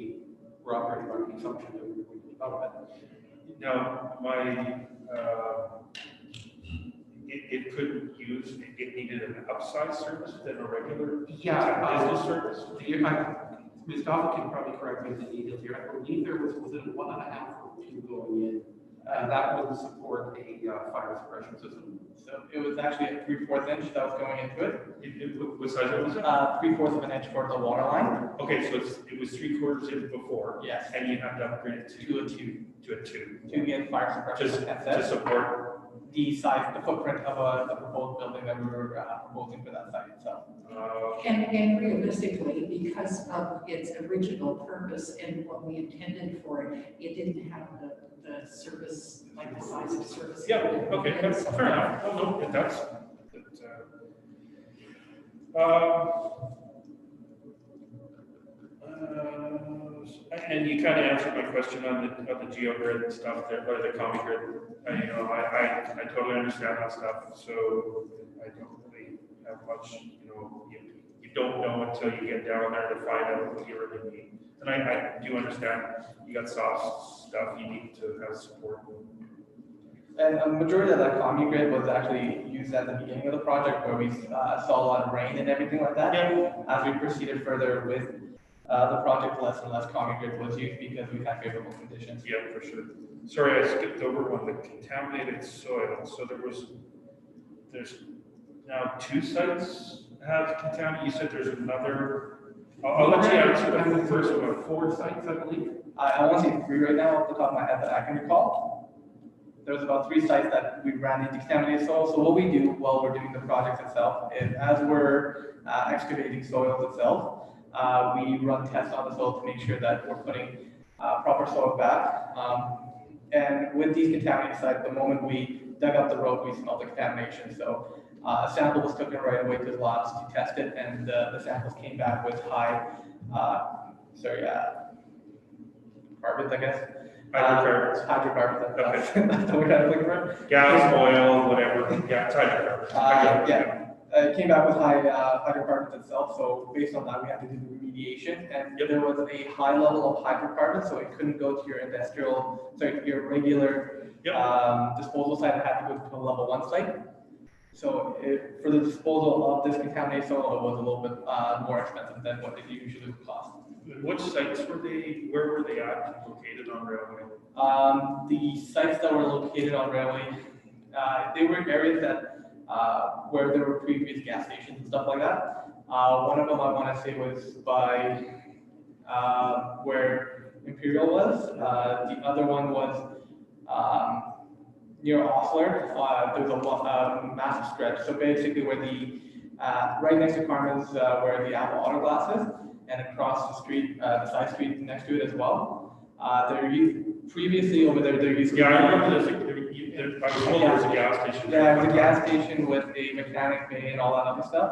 were operating on consumption that we were going to develop it. now, it couldn't use, it needed an upsize service than a regular business service? Mustafa can probably correct me if the details here. I believe there was it 1.5 or 2 going in That would support a fire suppression system. So it was actually a 3/4 inch that was going into it. What size was it? 3/4 of an inch for the water line. Okay, so it was 3/4 inch before. Yes. And you have to upgrade it To a 2. to a 2. To get fire suppression. To support. The size, the footprint of a proposed building that we were proposing for that site itself. And realistically, because of its original purpose and what we intended for it, it didn't have the service, like the size of service. Yeah, okay, that's fair enough. No, that's. And you kind of answered my question on the geogrid and stuff there, or the common grid. I totally understand that stuff, so I don't really have much, you don't know until you get down there to find out what you really need. And I do understand you got soft stuff you need to have support. And a majority of that common grid was actually used at the beginning of the project where we saw a lot of rain and everything like that. Yeah. As we proceeded further with the project, less and less common grid was used because we had favorable conditions. Yeah, for sure. Sorry, I skipped over one, the contaminated soil. So there's now 2 sites have contaminated. You said there's another. I'll let you answer the first one. 4 sites, I believe. I want to say 3 right now off the top of my head that I can recall. There's about 3 sites that we ran into contaminated soil. So what we do while we're doing the project itself is as we're excavating soils itself, we run tests on the soil to make sure that we're putting proper soil back. And with these contaminated sites, the moment we dug up the road, we smelled the contamination. So a sample was taken right away to the labs to test it, and the samples came back with high, carbons, I guess. Hydrocarbons. Hydrocarbons, Okay. that's the word I was looking for. Gas, oil, whatever. Yeah, it's hydrocarbons. It came back with high hydrocarbons itself, so based on that, we had to do the remediation, and there was a high level of hydrocarbons, so it couldn't go to your regular disposal site. It had to go to a level 1 site. So for the disposal of this contaminated soil, it was a little bit more expensive than what it usually would cost. Which sites where were they at, located on railway? The sites that were located on railway, they were areas that where there were previous gas stations and stuff like that. One of them I want to say was by where Imperial was. The other one was near Osler. There was a massive stretch. So basically where the, right next to Carmen's, where the Apple Auto Glass is, and across the street, the side street next to it as well. Previously over there used to be. Yeah, I remember I was told there was a gas station. Yeah, it was a gas station with a mechanic bay and all that other stuff.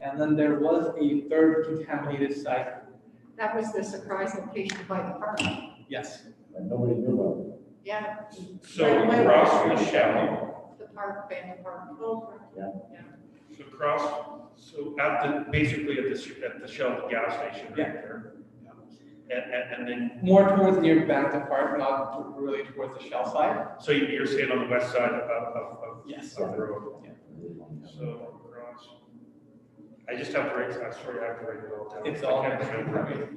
And then there was a 3rd contaminated site. That was the surprise location by the park. Yes. But nobody knew about it. Yeah. So across from the Shell. The park, Band Park. Yeah. So basically at the Shell gas station right there. And then more towards near Bantam Park, not really towards the Shell side. So you're saying on the west side of yes. Of the road. Yeah. So across. I just have to write. I'm sorry, I have to write it all down. It's all I can't remember.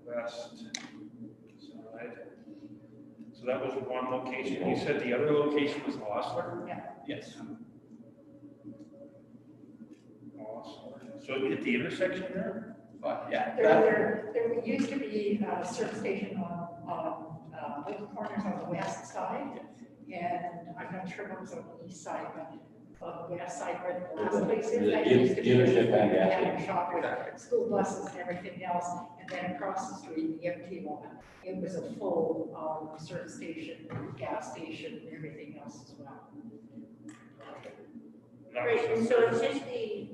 West side. So that was one location. You said the other location was Osler? Yeah. Yes. Osler. So at the intersection there? But yeah. There used to be a service station on both corners on the west side, and I'm not sure what was on the east side, but on the west side where the last place is. That used to be Dealership and gas a station. shop with school buses and everything else, and then across the street, the empty one. It was a full service station, gas station, and everything else as well. Right, and so it's just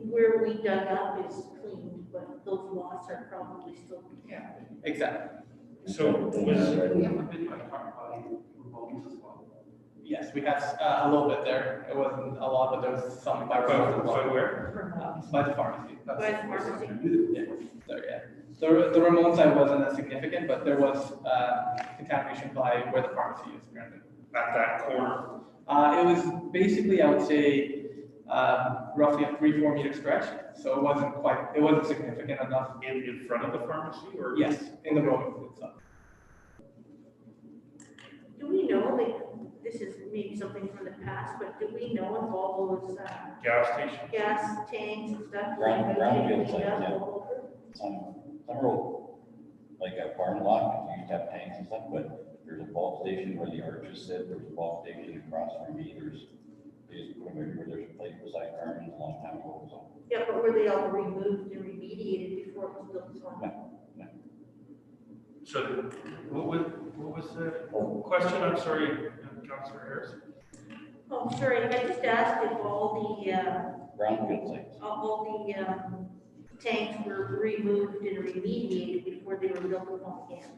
where we dug up is cleaned, but those lots are probably still. Yeah. Exactly. So Yes, we had a little bit there. It wasn't a lot, but there was some by where? By the pharmacy. By the pharmacy. Yeah. There, yeah. The Ramon side wasn't as significant, but there was contamination by where the pharmacy is currently. At that corner? It was basically, I would say, roughly a 3-4 meter stretch. So it wasn't significant enough. In front of the pharmacy or? Yes, in the road itself. Do we know, like, past, but do we know if all those, Gas station? gas tanks and stuff? Brownfield site, cleaned up yeah. all over? Some road, like a farm lot, you used to have tanks and stuff, but there's a bulk station where the arches sit, there's a bulk station across from me, they just put them everywhere, there's a place beside Carmen's a long time ago, so. Yeah, but were they all removed and remediated before it was built? No. So what was the question? I'm sorry, Councillor Harris. Oh, sorry, I just asked if all the, Brownfield sites. all the, tanks were removed and remediated before they were built upon again.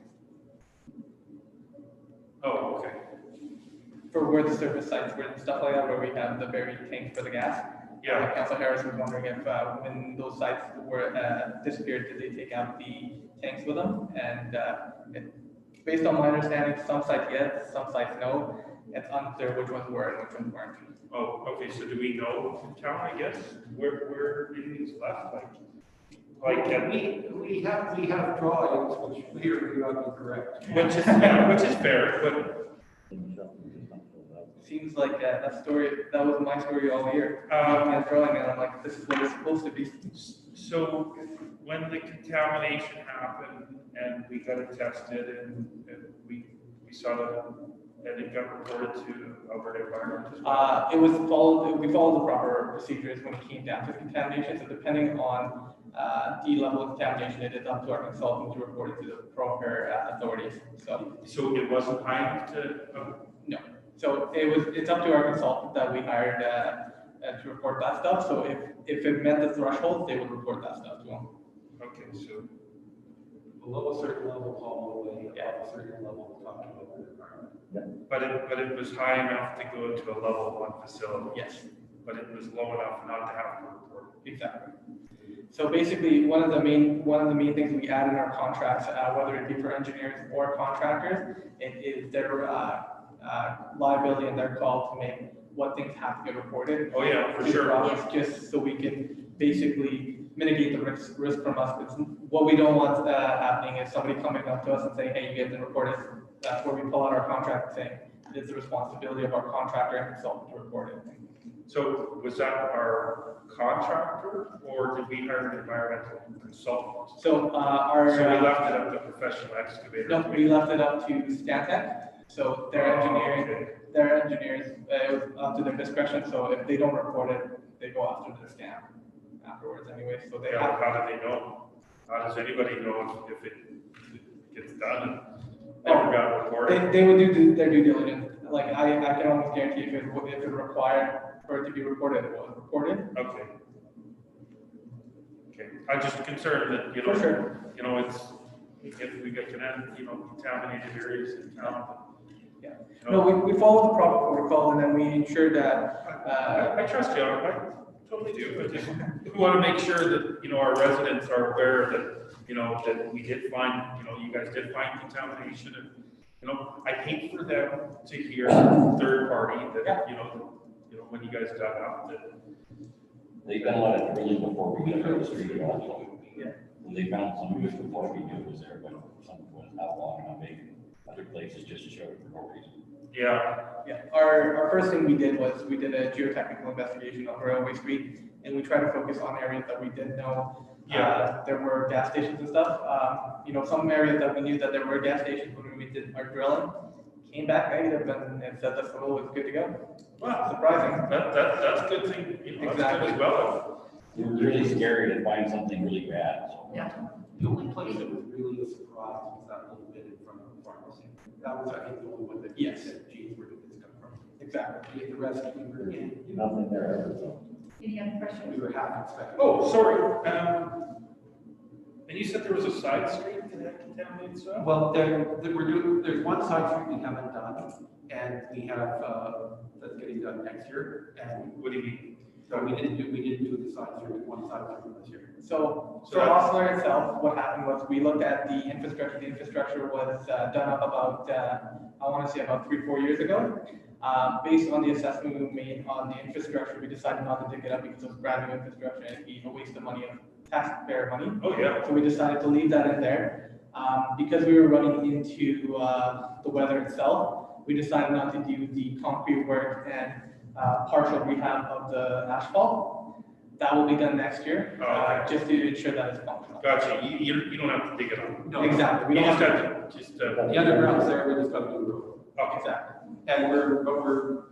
Oh, okay. For where the surface sites were and stuff like that, where we have the buried tanks for the gas. Yeah. Council Harris was wondering if, when those sites were disappeared, did they take out the tanks with them? And based on my understanding, some sites yes, some sites no. It's unclear which ones were and which ones weren't. Oh, okay, so do we know in town, I guess, where anything's left, like We have drawings, which may or may not be correct. which is fair, but Seems like that story, that was my story all year. And drawing, and I'm like, this is what it's supposed to be. so when the contamination happened and we got it tested and we saw that, and it got reported to Alberta Environment as well. We followed the proper procedures when it came down to contamination. So depending on the level of contamination, it is up to our consultant to report it to the proper authorities. So it wasn't high enough to. No. So it's up to our consultant that we hired to report that stuff. So if it met the threshold, they would report that stuff to them. Okay, so below a certain level, all the way above a certain level, we're talking about the environment. but it was high enough to go to a level 1 facility. Yes. But it was low enough not to have to report. Exactly. So basically, one of the main things we add in our contracts, whether it be for engineers or contractors, it is their liability and their call to make what things have to get reported. Oh yeah, for sure. Just so we can basically mitigate the risk from us. Because what we don't want happening is somebody coming up to us and saying, hey, you get to report it. That's where we pull out our contract saying it's the responsibility of our contractor and consultant to report it. So was that our contractor or did we hire an environmental consultant? So we left it up to professional excavators? No, we left it up to Stantec. So their engineers, it was up to their discretion. So if they don't report it, they go after the scam afterwards anyway. So they how do they know? How does anybody know if it gets done? Never got reported. They would do their due diligence. Like I can almost guarantee if it required for it to be reported, it was reported. Okay. I'm just concerned that, For sure. it's, if we get contaminated areas in town. Yeah. No, we follow the proper protocols and then we ensure that. I trust you, I totally do. I just want to make sure that, our residents are aware that, that we did find, you guys did find contamination and, I hate for them to hear third party that, when you guys dug up that. They've done a lot of drilling before we got to the street also. Yeah. And they found some of it before we knew it was there, but some was not long, not big. Other places just showed it for no reason. Yeah. Yeah. Our first thing we did was we did a geotechnical investigation on Railway Street, and we tried to focus on areas that we didn't know. There were gas stations and stuff. Some areas that we knew that there were gas stations when we did our drilling came back negative and said the soil was good to go. Wow, surprising. That's a good thing. That's good as well. It was really scary to find something really bad. So. Yeah. The only place that was really a surprise was that little bit in front of the pharmacy. That was, I think, the only one that said, geez, where did this come from? Exactly. The rest, we were in. Nothing there ever. So. Any other questions? We were half expecting. Oh, sorry. And you said there was a side street to that contaminated soil? Well, there's one side street we haven't done, and we have, that's getting done next year. And what do you mean? So we didn't do the side street, one side street this year. So for Osler itself, what happened was we looked at the infrastructure. The infrastructure was done up about, I want to say about 3-4 years ago. Based on the assessment we made on the infrastructure, we decided not to dig it up because it was brand new infrastructure and it'd be a waste of money, of taxpayer money. Oh yeah. So we decided to leave that in there. Because we were running into the weather itself, we decided not to do the concrete work and partial rehab of the asphalt. That will be done next year, just to ensure that it's functional. Gotcha, you don't have to dig it up. No. Exactly. We You don't just have have to, just, The underground's there, we just got to do the road. okay. Exactly. And we're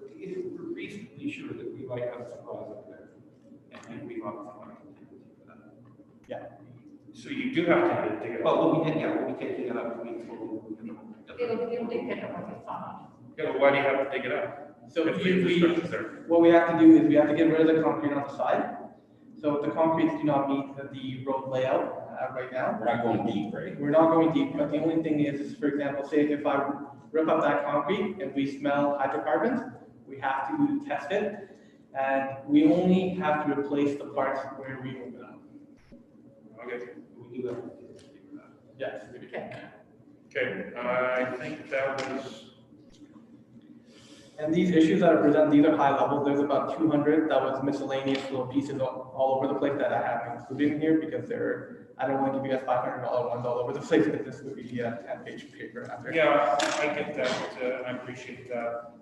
reasonably sure that we might have supplies up there. And we want some money for that. Yeah. So you do have to dig it up. Well, we'll be taking it up, It'll depend on what we find. Yeah, but why do you have to dig it up? So If the infrastructure's there. what we have to do is we have to get rid of the concrete on the side. So the concretes do not meet the road layout right now. We're not going deep, right? We're not going deep, but the only thing is, for example, say if I rip up that concrete and we smell hydrocarbons, we have to test it. And we only have to replace the parts where we open up. Okay. We do that. Yes. Okay, I think that was, And these issues that are presented, these are high level. There's about 200 that was miscellaneous little pieces all over the place that I haven't included in here because I don't want to give you guys $500 ones all over the place because this would be a 10-page paper after. yeah, I get that, I appreciate that.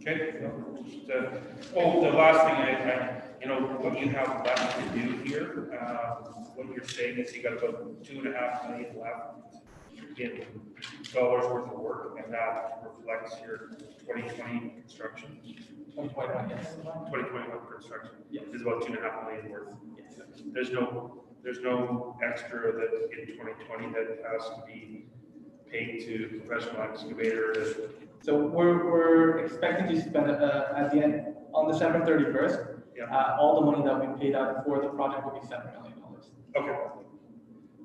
Okay, just, the last thing what you have left to do here, what you're saying is you got about $2.5 million left in dollars worth of work, and that reflects your 2020 construction. 2021, yes. 2021 construction. Yes. Is about $2.5 million worth. Yes. There's no extra that in 2020 that has to be paid to professional excavators. So we're expecting to spend at the end on December 31st. Yeah. All the money that we paid out for the project will be $7 million. Okay.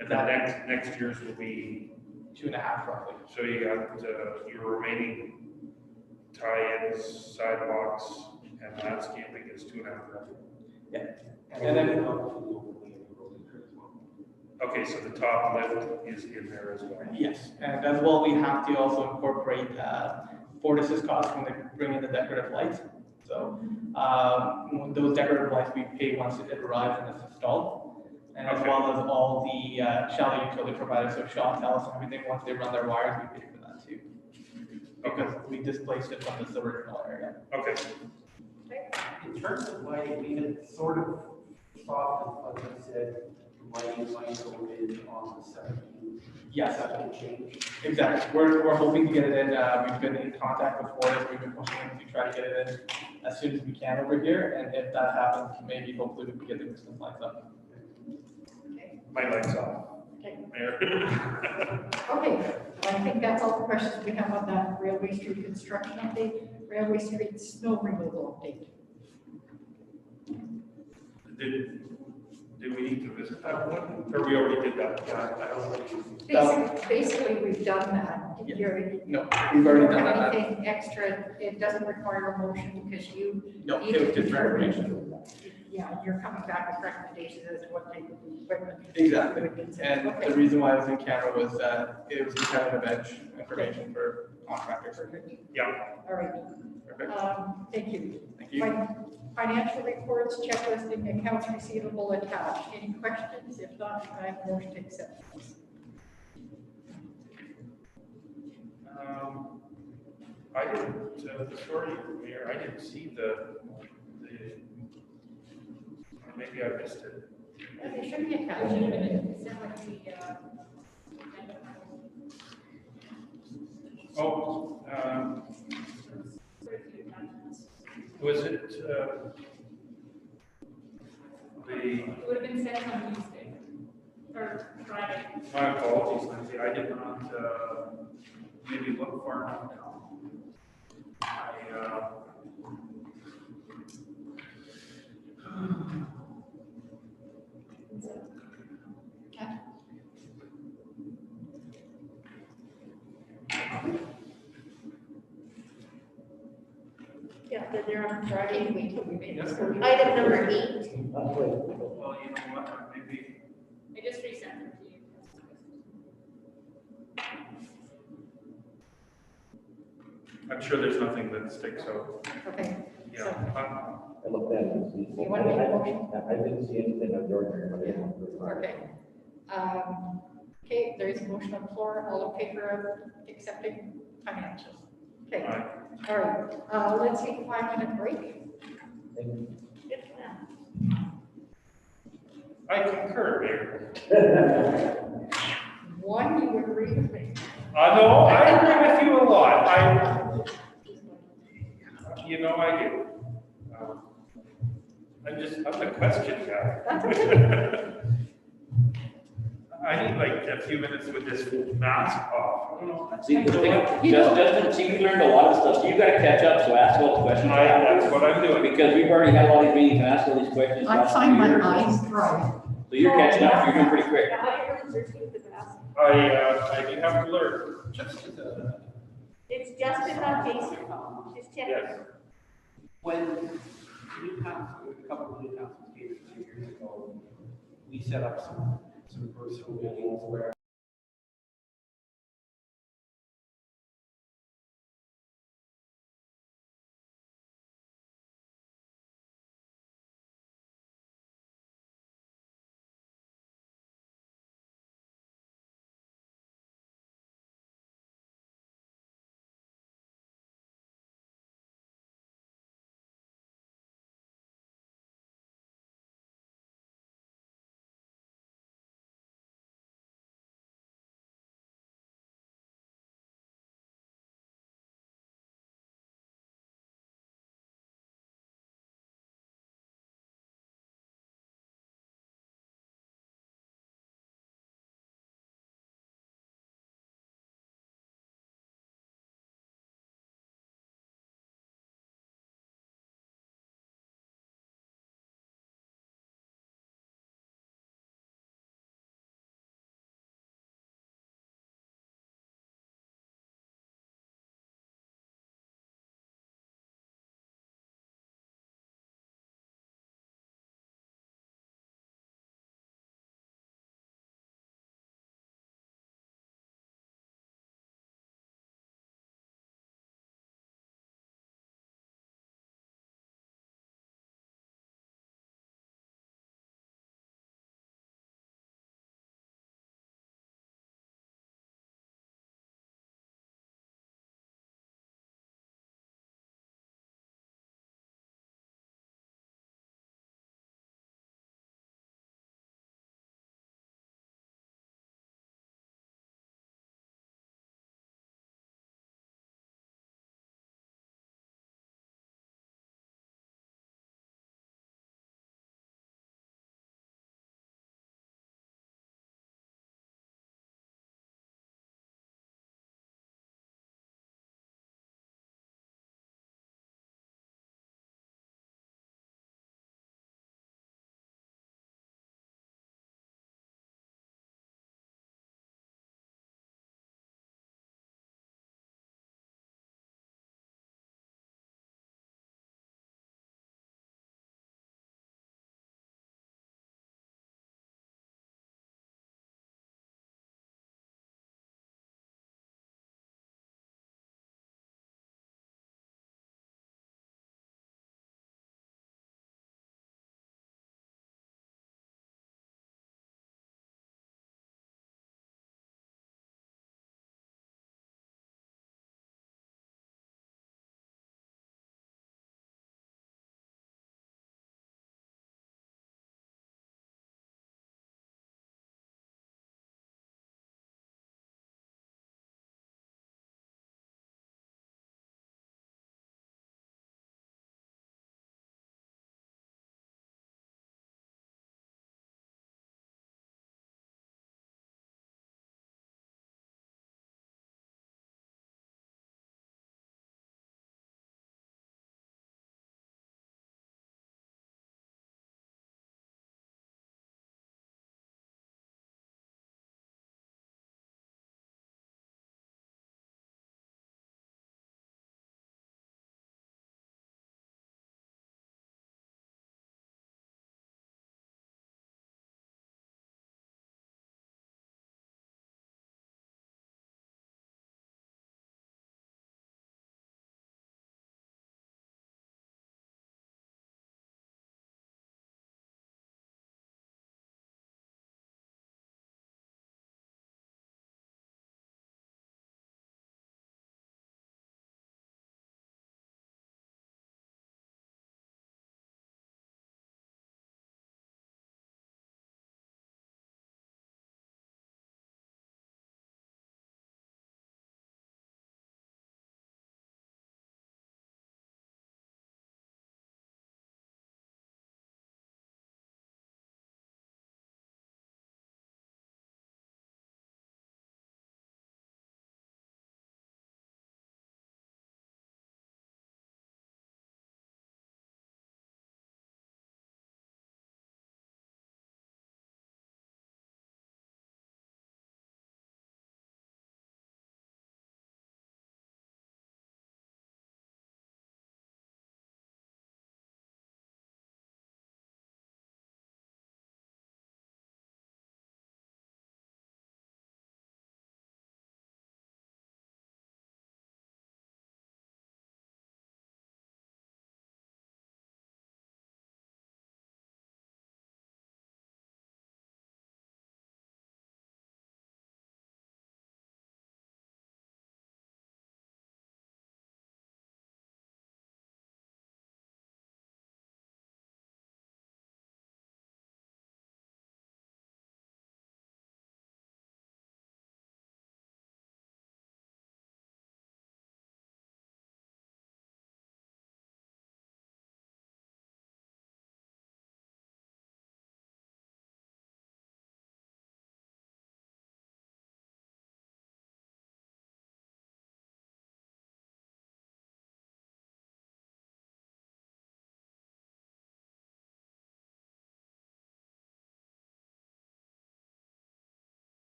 And then next year's will be 2.5 roughly. So you got your remaining tie-ins, sidewalks, and landscaping is 2.5 million. Yeah. And then okay, so the top lift is in there as well. yes, and as well we have to also incorporate Fortis's costs when they bring in the decorative lights. So those decorative lights we pay once it arrives and it's installed, and as well as all the shallow utility providers, so Shaw, Telus, and everything. Once they run their wires, we pay for that too, because we displaced it from this original area. Okay. In terms of lighting, we had sort of thought that, like I said, lighting might go in on the 17th. Yes. That can change. Exactly. We're hoping to get it in. We've been in contact with Fortis. We've been pushing them to try to get it in as soon as we can over here. And if that happens, maybe hopefully we can get the Christmas lights up. My lights off. Okay. Mayor. Okay, I think that's all the questions we have on that Railway Street construction update, Railway Street snow removal update. Did we need to visit that one? Or we already did that? Basically, we've done that. No, we've already done that. Anything extra, it doesn't require a motion because you. No, need it was to just determine- recommendation. Yeah, you're coming back with recommendations as to what type of equipment. Exactly. you would consider. And Okay. the reason why I was in camera was that it was competitive edge information for contractors. Yeah. All right. Perfect. Thank you. Thank you. Financial reports, checklisting, accounts receivable attached. Any questions? If not, I have a motion to accept. I didn't, sorry, Mayor, I didn't see maybe I missed it. They should be attached. Oh, was it, It would have been sent on Tuesday or Friday. my apologies, Lindsay, I did not, maybe look far enough now. Yeah, they're there on Friday. Wait till we make this. Item number 8. Well, you know what, maybe. I just resent it to you. I'm sure there's nothing that sticks out. Okay. Yeah. I looked at it. You want to make a motion? I didn't see anything on Georgia. Okay. Okay, there is a motion on the floor. All in favor of accepting financials? Okay, all right. Let's take a 5-minute break. I concur, Mayor. One, you agree with me? No, I agree with you a lot. I do. I'm the question guy. That's okay. I need like a few minutes with this mask off. I don't know. See, the thing, Justin, see, we learned a lot of stuff. So you gotta catch up, so ask all the questions. That's what I'm doing. Because we've already had all these meetings and asked all these questions. I find my eyes dry. So you're catching up, you're doing pretty quick. I do have to learn. It's Justin, not Jason. Just checking. Yes. When new council, a couple of new councils came a few years ago, we set up some virtual meetings where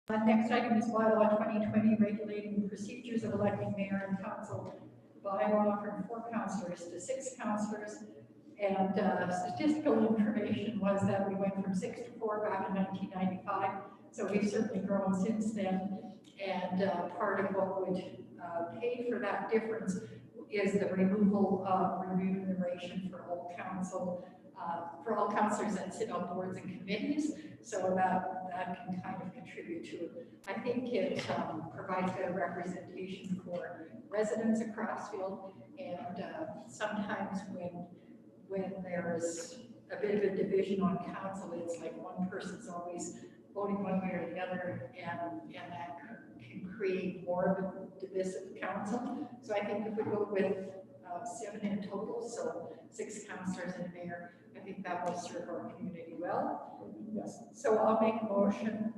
Next item is bylaw 2020, regulating procedures of electing mayor and council. Bylaw from 4 councillors to 6 councillors. And statistical information was that we went from 6 to 4 back in 1995. So we've certainly grown since then. And part of what would pay for that difference is the removal of remuneration for all councillors that sit on boards and committees. So that can kind of contribute to it. I think it provides better representation for residents of Crossfield, and sometimes when there's a bit of a division on council, it's like one person's always voting one way or the other, and that can create more of a divisive council. So I think if we go with 7 in total, so 6 councillors and mayor, I think that will serve our community well. Yes. So I'll make a motion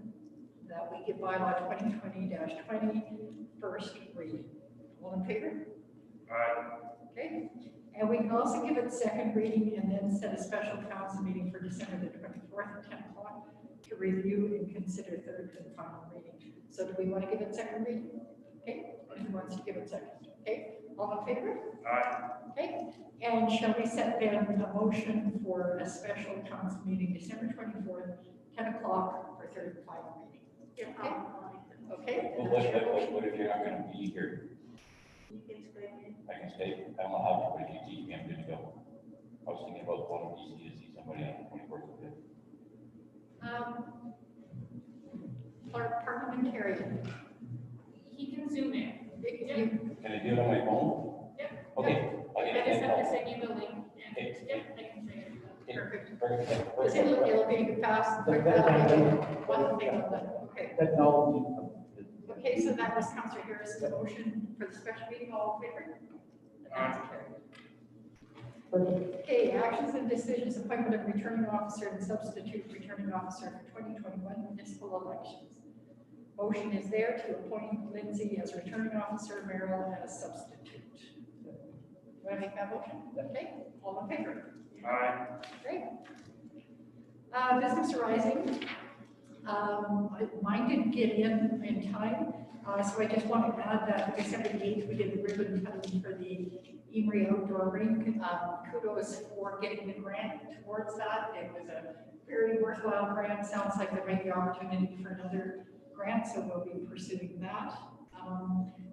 that we give bylaw 2020-20 first reading. All in favor? Aye. Okay. And we can also give it second reading and then set a special council meeting for December the 24th at 10 o'clock to review and consider third and final reading. So do we want to give it second reading? Okay. Who wants to give it second? Okay. All in favor? Aye. Okay. And shall we set then a motion for a special council meeting December 24th, 10 o'clock for third and final reading? Okay. Okay. Well, what if you're not gonna be here? You can stay. I can stay. I don't know how, but if you teach me, I'm good to go. I was thinking about going to DC to see somebody on the 24th of it. Parliamentarian. He can zoom in. Can I do it on my phone? Yep. Okay. I just have to send you the link. And, Okay. yep, I can show you. Perfect. Perfect. Because it'll be fast, quick, one thing on that. Okay. Technology. Okay, so that was Councillor Harris's motion for the special meeting. All in favor? That's carried. Okay, actions and decisions, appointment of returning officer and substitute returning officer for 2021 municipal elections. Motion is there to appoint Lindsay as returning officer, Merrill as substitute. Do I make that motion? Okay, all in favor? Aye. Great. Business arising. Mine didn't get in time, so I just want to add that December 8th, we did the ribbon cutting for the Emery Outdoor Rink. Kudos for getting the grant towards that. It was a very worthwhile grant. Sounds like there may be opportunity for another grant, so we'll be pursuing that.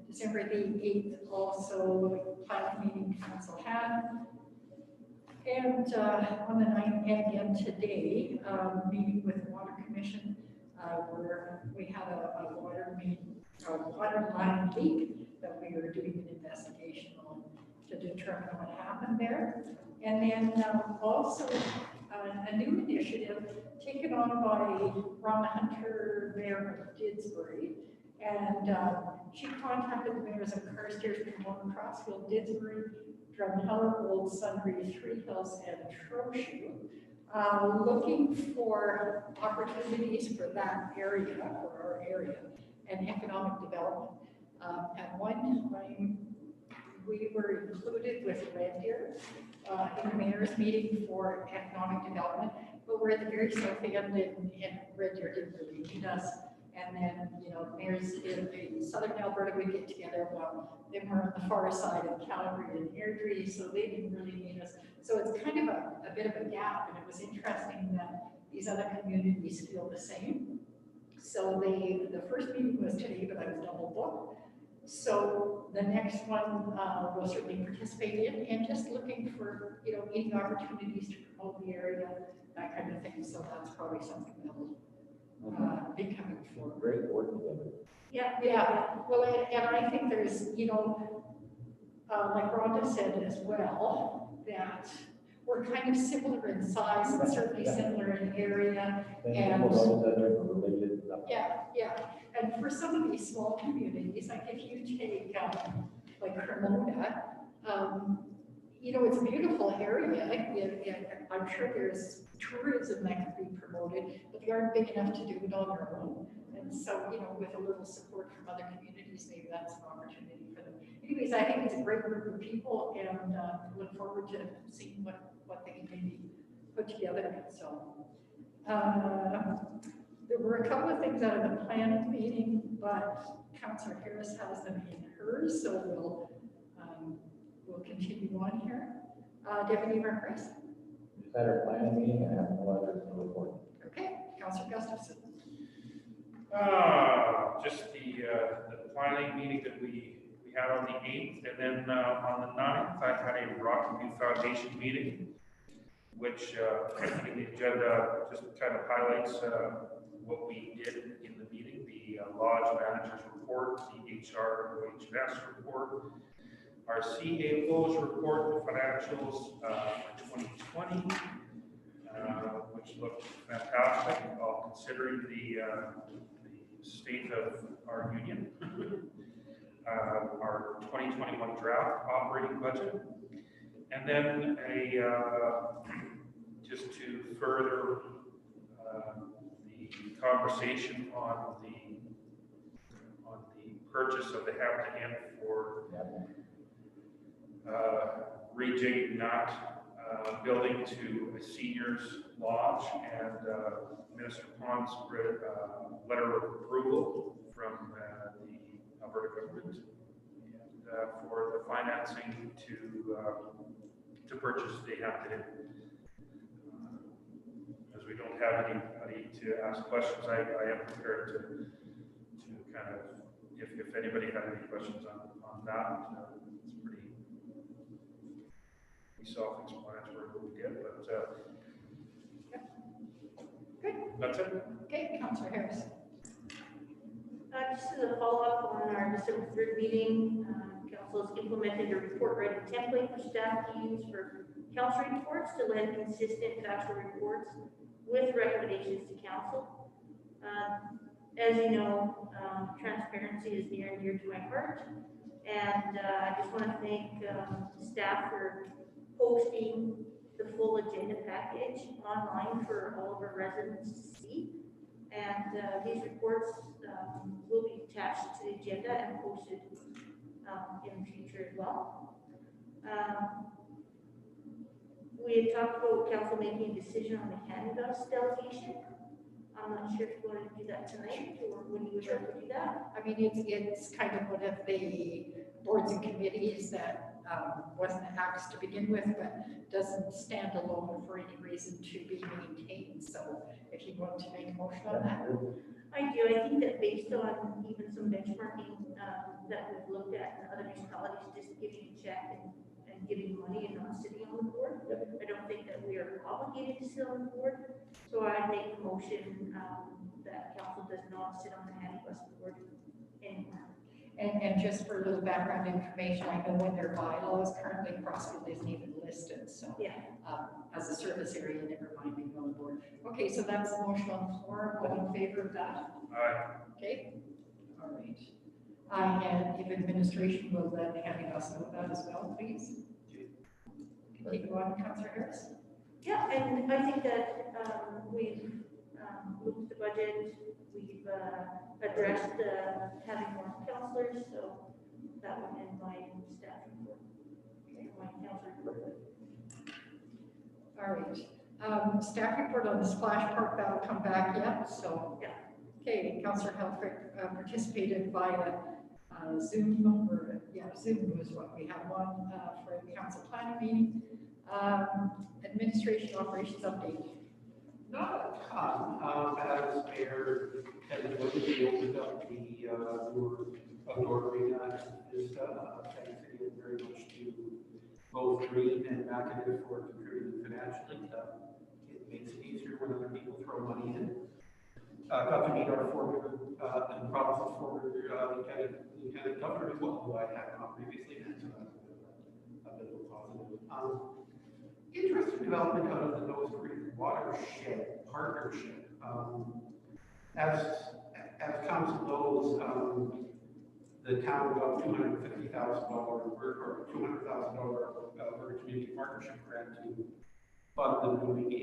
December the 8th, also planning meeting council had. And on the 9th, and again today, meeting with the Water Commission, where we had a waterline leak that we were doing an investigation on to determine what happened there. And then also a new initiative taken on by Ron Hunter, Mayor of Didsbury. And she contacted the mayors of Carstairs, Pomona, Crossfield, Didsbury, Drumheller, Old Sundry, Three Hills, and Trochu, looking for opportunities for that area, for our area, and economic development. At one time, we were included with Red Deer in the mayor's meeting for economic development, but we're at the very south end, and Red Deer didn't really need us. And then, you know, mayors in southern Alberta would get together. Well, they were on the far side of Calgary and Airdrie, so they didn't really need us. So it's kind of a bit of a gap, and it was interesting that these other communities feel the same. So the first meeting was today, but I was double booked. So the next one we'll certainly participate in, and just looking for, you know, meeting opportunities to promote the area, that kind of thing. So that's probably something that will be coming forward. Great work together. Yeah. Well, and I think there's, you know, like Rhonda said as well, that we're kind of similar in size and certainly similar in area. And yeah. And for some of these small communities, like if you take like Cremona, you know, it's a beautiful area. I'm sure there's tourism that can be promoted, but they aren't big enough to do it on their own. And so, you know, with a little support from other communities, maybe that's an opportunity for them. Anyways, I think it's a great group of people, and look forward to seeing what they can maybe put together. So There were a couple of things out of the planning meeting, but Councillor Harris has them in hers, so we'll continue on here. Deputy Mayor Chris? At our planning meeting, I have no other to report. Okay, Councillor Gustafson. Just the planning meeting that we had on the 8th, and then on the 9th, I had a Rockview Foundation meeting, which in the agenda just kind of highlights what we did in the meeting, the lodge manager's report, the HROHS report, our CAO's report, the financials for 2020, which looked fantastic, all considering the state of our union. Our 2021 draft operating budget, and then just to further the conversation on the purchase of the Hampton Inn for rejigging that building to a seniors lodge, and Minister Pond's letter of approval from the Alberta government, and for the financing to purchase the Hampton Inn. As we don't have anybody to ask questions, I am prepared to kind of, if anybody had any questions on that, it's pretty self-explanatory what we did, but good. That's it. Okay, Councillor Harris. Just as a follow-up on our December 3rd meeting, Council has implemented a report writing template for staff to use for council reports to lend consistent factual reports with recommendations to council. As you know, transparency is near and dear to my heart, and I just want to thank staff for posting the full agenda package online for all of our residents to see. And these reports will be attached to the agenda and posted in the future as well. We had talked about council making a decision on the handbus delegation. I'm not sure if you want to do that tonight or when you would like to do that. I mean, it's kind of one of the boards and committees that wasn't axed to begin with, but doesn't stand alone for any reason to be maintained. So if you want to make a motion on that. I do. I think that based on even some benchmarking that we've looked at in other municipalities, just giving a check and giving money and not sitting on the board, I don't think that we are obligated to sit on the board. So I make a motion that council does not sit on the handbus board anymore. And just for a little background information, I know in their bylaws, currently Crossfield isn't even listed, so yeah, as a service area, never mind being on the board. Okay, so that's the motion on the floor. All in favor of that? Aye. Okay, all right. And if administration will then having us know that as well, please. Continue on, Councillor Harris. Yeah, and I think that we've looked at the budget, we've addressed having more councillors, so that would end my staff report. Okay, my councillor report. All right. Staff report on the splash park, that'll come back yet, so. Yeah. Okay, Councillor Helfrich participated via Zoom, or Zoom was what we have on for the council planning meeting. Administration operations update. Not a ton. As Mayor had noted, we opened up the newer outdoor arena in Vista. Thanks again very much to both Green and McAdoo for contributing financially. It makes it easier when other people throw money in. Got to meet our former and province's former lieutenant governor as well, who I had not previously met, so that's a bit of a positive. Interesting development out of the Nose Creek watershed partnership. As council knows, the town got $250,000 or $200,000 community partnership grant to fund them doing a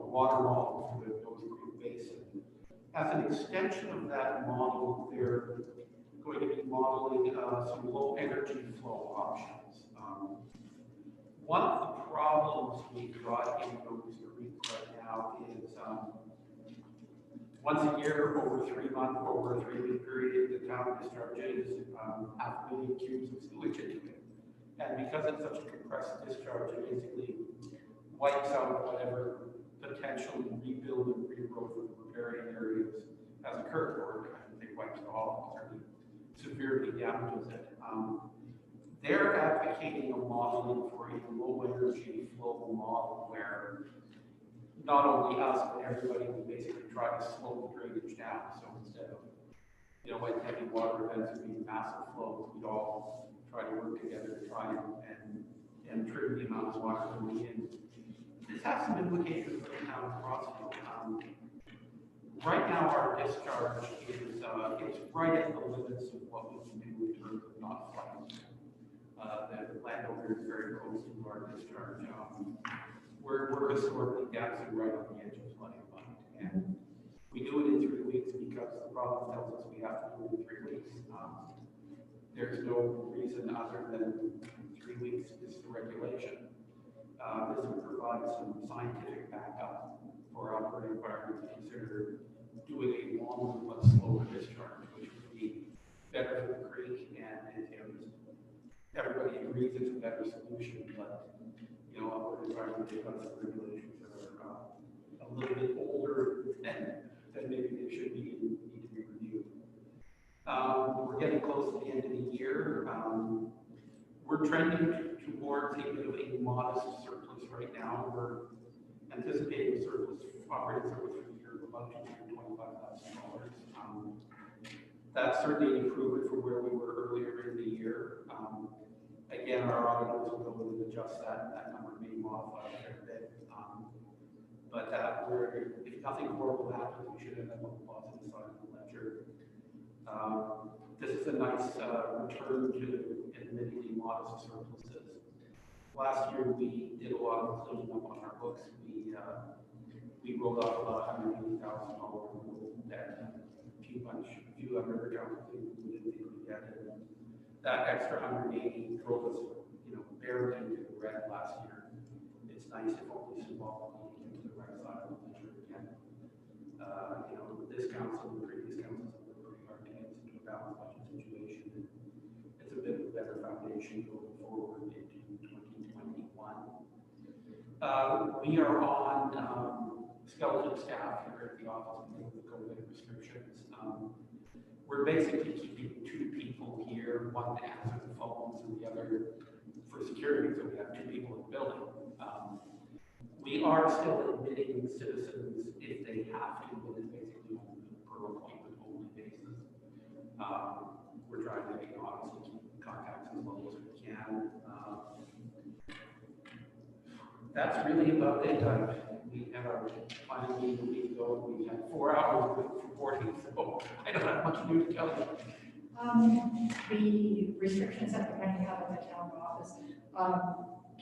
water model for the Nose Creek Basin. As an extension of that model, they're going to be modeling some low energy flow options. One of the problems we've got in Nose Creek right now is Once a year, over a 3-week period, the town discharges 500,000 cubes of sewage into it. And because it's such a compressed discharge, it basically wipes out whatever potential rebuild and regrowth of riparian areas has occurred, or I think wipes it all, or severely damages it. They're advocating a modeling for a low energy flow model where not only us, but everybody would basically try to slow the drainage down. So instead of, when heavy water events would be massive flows, we'd all try to work together to try and trim the amount of water coming in. This has some implications for the town of Crossfield. Right now, our discharge is it's right at the limits of what we can do in terms of not flooding. The landowner is very close to our discharge. We're historically dancing right on the edge of flooding line. And we do it in 3 weeks because the province tells us we have to do it in 3 weeks. There's no reason other than 3 weeks is the regulation. This would provide some scientific backup for operating environment to consider doing a longer but slower discharge, which would be better for the creek, and everybody agrees it's a better solution, but operating environment, they've got some regulations that are a little bit older than maybe they should be and need to be reviewed. We're getting close to the end of the year. We're trending towards a bit of a modest surplus right now. We're anticipating a surplus, operating surplus for the year of about $225,000. That's certainly an improvement from where we were earlier in the year. Again, our auditors will go in and adjust that number may modify a bit. But if nothing horrible happens, we should end up on the positive side of the ledger. This is a nice return to admittedly modest surpluses. Last year, we did a lot of cleaning up on our books. We rolled off about $180,000 debt. A few other accounts we didn't think we had. That extra 180 drove us, barely into the red last year. It's nice if only symbolically into the right side of the ledger again. This council and the previous councils have worked pretty hard to get us into a balanced budget situation. It's a bit of a better foundation going forward into 2021. We are on skeleton staff here at the office because of the COVID restrictions. We're basically keeping 2 people here, one to answer the phones and the other for security, so we have 2 people in the building. We are still admitting citizens if they have to, but it's basically on a per appointment only basis. We're trying to obviously keep contacts as low as we can. That's really about it. We had our final meeting a week ago. We had 4 hours of reporting, so I don't have much new to tell you. The restrictions that we're going to have in the town office,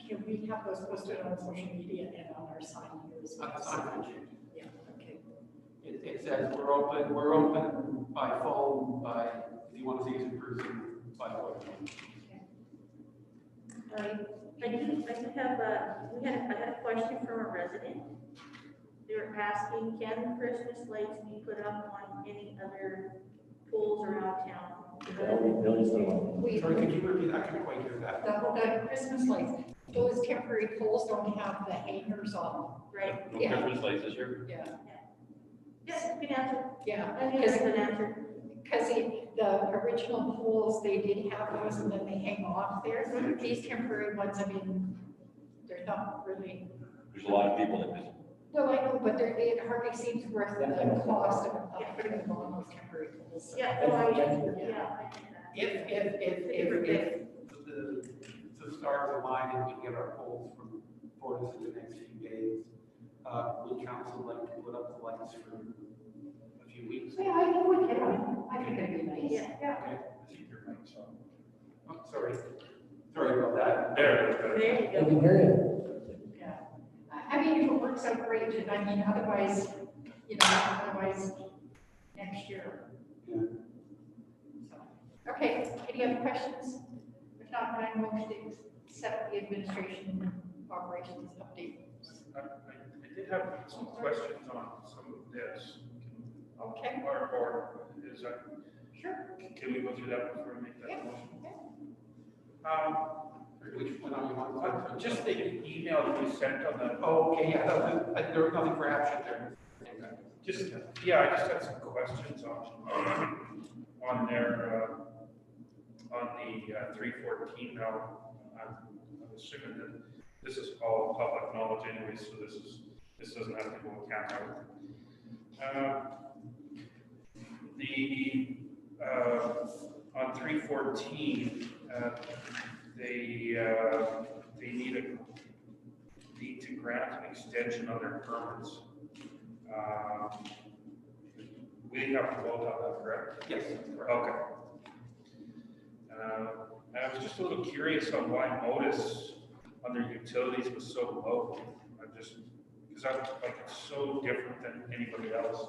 can we have those posted on social media and on our sign here as well? Yeah, okay. It says we're open by phone, if you want to see us in person, by phone. All right. I had a question from a resident. They're asking, can Christmas lights be put up on any other poles around town? Sorry, could you repeat that? I couldn't quite hear that. The Christmas lights, those temporary poles don't have the hangers on them. Right. No Christmas lights this year? Yeah. Yes, you can answer. Yeah. I think I can answer. Because the original poles, they did have those and then they hang off there. These temporary ones, I mean, they're not really. There's a lot of people that visit. Well, I know, but it hardly seems worth the cost of putting them on those temporary poles. Yeah, no, If the stars align and we get our polls from Fortis in the next few days, would council like to put up the lights for a few weeks? Yeah, I know we can. I think it'd be nice. Yeah. Okay. I think you're right, so. Oh, sorry about that. There you go. I can hear you. Yeah. I mean, if it works out great, and I mean, otherwise, next year. Yeah. So, okay, any other questions? If not, I motion to accept the administration operations update. I did have some questions on some of this. Okay. Or is that, Sure. can we go through that before we make that motion? Which one are you on? Just the email that you sent on the. Oh, okay, yeah, there was nothing for action there. Just, yeah, I just had some questions on their, on the 314 now. I'm assuming that this is all public knowledge anyway, so this doesn't have to go in camera. On 314, they need to grant an extension on their permits. We have to vote on that, correct? Yes. Okay. I was just a little curious on why Modus on their utilities was so low. Because it's so different than anybody else.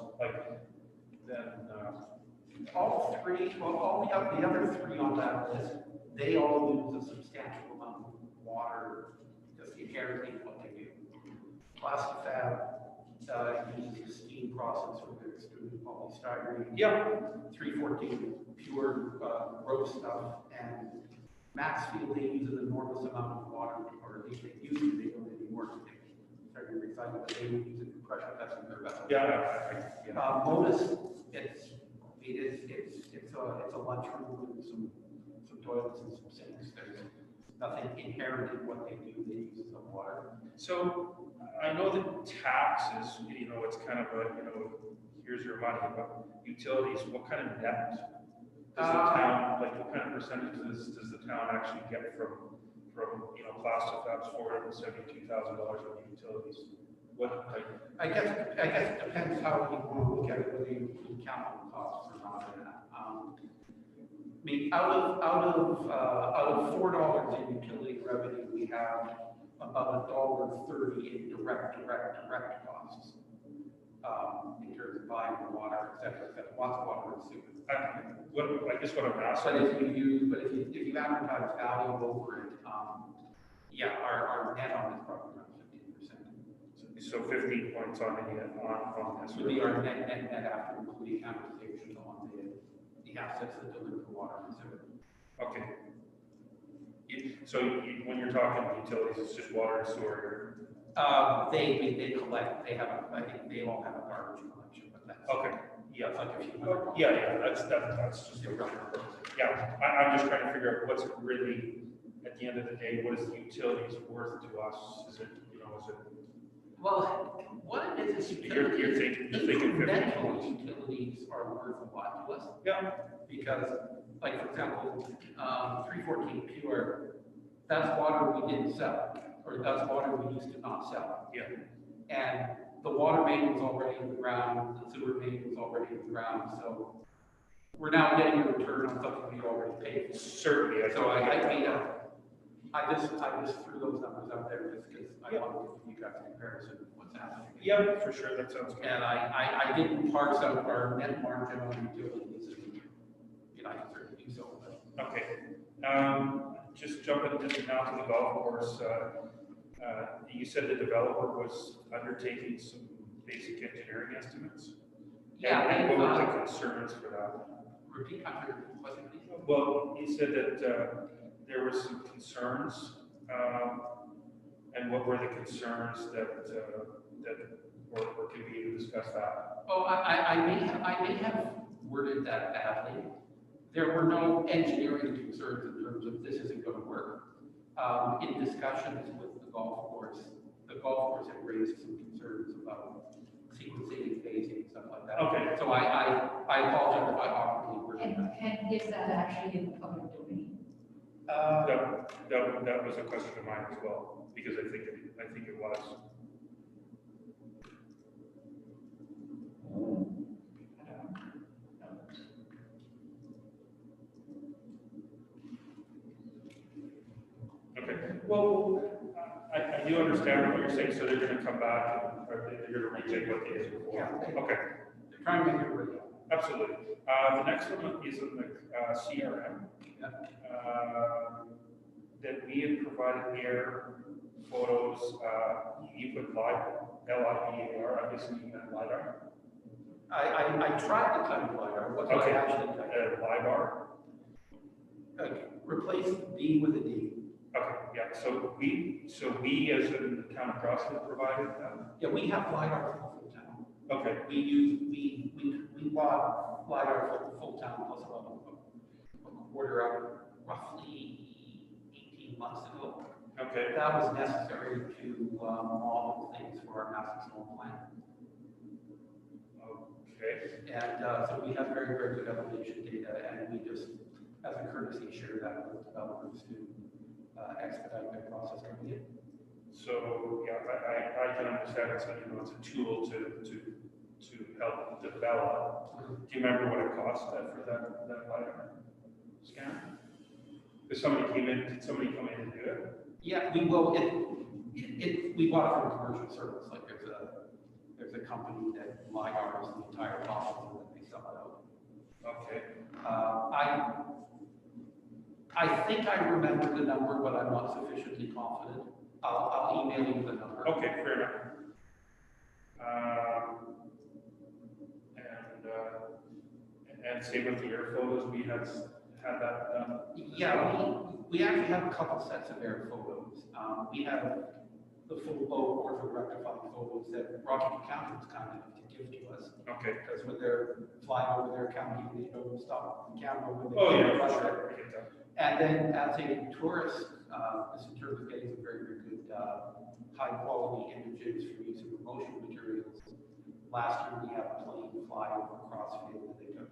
All three, well, all the other three on that list, they all use a substantial amount of water, just inherently what they do. Plastifab uses a steam process for their extruded polystyrene. Yeah. 314 pure gross stuff, and Maxfield, they use an enormous amount of water, or at least they used to, they don't anymore. Starting to recycle, but they would use a compression vessel in their vessel. Yeah. Modus, it's a lunchroom with some toilets and some sinks. There's nothing inherent in what they do. They use some water. So I know that taxes, it's kind of a, here's your money, but utilities, what kind of net does the town, what kind of percentages does the town actually get from Plastifab's $472,000 of utilities? I guess it depends how you want to look at it, whether you include capital costs or not. I mean, out of $4 in utility revenue, we have about $1.30 in direct costs. In terms of buying the water, et cetera, lots of water and sewer. I guess what I'm asking. But if you advertise value over it, our net on this probably around 15%. So 15 points on this. Would be our net after including amortization on the assets that deliver the water and sewer. Okay. So when you're talking utilities, it's just water and sewer. They collect. I think they all have a garbage collection, but that's okay. Yeah, it's like a few hundred. Yeah. That's just yeah. I'm just trying to figure out what's really at the end of the day. What is the utilities worth to us? Is it Well, what it is you're thinking incremental utilities are worth a lot to us. Yeah. Because, like for example, 314 pure, that's water we didn't sell, or that's water we used to not sell. Yeah. And the water main was already in the ground, the sewer main was already in the ground, so we're now getting a return on something we already paid for. Certainly. I just threw those numbers out there just because I wanted to give you guys a comparison of what's happening. Yeah, for sure, that sounds good. And I didn't parse out our net margin on utilities, and I can certainly do so. But. Okay. Just jumping now to the golf course. You said the developer was undertaking some basic engineering estimates. Yeah. And what were the concerns for that? Repeat, well, you said that there were some concerns, and what were the concerns that or can we even discuss that? Oh, I may have worded that badly. There were no engineering concerns in terms of this isn't going to work. In discussions with the golf course had raised some concerns about sequencing and phasing and stuff like that. Okay. So I apologize if I awkwardly worded that. And is that actually in the public domain? That was a question of mine as well, because I think it was. Okay. Well, I do understand what you're saying. So they're going to come back and they're going to retake what they did before. Yeah. Okay. They're trying to make it real. Absolutely. The next one is in the CRM. Yeah. That we had provided air photos. You put LIDAR. LIDAR. I'm guessing you meant LIDAR. I tried to type LiDAR, what did I actually type? LiDAR? Replace D with a D. Okay, yeah, so we as in the town of Crossfield provided that? Yeah, we have LiDAR for the full town. Okay. We bought LiDAR for the full town plus about a quarter of roughly 18 months ago. Okay. That was necessary to model things for our massive snow plan. Okay. And so we have very, very good elevation data, and we just, as a courtesy, share that with developers to expedite their process coming in. So, yeah, I can understand it's, it's a tool to help develop. Do you remember what it cost for that LiDAR scan? Did somebody come in and do it? Yeah, we will. We bought it from a commercial service. Like there's a company that LiDARs the entire process and then they sell it out. Okay. I think I remember the number, but I'm not sufficiently confident. I'll email you the number. Okay, fair enough. And same with the air photos, we had that done. Yeah, we actually have a couple sets of air photos. We have the full low ortho-rectified photos that Rocky County was kind enough to give to us. Okay. Because when they're flying over their county, they don't stop the camera when they. Oh, yeah, for sure. I get that. And then as a tourist, this in terms of getting some very, very good, high quality images for using promotional materials. Last year we had a plane fly over Crossfield and they took,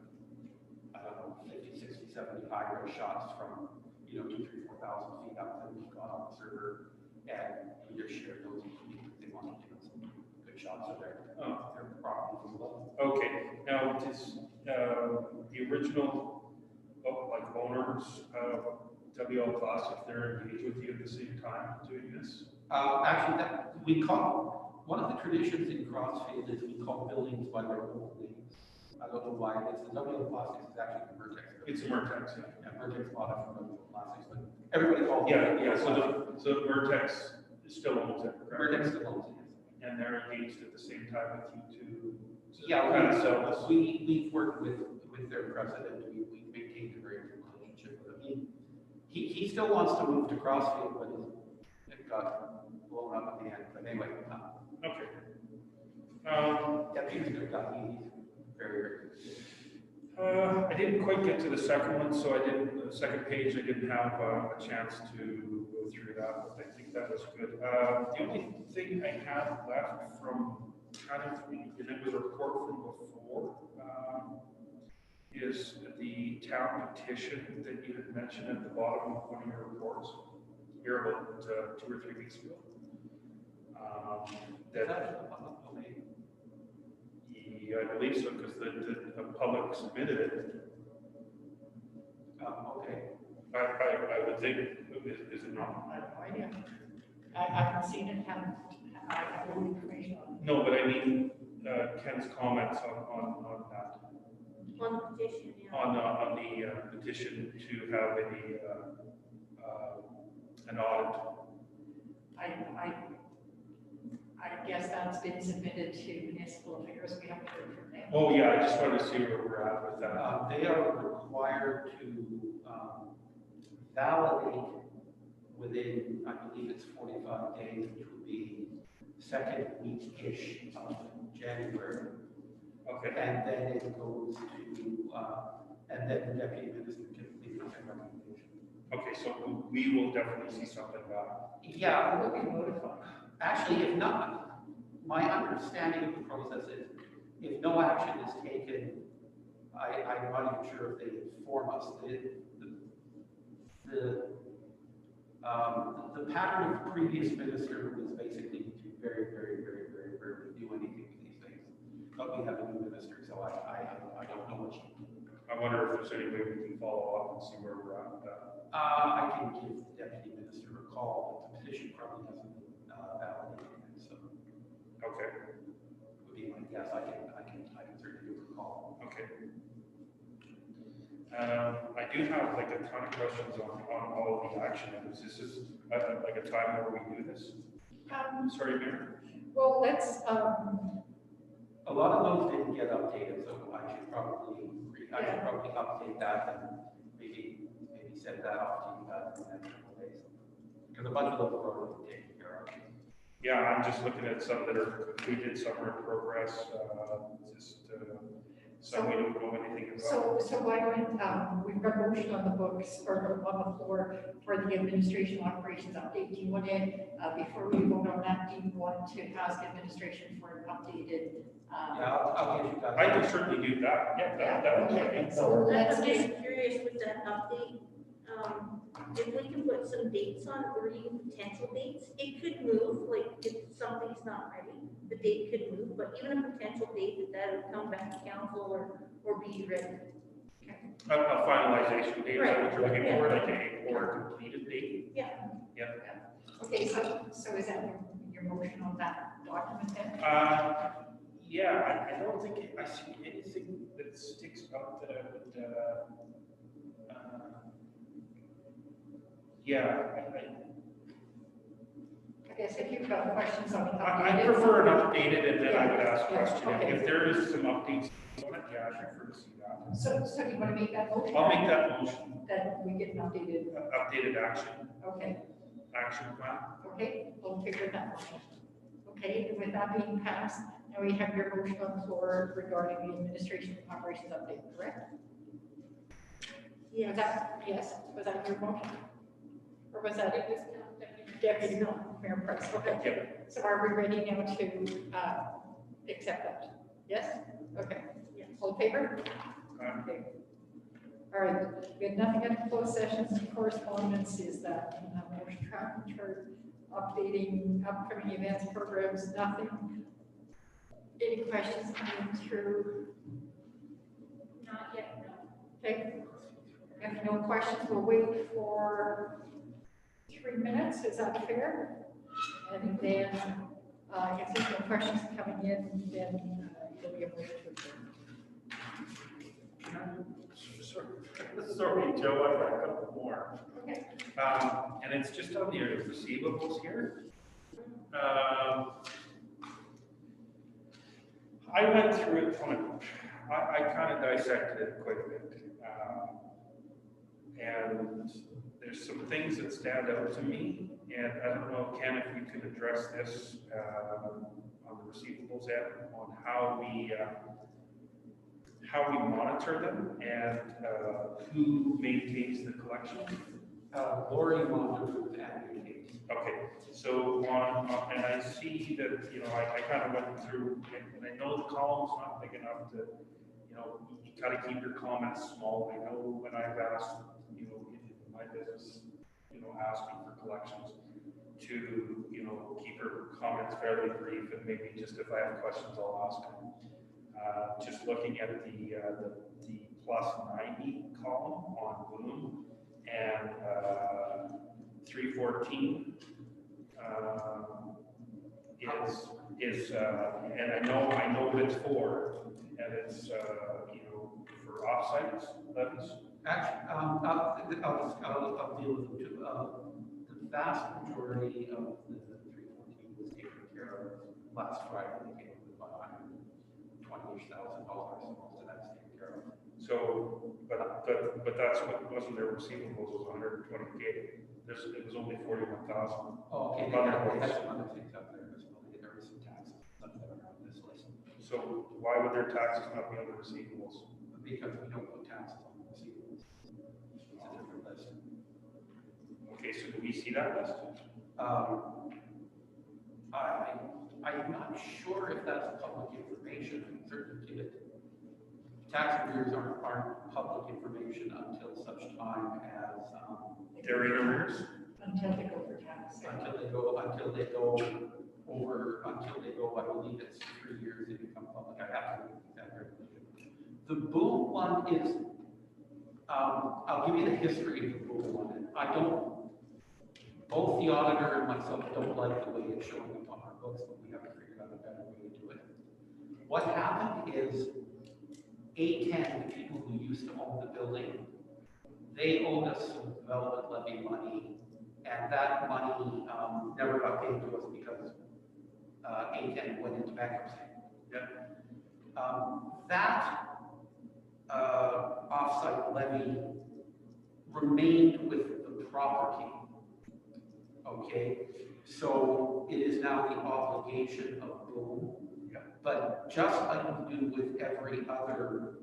I don't know, 50, 60, 70 high-res shots from, 2,000, 3,000, 4,000 feet up that we got on the server. And we just shared those with people if they want to get some good shots of their properties as well. Okay, now does the original owners of WL Classic, they're engaged with you at the same time doing this? Actually, we call one of the traditions in Crossfield is we call buildings by their old names. I don't know why it's the WL Plastics is actually the Vertex. It's a Vertex, yeah. Yeah, Vertex bought it from WL Plastics, but everybody calls it. Yeah. So Vertex still owns it, correct? Vertex still owns it. And they're engaged at the same time with you to Yeah, kind of sell this. we've worked with their president. We've maintained a very good relationship with him. He still wants to move to Crossfield, but it got blown up at the end. But anyway. Okay. Yeah, he's a good guy. He's very, very good. I didn't quite get to the second one, so the second page, I didn't have a chance to go through that, but I think that was good. The only thing I have left from and it was a report from before, is the town petition that you had mentioned at the bottom of one of your reports here about 2 or 3 weeks ago. Yeah, I believe so, because the public submitted it. Okay. I would think, is it not? I have no idea. I haven't seen it, I have no information on it. No, but I mean, Ken's comments on that. On the petition, yeah. On the petition to have an audit. I guess that's been submitted to municipal affairs, we haven't heard from them. Oh, yeah, I just wanted to see where we're at with that. They are required to validate within, I believe it's 45 days, which would be second week-ish of January. Okay. And then it goes to, and then the deputy minister can leave a recommendation. Okay, so we will definitely see something back. Yeah. We'll be notified. Actually, if not, my understanding of the process is if no action is taken, I'm not even sure if they inform us. The pattern of the previous minister was basically to very, very, very, very rarely do anything with these things. But we have a new minister, so I don't know what she can do. I wonder if there's any way we can follow up and see where we're at with that. I can give the deputy minister a call, but the petition probably hasn't been validated yet, so. Okay. Would be my guess. I can certainly give a call. Okay. I do have like a ton of questions on all of the action items. This is like a time where we do this. Sorry, Mayor. Well, let's, A lot of those didn't get updated, so I should probably update that and maybe send that off to you guys in the next couple of days. Because a bunch of those are already taken care of. Yeah, I'm just looking at some that are completed, some are in progress, some we don't know anything about. So why don't, we've got a motion on the books, or on the floor for the administration operations update. Do you want to, before we vote on that, do you want to ask administration for an updated? Yeah, I'll get you guys. I can certainly do that, yeah, that would Okay, be. so let's I'm get, just curious with that update, if we can put some dates on, or even potential dates, it could move, like if something's not ready, the date could move, but even a potential date that would come back to council or be ready. A finalization date, is that what you're looking Right, for, yeah. like a completed date? Yeah. Yeah. okay, so is that your motion on that document then? Yeah, I don't think I see anything that sticks out that I would, yeah, I guess if you've got questions on the I updated. prefer an updated and then I would ask Yeah, questions. okay. If there is some updates on it, yeah, I prefer to see that. So do you want to make that motion? I'll make that motion, That we get an updated, updated action plan. okay, we'll figure that motion. Okay, and with that being passed, now we have your motion on the floor regarding the administration operations update, correct? Yes. Yes, was that your motion? Or was that? It was Deputy Mayor Price, okay. Yep. So are we ready now to, accept that? Yes? Okay. Yes. All in favor? Okay. All right, we have nothing at closed sessions and correspondence is that, motion tracking chart, updating upcoming events, programs, nothing. Any questions coming through? Not yet, no. Okay. If no questions, we'll wait for 3 minutes, is that fair? And then, if there's no questions coming in, then there'll be a motion to adjourn. Sorry, Joe, I've got a couple more. Okay. And it's just on the receivables here. I went through it I kind of dissected it quite a bit. And there's some things that stand out to me, and I don't know, Ken, if you can address this on the receivables end, on how we monitor them and who maintains the collection. Lori monitors and communicates. Okay, so and I see that, I kind of went through, and I know the column's not big enough to, you gotta keep your comments small. I know when I've asked, in my business, asking for collections to, keep her comments fairly brief, and maybe just if I have questions, I'll ask them. Just looking at the plus 90 column on Bloom and 314 and I know it's for, and it's for offsites levies. Actually, I'll deal with them too. The vast majority of the 314 was taken care of last Friday. They came with about $120,000, so most of that's taken care of. So, but that's what wasn't their receivables, was 120K. It was only 41,000. Oh, okay. They had some other things up there as well. There were some taxes up there on this list. So why would their taxes not be on the receivables? Because we don't put taxes on the receivables. It's a different list. Okay, so do we see that list? I'm not sure if that's public information. I can certainly give it. Tax arrears aren't public information until such time as they're in arrears. Until they go for tax. Until they go, I believe it's 3 years they become public. I have to look at that regulation. The Boom one is, I'll give you the history of the Boom one. Both the auditor and myself don't like the way it's showing up on our books, but we haven't figured out a better way to do it. What happened is 810, the people who used to own the building, they owed us some development levy money, and that money never got paid to us because 810 went into bankruptcy. Yeah. That offsite levy remained with the property. Okay, so it is now the obligation of Boom. But just like we do with every other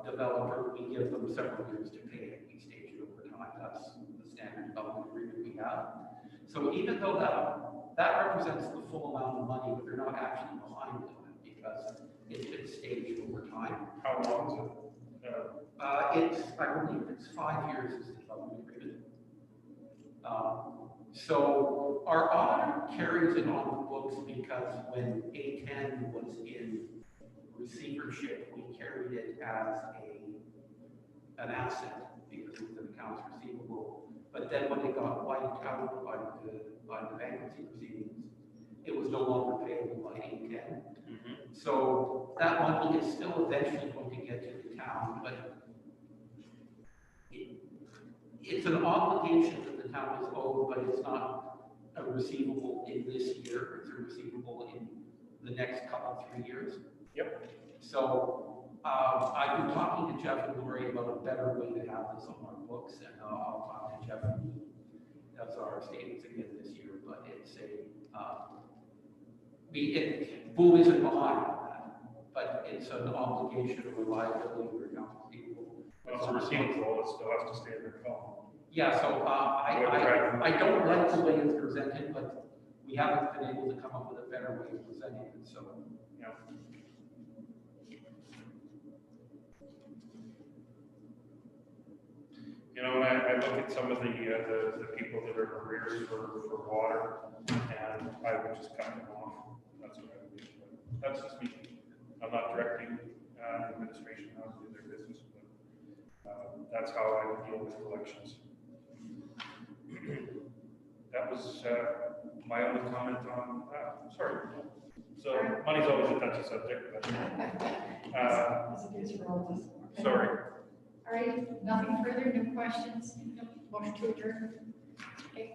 developer, we give them several years to pay it. We stage it over time. That's the standard development agreement we have. So even though that represents the full amount of money, but they're not actually behind it because it's been staged over time. How long is it? I believe it's 5 years is the development agreement. So our auditor carries it on the books because when A10 was in receivership, we carried it as an asset because it was an accounts receivable. But then when it got wiped out by the bankruptcy proceedings, it was no longer payable by A10. So that money is still eventually going to get to the town, but it's an obligation that the town is owed, but it's not a receivable in this year. It's a receivable in the next 3 years. Yep. So I've been talking to Jeff and Lori about a better way to have this on our books, and I'll talk to Jeff and that's our statements again this year. But it's Boom isn't behind on that, but it's an obligation or liability or accounts receivable. Well, it's a receivable, it still has to stay in their phone. Yeah, so I don't like the way it's presented, but we haven't been able to come up with a better way of presenting it, so. Yeah. You know, when I look at some of the people that are in arrears for water, and I would just cut them off. That's what I would do. That's just me. I'm not directing administration how to do their business, but that's how I would deal with collections. That was my only comment on that. Sorry. So money's always a touchy subject, but As it is for all of us. Okay. sorry. All right, nothing further, no questions, motion to adjourn. Okay.